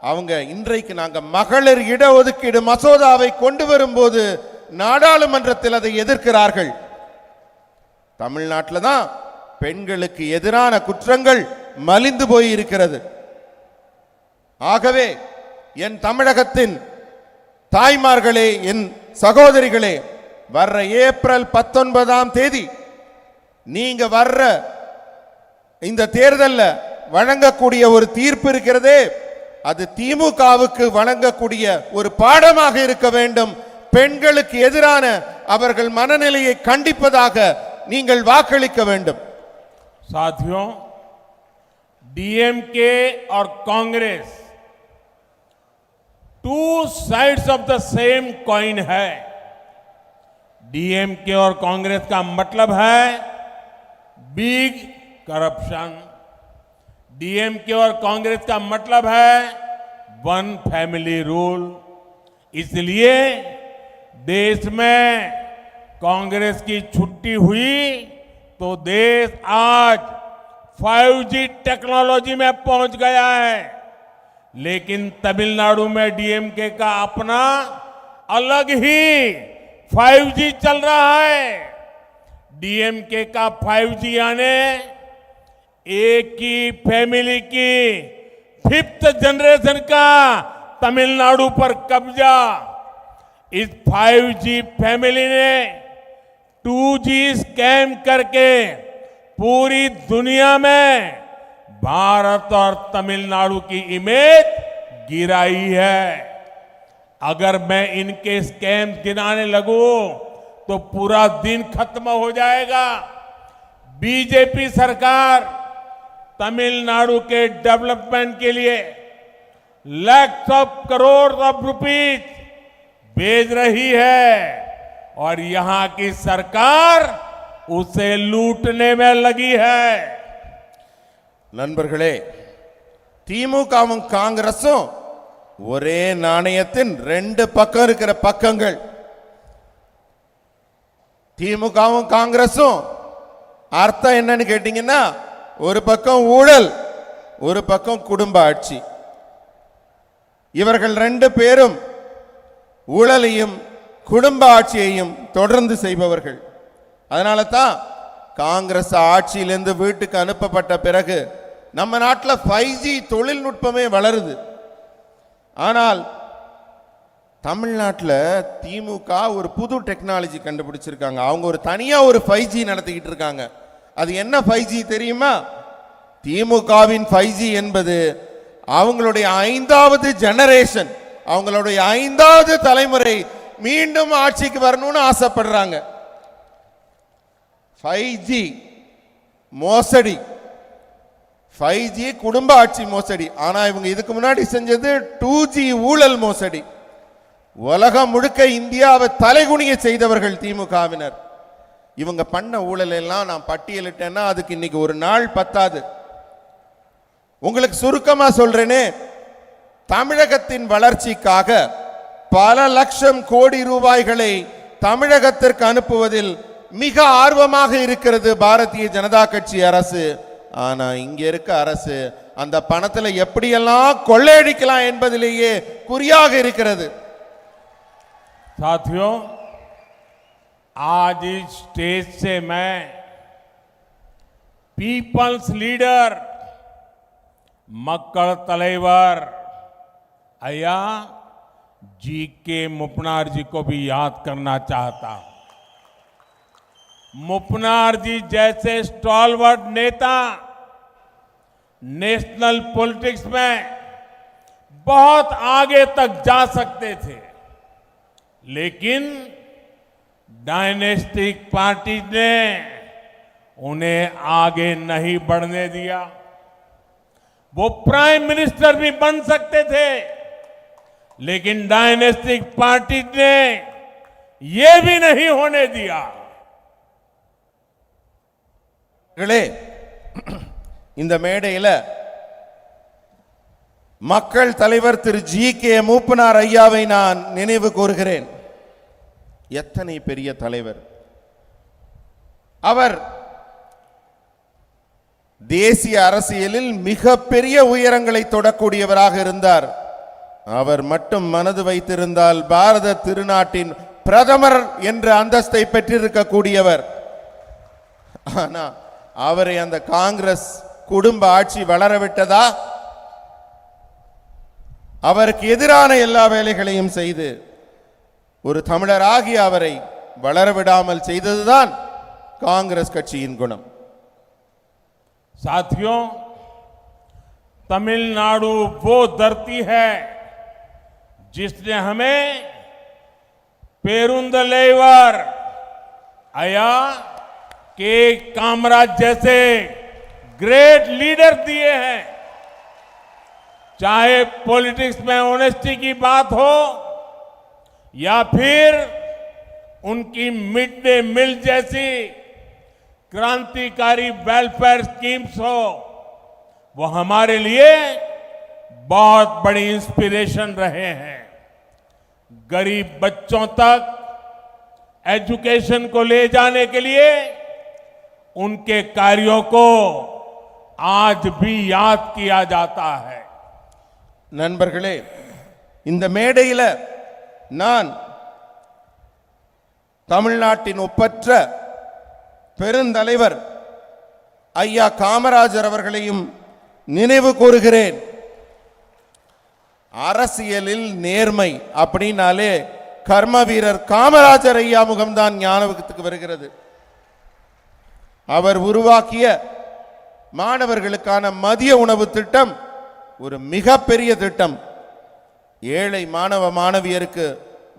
அவங்க இன்றைக்கு நாங்க மகளிர் இடஒதுக்கீடு மசோதாவை கொண்டு வரும்போது நாடாளுமன்றத்தில் அதை எதிர்க்கிறார்கள். தமிழ்நாட்டில் தான் பெண்களுக்கு எதிரான குற்றங்கள் மலிந்து போய் இருக்கிறது. ஆகவே என் தமிழகத்தின் தாய்மார்களே, என் சகோதரிகளே, வர்ற ஏப்ரல் 19ஆம் தேதி நீங்க வர்ற இந்த தேர்தலில் வழங்கக்கூடிய ஒரு தீர்ப்பு இருக்கிறதே, அது திமுகவுக்கு வழங்கக்கூடிய ஒரு பாடமாக இருக்க வேண்டும். பெண்களுக்கு எதிரான அவர்கள் மனநிலையை கண்டிப்பதாக நீங்கள் வாக்களிக்க வேண்டும். साथियों, डीएमके और Congress two sides of the same coin है. डीएमके और कांग्रेस का मतलब है बिग करप्शन. डीएमके और कांग्रेस का मतलब है वन फैमिली रूल. इसलिए देश में कांग्रेस की छुट्टी हुई तो देश आज 5G टेक्नोलॉजी में पहुंच गया है. लेकिन तमिलनाडु में डीएमके का अपना अलग ही 5G चल रहा है. डीएमके का 5G आने एक ही फैमिली की 5th जनरेशन का तमिलनाडु पर कब्जा. इस 5G फैमिली ने 2G स्कैम करके पूरी दुनिया में भारत और तमिलनाडु की इमेज गिराई है. अगर मैं इनके स्कैम गिनाने लगूं तो पूरा दिन खत्म हो जाएगा. बीजेपी सरकार तमिलनाडु के डेवलपमेंट के लिए lakhs of crore of rupees भेज रही है और यहां की सरकार उसे लूटने में लगी है. நண்பர்களே, திமுகவும் காங்கிரஸும் ஒரே நாணயத்தின் ரெண்டு பக்கம் இருக்கிற பக்கங்கள். திமுகவும் காங்கிரஸும் அர்த்தம் என்னன்னு கேட்டீங்கன்னா, ஒரு பக்கம் ஊழல், ஒரு பக்கம் குடும்ப ஆட்சி. இவர்கள் ரெண்டு பேரும் ஊழலையும் குடும்ப ஆட்சியையும் தொடர்ந்து செய்பவர்கள். அதனால தான் காங்கிரஸ் ஆட்சியிலிருந்து வீட்டுக்கு அனுப்பப்பட்ட பிறகு நம்ம நாட்டில் 5G தொழில்நுட்பமே வளருது. ஆனால் தமிழ்நாட்டில் திமுக ஒரு புது டெக்னாலஜி கண்டுபிடிச்சிருக்காங்க. அவங்க ஒரு தனியாக ஒரு 5G நடத்திக்கிட்டு இருக்காங்க. அது என்ன 5G தெரியுமா? திமுகவின் 5G என்பது அவங்களுடைய 5வது ஜெனரேஷன், அவங்களுடைய 5வது தலைமுறை மீண்டும் ஆட்சிக்கு வரணும்னு ஆசைப்படுறாங்க. 5G மோசடி, 5G குடும்ப ஆட்சி மோசடி. ஆனா இவங்க இதுக்கு முன்னாடி செஞ்சது 2G ஊழல் மோசடி. உலகம் முழுக்க இந்தியாவை தலைகுனிய செய்தவர்கள் திமுகவினர். இவங்க பண்ண ஊழல் எல்லாம் நான் பட்டியலிட்டேன்னா அதுக்கு இன்னைக்கு ஒரு நாள் பத்தாது. உங்களுக்கு சுருக்கமா சொல்றேனே, தமிழகத்தின் வளர்ச்சிக்காக பல லட்சம் கோடி ரூபாய்களை தமிழகத்திற்கு அனுப்புவதில் மிக ஆர்வமாக இருக்கிறது பாரதிய ஜனதா கட்சி அரசு. ஆனா இங்க இருக்க அரசு அந்த பணத்துல எப்படியெல்லாம் கொள்ளையடிக்கலாம் என்பதிலேயே குறியாக இருக்கிறது. साथियों, आज इस स्टेज से मैं पीपल्स लीडर मक्कड़ तलेवर अया जी.के. मुपनार जी को भी याद करना चाहता हूं. मुपनार जी जैसे स्टॉलवर्ड नेता नेशनल पॉलिटिक्स में बहुत आगे तक जा सकते थे, लेकिन डायनेस्टिक पार्टी ने उन्हें आगे नहीं बढ़ने दिया. वो प्राइम मिनिस्टर भी बन सकते थे, लेकिन डायनेस्टिक पार्टी ने ये भी नहीं होने दिया. இந்த மேடையில் மக்கள் தலைவர் திரு ஜி.கே. மூப்பனார் ஐயாவை நான் நினைவு கூறுகிறேன். எத்தனை பெரிய தலைவர் அவர்! தேசிய அரசியலில் மிகப்பெரிய உயரங்களை தொடக்கூடியவராக இருந்தார். அவர் மட்டும் மனது வைத்திருந்தால் பாரத திருநாட்டின் பிரதமர் என்ற அந்தஸ்தை பெற்றிருக்கக்கூடியவர். ஆனா அவரை அந்த காங்கிரஸ் குடும்ப ஆட்சி வளரவிட்டதா? அவருக்கு எதிரான எல்லா வேலைகளையும் செய்து ஒரு தமிழராகி அவரை வளரவிடாமல் செய்ததுதான் காங்கிரஸ் கட்சியின் குணம். साथियों, तमिलनाडु वो धरती है जिसने हमें पेरुंदलेवर आया के कामराज जैसे ग्रेट लीडर दिए हैं। चाहे पॉलिटिक्स में ऑनेस्टी की बात हो या फिर उनकी मिड डे मील जैसी क्रांतिकारी वेलफेयर स्कीम्स हो, वो हमारे लिए बहुत बड़ी इंस्पिरेशन रहे हैं। गरीब बच्चों तक एजुकेशन को ले जाने के लिए उनके कार्यों को आज भी याद किया जाता है। நண்பர்களே, இந்த மேடையில் நான் தமிழ்நாட்டின் ஒப்பற்ற பெருந்தலைவர் ஐயா காமராஜர் அவர்களையும் நினைவு கூறுகிறேன். அரசியலில் நேர்மை அப்படினாலே கர்ம வீரர் காமராஜர் ஐயா முகம்தான் ஞாபகத்துக்கு வருகிறது. அவர் உருவாக்கிய மாணவர்களுக்கான மதிய உணவு திட்டம் ஒரு மிகப்பெரிய திட்டம். ஏழை மாணவ மாணவியருக்கு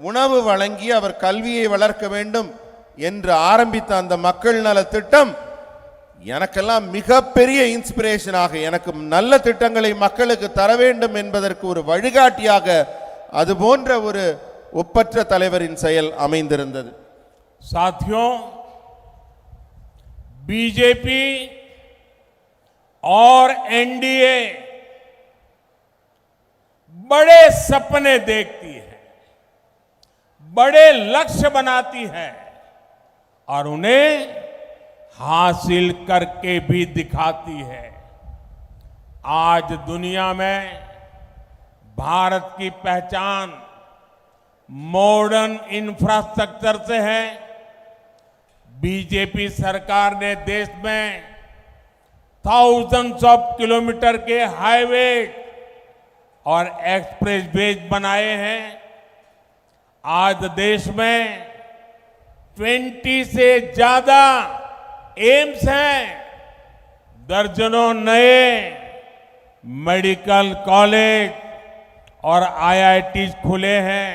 உணவு வழங்கி அவர் கல்வியை வளர்க்க வேண்டும் என்று ஆரம்பித்த அந்த மக்கள் நல திட்டம் எனக்கெல்லாம் மிகப்பெரிய இன்ஸ்பிரேஷனாக, எனக்கு நல்ல திட்டங்களை மக்களுக்கு தர வேண்டும் என்பதற்கு ஒரு வழிகாட்டியாக அது போன்ற ஒரு ஒப்பற்ற தலைவரின் செயல் அமைந்திருந்தது. साथियों, बीजेपी और एनडीए बड़े सपने देखती है, बड़े लक्ष्य बनाती है और उन्हें हासिल करके भी दिखाती है। आज दुनिया में भारत की पहचान मॉडर्न इंफ्रास्ट्रक्चर से है। बीजेपी सरकार ने देश में थाउजेंड्स ऑफ किलोमीटर के हाईवे और एक्सप्रेस वेज बनाए हैं। आज देश में 20 से ज्यादा एम्स हैं, दर्जनों नए मेडिकल कॉलेज और आईआईटीज खुले हैं।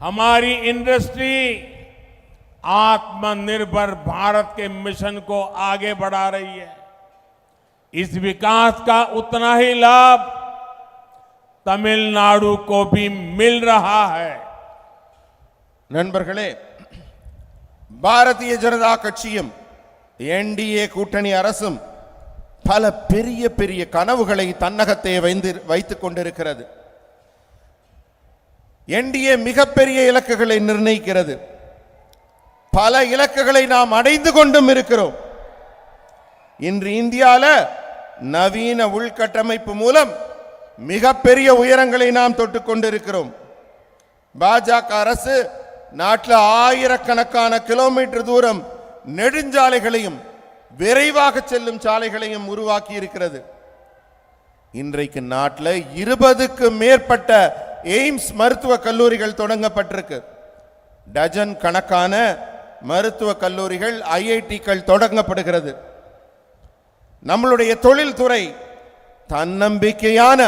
हमारी इंडस्ट्री आत्मनिर्भर भारत के मिशन को आगे बढ़ा रही है। इस विकास का उतना ही लाभ तमिलनाडु को भी मिल रहा है। நண்பர்களே, பாரதிய ஜனதா கட்சியும் என்டிஏ கூட்டணி அரசும் பல பெரிய பெரிய கனவுகளை தன்னகத்தை வைத்துக் கொண்டிருக்கிறது. என்டிஏ மிகப்பெரிய இலக்குகளை நிர்ணயிக்கிறது. பல இலக்குகளை நாம் அடைந்து கொண்டும் இருக்கிறோம். இன்று இந்தியாவில் நவீன உள்கட்டமைப்பு மூலம் மிகப்பெரிய உயரங்களை நாம் தொட்டுக் கொண்டிருக்கிறோம். பாஜக அரசு நாட்டில் ஆயிரக்கணக்கான கிலோமீட்டர் தூரம் நெடுஞ்சாலைகளையும் விரைவாக செல்லும் சாலைகளையும் உருவாக்கி இருக்கிறது. இன்றைக்கு நாட்டில் 20க்கு மேற்பட்ட எய்ம்ஸ் மருத்துவ கல்லூரிகள் தொடங்கப்பட்டிருக்கு. டஜன் கணக்கான மருத்துவ கல்லூரிகள் ஐஐடிக்கள் தொடங்கப்படுகிறது. நம்மளுடைய தொழில்துறை தன்னம்பிக்கையான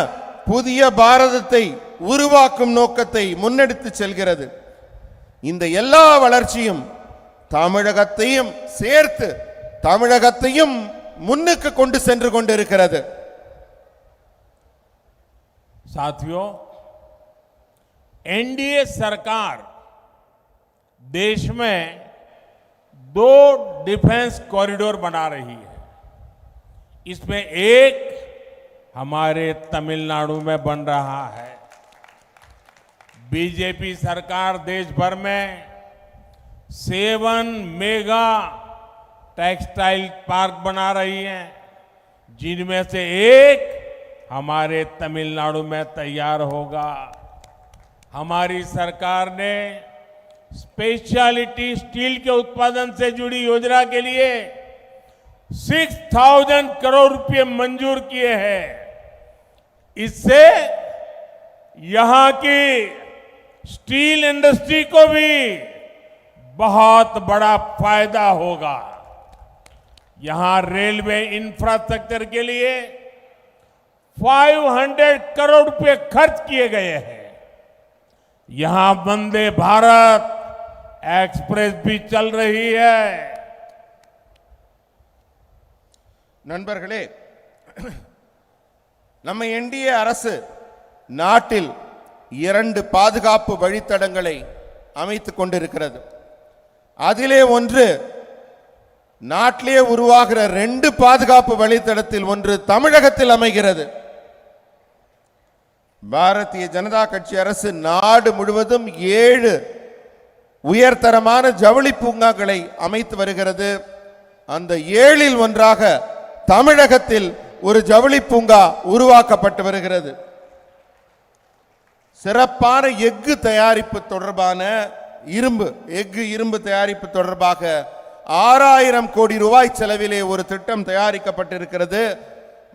புதிய பாரதத்தை உருவாக்கும் நோக்கத்தை முன்னெடுத்து செல்கிறது. இந்த எல்லா வளர்ச்சியும் தமிழகத்தையும் சேர்த்து தமிழகத்தையும் முன்னுக்கு கொண்டு சென்று கொண்டிருக்கிறது. साथियों, एनडीए सरकार देश में 2 डिफेंस कॉरिडोर बना रही है। इसमें एक हमारे तमिलनाडु में बन रहा है। बीजेपी सरकार देश भर में 7 मेगा टेक्सटाइल पार्क बना रही है, जिनमें से एक हमारे तमिलनाडु में तैयार होगा। हमारी सरकार ने स्पेशलिटी स्टील के उत्पादन से जुड़ी योजना के लिए 6,000 करोड़ रुपए मंजूर किए हैं। इससे यहां की स्टील इंडस्ट्री को भी बहुत बड़ा फायदा होगा। यहां रेलवे इंफ्रास्ट्रक्चर के लिए 500 करोड़ रुपए खर्च किए गए हैं। यहां वंदे भारत एक्सप्रेस भी चल रही है। நண்பர்களே, நம்ம என்டிஏ அரசு நாட்டில் 2 பாதுகாப்பு வழித்தடங்களை அமைத்துக் கொண்டிருக்கிறது. அதிலே ஒன்று நாட்டிலே உருவாகிற 2 பாதுகாப்பு வழித்தடத்தில் ஒன்று தமிழகத்தில் அமைகிறது. பாரதிய ஜனதா கட்சி அரசு நாடு முழுவதும் 7 உயர்தரமான ஜவுளி பூங்காக்களை அமைத்து வருகிறது. அந்த 7இல் ஒன்றாக தமிழகத்தில் ஒரு ஜவுளி பூங்கா உருவாக்கப்பட்டு வருகிறது. சிறப்பான எஃகு தயாரிப்பு தொடர்பான இரும்பு தயாரிப்பு தொடர்பாக 6000 கோடி ரூபாய் செலவிலே ஒரு திட்டம் தயாரிக்கப்பட்டிருக்கிறது.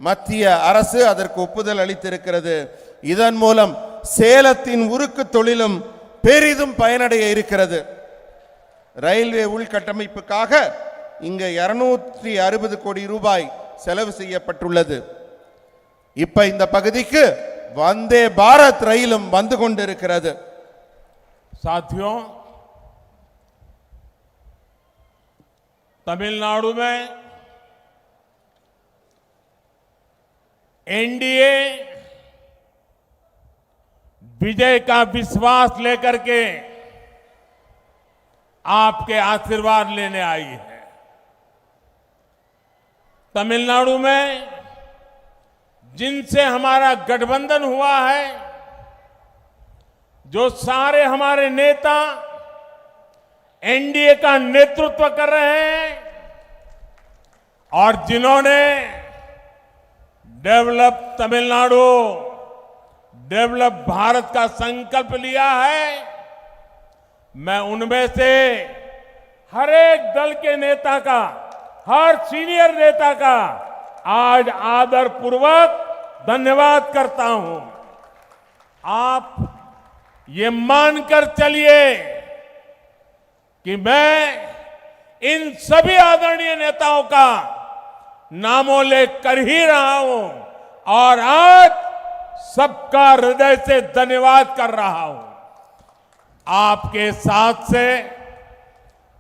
மத்திய அரசு அதற்கு ஒப்புதல் அளித்திருக்கிறது. இதன் மூலம் சேலத்தின் உருக்கு தொழிலும் பெரிதும் பயனடைய இருக்கிறது. ரயில்வே உள்கட்டமைப்புக்காக இங்க 260 கோடி ரூபாய் செலவு செய்யப்பட்டுள்ளது. இப்ப இந்த பகுதிக்கு வந்தே பாரத் ரயிலும் வந்து கொண்டிருக்கிறது. साथियों, तमिलनाडु में एनडीए विजय का विश्वास लेकर के आपके आशीर्वाद लेने आई है। तमिलनाडु में जिनसे हमारा गठबंधन हुआ है, जो सारे हमारे नेता एनडीए का नेतृत्व कर रहे हैं और जिन्होंने डेवलप तमिलनाडु, डेवलप भारत का संकल्प लिया है, मैं उनमें से हर एक दल के नेता का, हर सीनियर नेता का आज आदर पूर्वक धन्यवाद करता हूं। आप ये मानकर चलिए कि मैं इन सभी आदरणीय नेताओं का नामोल्लेख कर ही रहा हूं और आज सबका हृदय से धन्यवाद कर रहा हूं। आपके साथ से,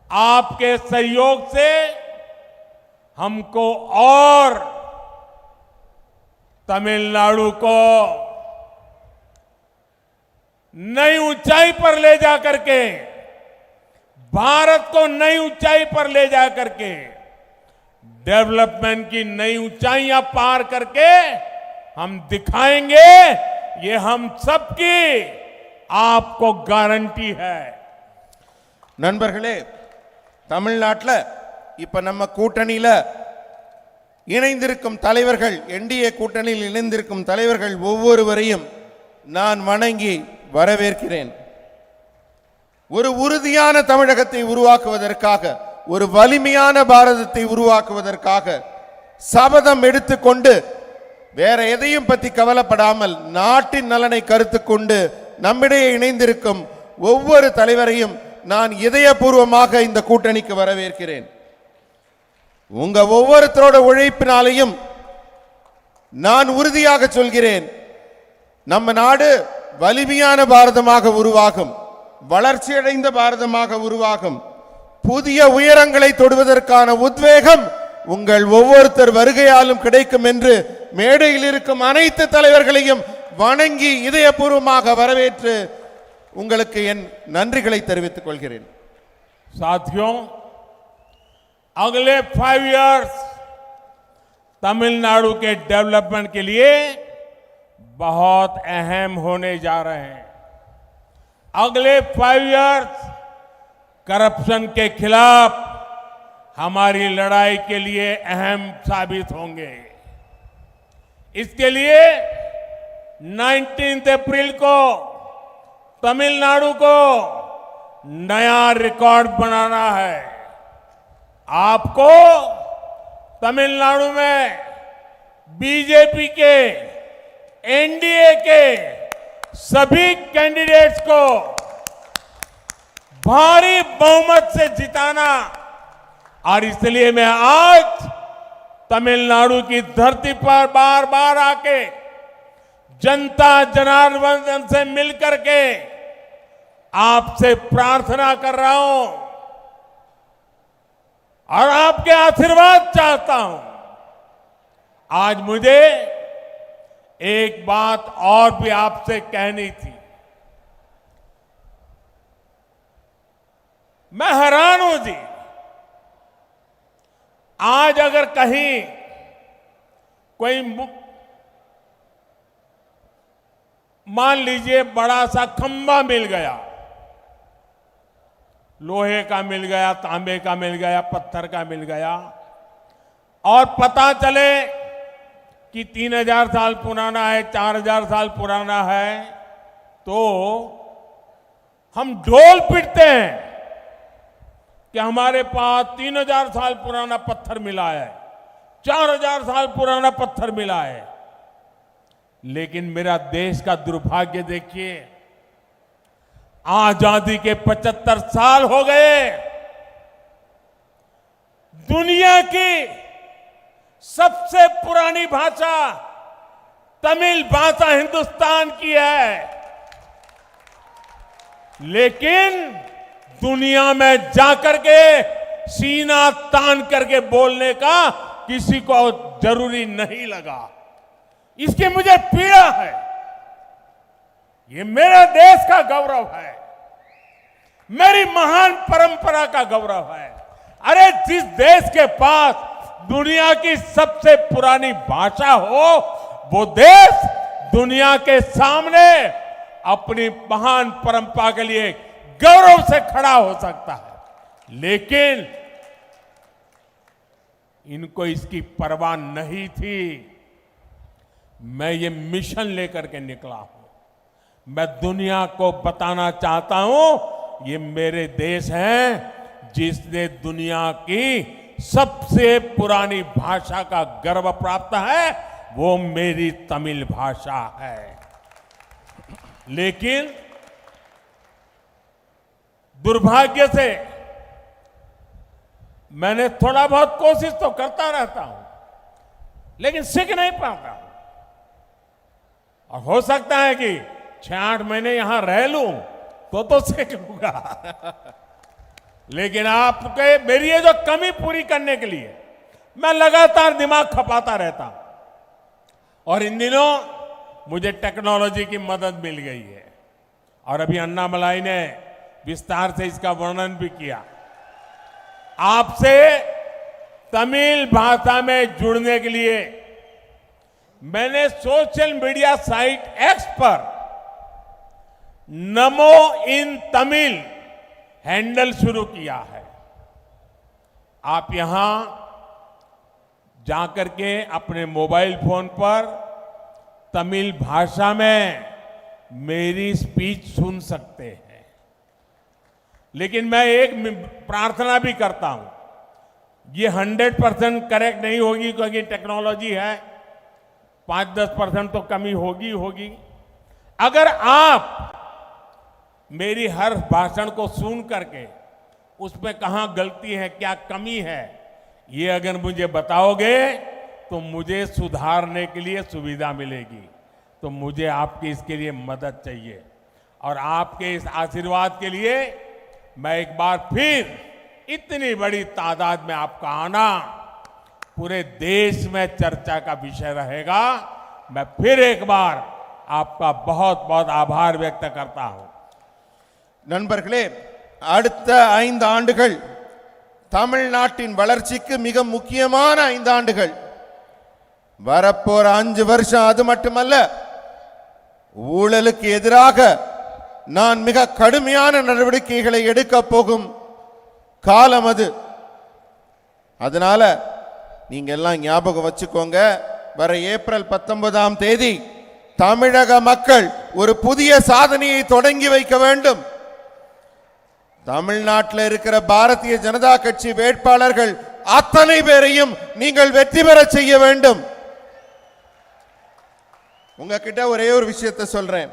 आपके सहयोग से हमको और तमिलनाडु को नई ऊंचाई पर ले जा करके, भारत को नई ऊंचाई पर ले जा करके, डेवलपमेंट की नई ऊंचाइयां पार करके हम दिखाएंगे। ये हम सबकी आपको गारंटी है। நண்பர்களே, தமிழ்நாட்டில் இப்ப நம்ம கூட்டணியில இணைந்திருக்கும் தலைவர்கள், என்டிஏ கூட்டணியில் இணைந்திருக்கும் தலைவர்கள் ஒவ்வொருவரையும் நான் வணங்கி வரவேற்கிறேன். ஒரு உறுதியான தமிழகத்தை உருவாக்குவதற்காக, ஒரு வலிமையான பாரதத்தை உருவாக்குவதற்காக சபதம் எடுத்துக்கொண்டு வேற எதையும் பற்றி கவலைப்படாமல் நாட்டின் நலனை கருத்து கொண்டு நம்மிடையே இணைந்திருக்கும் ஒவ்வொரு தலைவரையும் நான் இதயபூர்வமாக இந்த கூட்டணிக்கு வரவேற்கிறேன். உங்க ஒவ்வொருத்தரோட உழைப்பினாலையும் நான் உறுதியாக சொல்கிறேன், நம்ம நாடு வலிமையான பாரதமாக உருவாகும், வளர்ச்சியடைந்த பாரதமாக உருவாகும். புதிய உயரங்களை தொடுவதற்கான உத்வேகம் உங்கள் ஒவ்வொருத்தர் வருகையாலும் கிடைக்கும் என்று மேடையில் இருக்கும் அனைத்து தலைவர்களையும் வணங்கி இதயபூர்வமாக வரவேற்று உங்களுக்கு என் நன்றிகளை தெரிவித்துக் கொள்கிறேன். साथियों, अगले 5 इयर्स तमिलनाडु के डेवलपमेंट के लिए बहुत अहम होने जा रहे हैं। अगले 5 इयर्स करप्शन के खिलाफ हमारी लड़ाई के लिए अहम साबित होंगे। इसके लिए 19 अप्रैल को तमिलनाडु को नया रिकॉर्ड बनाना है। आपको तमिलनाडु में बीजेपी के, एनडीए के सभी कैंडिडेट्स को भारी बहुमत से जिताना, और इसलिए मैं आज तमिलनाडु की धरती पर बार बार आके जनता जनार्दन से मिलकर के आपसे प्रार्थना कर रहा हूं और आपके आशीर्वाद चाहता हूं। आज मुझे एक बात और भी आपसे कहनी थी। मैं हैरान हूं जी, आज अगर कहीं कोई मान लीजिए बड़ा सा खंबा मिल गया, लोहे का मिल गया, तांबे का मिल गया, पत्थर का मिल गया, और पता चले कि 3000 साल पुराना है, 4000 साल पुराना है, तो हम ढोल पीटते हैं कि हमारे पास 3000 साल पुराना पत्थर मिला है, 4000 साल पुराना पत्थर मिला है। लेकिन मेरा देश का दुर्भाग्य देखिए, आजादी के 75 साल हो गए, दुनिया की सबसे पुरानी भाषा तमिल भाषा हिंदुस्तान की है, लेकिन दुनिया में जाकर के सीना तान करके बोलने का किसी को जरूरी नहीं लगा। इसकी मुझे पीड़ा है। ये मेरे देश का गौरव है, मेरी महान परंपरा का गौरव है। अरे जिस देश के पास दुनिया की सबसे पुरानी भाषा हो, वो देश दुनिया के सामने अपनी महान परंपरा के लिए गौरव से खड़ा हो सकता है। लेकिन इनको इसकी परवाह नहीं थी। मैं ये मिशन लेकर के निकला हूं। मैं दुनिया को बताना चाहता हूं, ये मेरे देश हैं जिसने दुनिया की सबसे पुरानी भाषा का गर्व प्राप्त है, वो मेरी तमिल भाषा है। लेकिन दुर्भाग्य से मैंने थोड़ा बहुत कोशिश तो करता रहता हूं, लेकिन सीख नहीं पाता। और हो सकता है कि 6-8 महीने यहां रह लूं तो सीख लूंगा। लेकिन आपके मेरी ये जो कमी पूरी करने के लिए मैं लगातार दिमाग खपाता रहता हूं। और इन दिनों मुझे टेक्नोलॉजी की मदद मिल गई है, और अभी अन्नामलाई ने विस्तार से इसका वर्णन भी किया। आपसे तमिल भाषा में जुड़ने के लिए मैंने सोशल मीडिया साइट एक्स पर नमो इन तमिल हैंडल शुरू किया है। आप यहां जाकर के अपने मोबाइल फोन पर तमिल भाषा में मेरी स्पीच सुन सकते हैं। लेकिन मैं एक प्रार्थना भी करता हूं, ये 100% करेक्ट नहीं होगी क्योंकि टेक्नोलॉजी है, 5-10% तो कमी होगी। अगर आप मेरी हर भाषण को सुन करके उसमें कहां गलती है, क्या कमी है, ये अगर मुझे बताओगे तो मुझे सुधारने के लिए सुविधा मिलेगी। तो मुझे आपकी इसके लिए मदद चाहिए, और आपके इस आशीर्वाद के लिए मैं एक बार फिर इतनी बड़ी तादाद में आपका आना पूरे देश में चर्चा का विषय रहेगा। मैं फिर एक बार आपका बहुत बहुत आभार व्यक्त करता हूं। நண்பர்களே, அடுத்த 5 ஆண்டுகள் தமிழ்நாட்டின் வளர்ச்சிக்கு மிக முக்கியமான 5 ஆண்டுகள். வரப்போற 5 வருஷம் அது மட்டுமல்ல, ஊழலுக்கு எதிராக நான் மிக கடுமையான நடவடிக்கைகளை எடுக்க போகும் காலம் அது. அதனால நீங்க எல்லாம் ஞாபகம் வச்சுக்கோங்க, வர ஏப்ரல் 19ஆம் தேதி தமிழக மக்கள் ஒரு புதிய சாதனையை தொடங்கி வைக்க வேண்டும். தமிழ்நாட்டில் இருக்கிற பாரதிய ஜனதா கட்சி வேட்பாளர்கள் அத்தனை பேரையும் நீங்கள் வெற்றி பெற செய்ய வேண்டும். உங்ககிட்ட ஒரே ஒரு விஷயத்தை சொல்றேன்.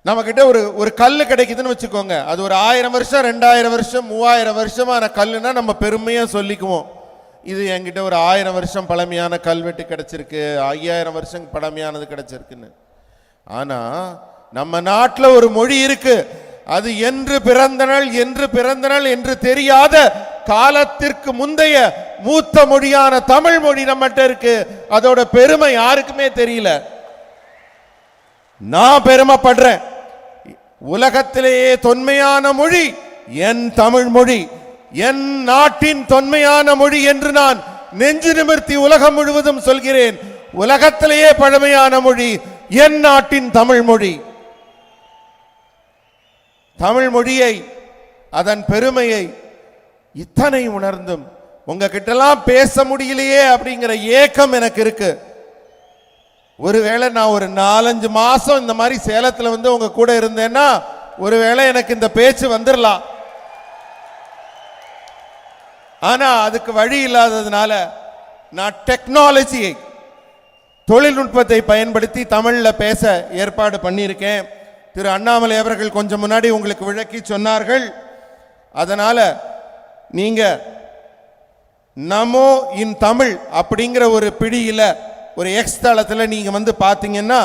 நம்ம கிட்ட ஒரு கல்லு கிடைக்குதுன்னு வச்சுக்கோங்க, அது ஒரு 1000 வருஷம் 2000 வருஷம் 3000 வருஷமான கல்லுன்னா நம்ம பெருமையா சொல்லிக்குவோம். இது என்கிட்ட ஒரு 1000 வருஷம் பழமையான கல்வெட்டு கிடைச்சிருக்கு, 5000 வருஷம் பழமையானது கிடைச்சிருக்குன்னு. ஆனா நம்ம நாட்டில் ஒரு மொழி இருக்கு, அது என்று பிறந்த நாள் என்று தெரியாத காலத்திற்கு முந்தைய மூத்த மொழியான தமிழ் மொழி நம்மகிட்ட இருக்கு. அதோட பெருமை யாருக்குமே தெரியல. நான் பெருமைப்படுறேன். உலகத்திலேயே தொன்மையான மொழி என் தமிழ் மொழி, என் நாட்டின் தொன்மையான மொழி என்று நான் நெஞ்சு நிமிர்த்தி உலகம் முழுவதும் சொல்கிறேன். உலகத்திலேயே பழமையான மொழி என் நாட்டின் தமிழ் மொழி. தமிழ் மொழியை, அதன் பெருமையை இத்தனை உணர்ந்தும் உங்ககிட்டலாம் பேச முடியலையே அப்படிங்கிற ஏக்கம் எனக்கு இருக்கு. ஒருவேளை நான் ஒரு 4-5 மாசம் இந்த மாதிரி சேலத்தில் வந்து உங்க கூட இருந்தேன்னா ஒருவேளை எனக்கு இந்த பேச்சு வந்துடலாம். ஆனா அதுக்கு வழி இல்லாததுனால நான் டெக்னாலஜியை, தொழில்நுட்பத்தை பயன்படுத்தி தமிழ்ல பேச ஏற்பாடு பண்ணியிருக்கேன். திரு அண்ணாமலை அவர்கள் கொஞ்சம் முன்னாடி உங்களுக்கு விளக்கி சொன்னார்கள். அதனால நீங்க நமோ இன் தமிழ் அப்படிங்கிற ஒரு பிடியில ஒரு எக்ஸ் தளத்தில் நீங்க வந்து பாத்தீங்கன்னா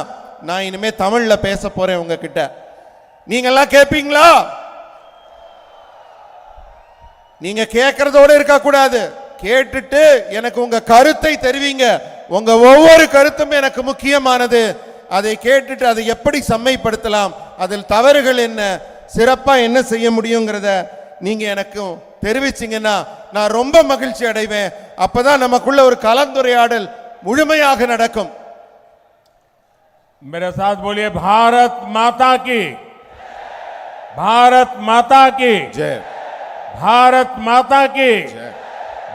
நான் இனிமே தமிழ்ல பேச போறேன் உங்ககிட்ட. நீங்க எல்லாம் கேட்பீங்களா? நீங்க கேட்கறதோட இருக்க கூடாது, கேட்டுட்டு எனக்கு உங்க கருத்தை தெரிவிங்க. உங்க ஒவ்வொரு கருத்தும் எனக்கு முக்கியமானது. அதை கேட்டுட்டு அதை எப்படி செம்மைப்படுத்தலாம், அதில் தவறுகள் என்ன, சிறப்பா என்ன செய்ய முடியுங்கிறத நீங்க எனக்கு தெரிவிச்சீங்கன்னா நான் ரொம்ப மகிழ்ச்சி அடைவேன். அப்பதான் நமக்குள்ள ஒரு கலந்துரையாடல் முழுமையாக நடக்கும். मेरे साथ बोलिए भारत माता की, भारत माता की जय, भारत माता की जय.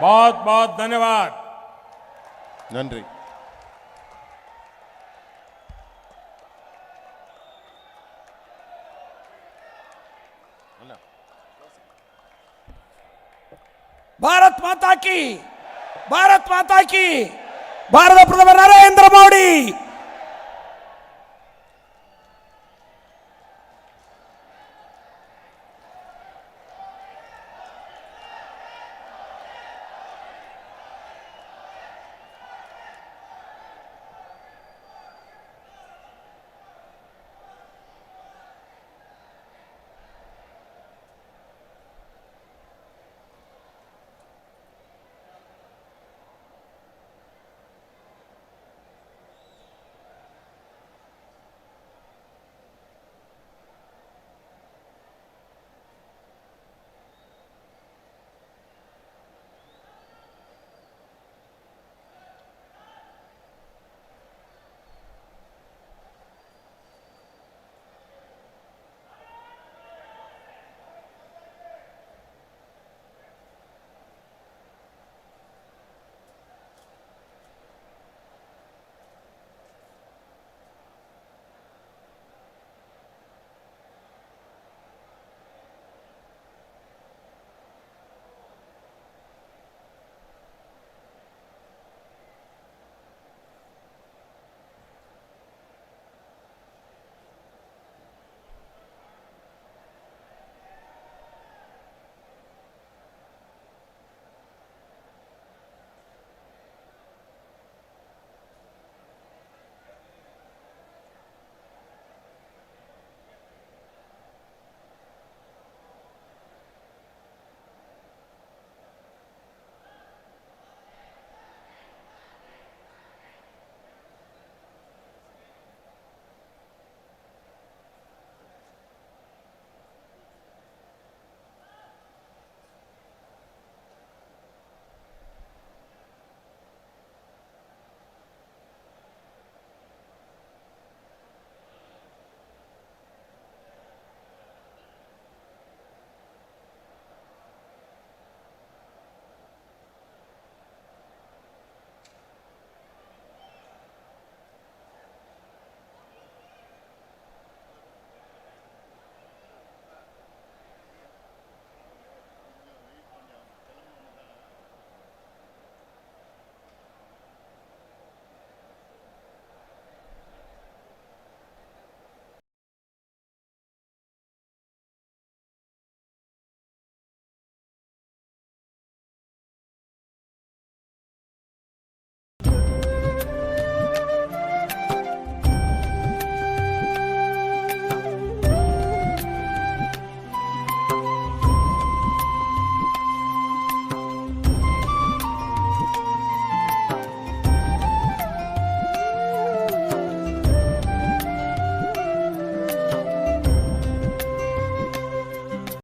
बहुत बहुत धन्यवाद. நன்றி. பாரத் மாதா கி, பாரத் மாதா கி, பாரத பிரதமர் நரேந்திர மோடி